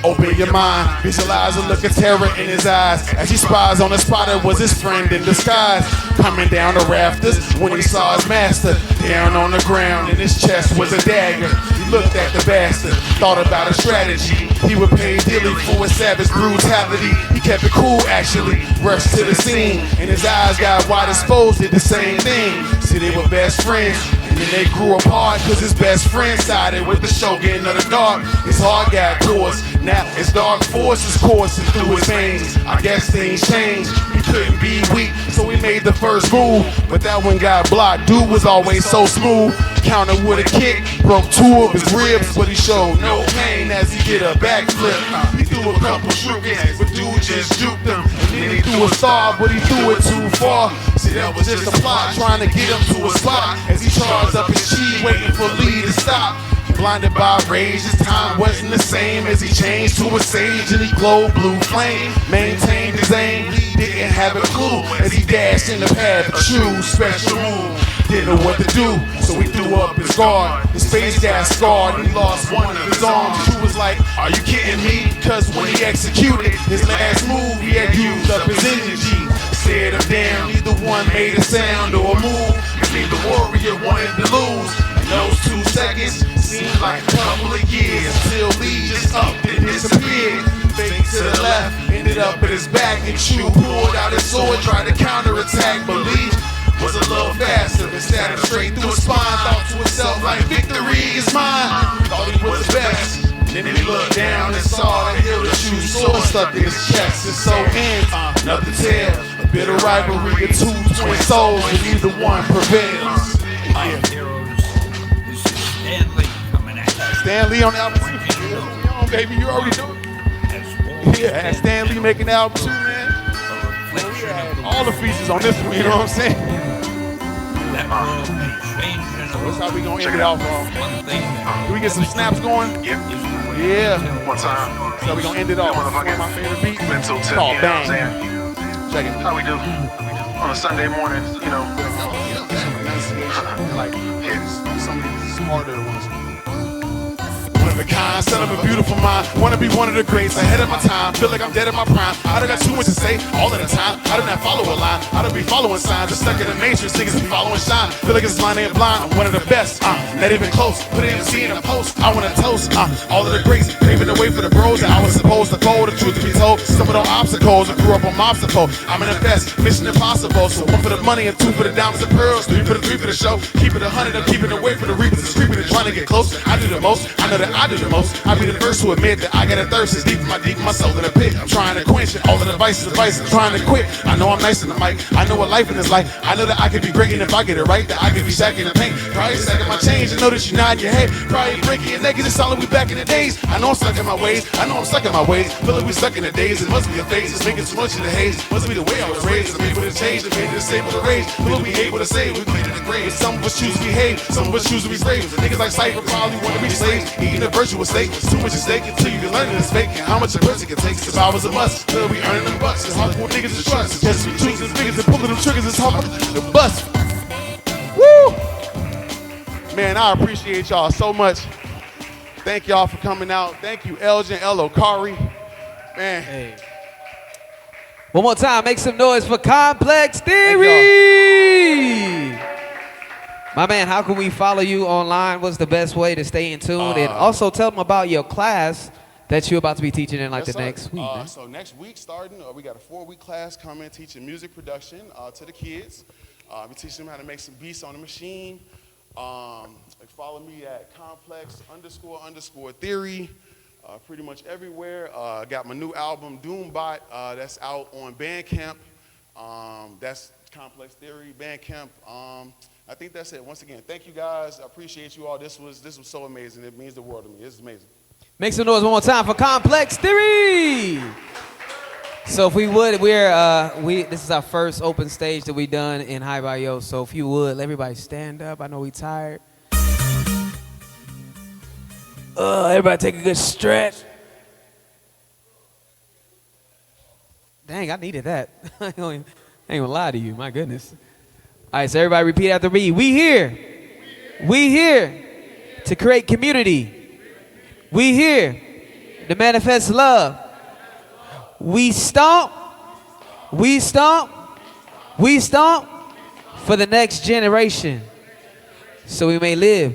Open your mind, visualize a look of terror in his eyes as he spies on a spot that was his friend in disguise. Coming down the rafters when he saw his master down on the ground, in his chest was a dagger. He looked at the bastard, thought about a strategy. He would pay dearly for his savage brutality. He kept it cool actually, rushed to the scene, and his eyes got wide exposed, did the same thing. See, they were best friends, and then they grew apart cause his best friend sided with the shogun of the dark. His heart got coarse, now his dark forces coursing through his veins. I guess things changed, he couldn't be weak, so he made the first move, but that one got blocked. Dude was always so smooth, countered with a kick, broke 2 of his ribs, but he showed no pain as he did a backflip. He threw a couple shurikens, but dude just juked him, and then he threw a star, but he threw it too far. See, that was just a plot, trying to get him to a spot as he charged up his chi, waiting for Lee to stop. Blinded by rage, his time wasn't the same as he changed to a sage and he glowed blue flame. Maintained his aim, he didn't have a clue as he dashed in the path of true special move. Didn't know what to do, so he threw up his guard. His face got scarred and he lost one of his arms. He was like, are you kidding me? Cause when he executed his last move, he had used up his energy. Stared him down, neither one made a sound or a move. Neither warrior wanted to lose. In those 2 seconds seemed like a couple of years until Lee just up and disappeared. Fake to the left, ended up at his back, and Chu pulled out his sword, tried to counterattack, but Lee was a little faster and stabbed him straight through his spine. Thought to himself like, victory is mine. Thought he was the best. Then he looked down and saw the hilt of Chu's sword stuck in his chest. And so ends another tale, a bitter rivalry of 2 twin souls, and neither one prevails. Heroes, this is Stanley. I'm Stan Lee on the album too. Yeah, baby, you already know it. Yeah, and Stan Lee making the album too, man. All the features on this one, you know what I'm saying? So that's how we gonna end it out, bro. Can we get some snaps going? Yeah. One time. So we gonna end it off. One of my favorite beats. It's called Bang. Check it. How we do on a Sunday morning, you know. Like, some smarter ones. One of a kind, son of a beautiful mind. Wanna be one of the greats, ahead of my time. Feel like I'm dead in my prime. I don't got too much to say all of the time. I do not follow a line. I don't be following signs. Just stuck in the matrix, niggas be following shine. Feel like it's blind ain't blind. I'm one of the best. Not even close. Put an MC in a post. I wanna toast. All of the greats, paving the way for the bros that I was supposed to fold. The truth to be told, some of those obstacles. I grew up on mob support. I'm in the best. Mission impossible. So 1 for the money and 2 for the diamonds and pearls. 3 for the show. Keep it 100. I'm keeping away from the reapers. It's creeping and trying to get close. I do the most. I know that I do the most. I'll be the first to admit that I got a thirst. It's deep in my soul in the pit. I'm trying to quench it. All of the vices, I'm trying to quit. I know I'm nice in the mic. I know what life in this life. I know that I could be great, and if I get it right, that I could be stacking the paint. Probably stacking my change. I know that you're nodding your head. Probably breaking your neck. It's solid. We back in the days. I know I'm stuck in my ways. I know I'm stuck in my ways. Feel like we stuck in the days. It must be a phase. It's making too much of the haze. Must be the way I was raised. I'm able to change. I'm able to disable the rage. Will we able to save? We bleed in the grave. Some of us choose to behave. Some of us choose to be slaves. The niggas like Cypher probably want to be slaves. Eating a virtuous steak. Too much at stake until you can learn it's fake. And how much a person can take. Survival's a must. Till we earning them bucks. It's hard for niggas to trust. Just we choosing figures and pulling them triggers. It's hard for the bust. Woo! Man, I appreciate y'all so much. Thank y'all for coming out. Thank you, Elgin, L. Okari. Man. Hey. One more time, make some noise for Complex Theory. My man, how can we follow you online? What's the best way to stay in tune? And also tell them about your class that you're about to be teaching in like the next week. So next week starting, we got a 4-week class coming teaching music production to the kids. We teach them how to make some beats on the machine. Follow me at complex__theory. Pretty much everywhere. I got my new album, Doombot, that's out on Bandcamp. That's Complex Theory, Bandcamp. I think that's it. Once again, thank you guys. I appreciate you all. This was so amazing. It means the world to me. This is amazing. Make some noise one more time for Complex Theory. So if we would, this is our first open stage that we done in HaiBayo. So if you would, let everybody stand up. I know we tired. Everybody take a good stretch. Dang, I needed that. I ain't gonna lie to you, my goodness. All right, so everybody repeat after me. We here to create community. We here to manifest love. We stomp for the next generation. So we may live,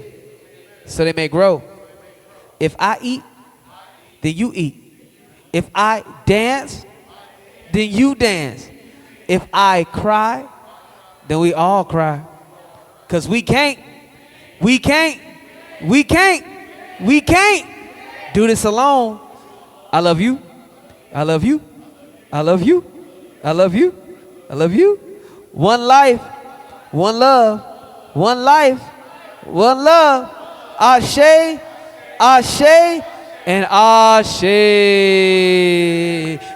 so they may grow. If I eat, then you eat. If I dance, then you dance. If I cry, then we all cry. Cause we can't do this alone. I love you. I love you. I love you. I love you. I love you. One life, one love, one life, one love. Ashe, Ashe, and Ashe.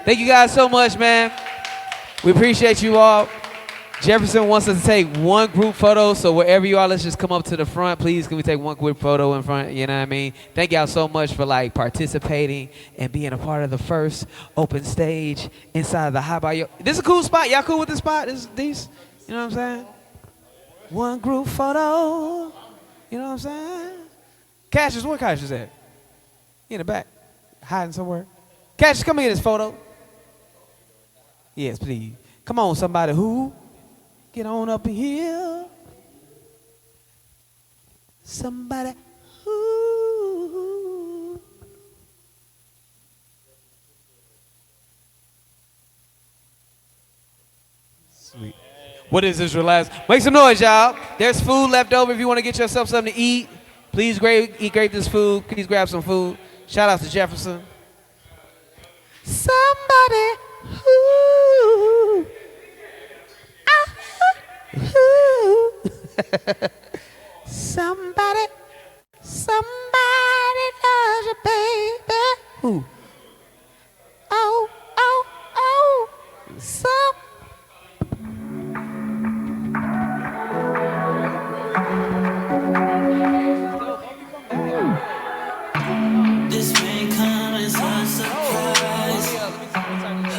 Thank you guys so much, man. We appreciate you all. Jefferson wants us to take one group photo, so wherever you are, let's just come up to the front. Please, can we take one quick photo in front? You know what I mean? Thank y'all so much for participating and being a part of the first open stage inside of the HaiBayo. This is a cool spot. Y'all cool with this spot? These, you know what I'm saying? One group photo. You know what I'm saying? Cassius, where Cassius at? He in the back, hiding somewhere. Cassius, come and get this photo. Yes, please. Come on, somebody who. Get on up in here. Somebody. Ooh. Sweet. What is this? Relax. Make some noise, y'all. There's food left over if you want to get yourself something to eat. Please grab this food. Please grab some food. Shout out to Jefferson. Somebody. Ooh. Somebody about you, baby. Who? Oh, oh, oh. So. This may come as a surprise,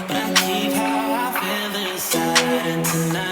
but I keep how I feel inside, and tonight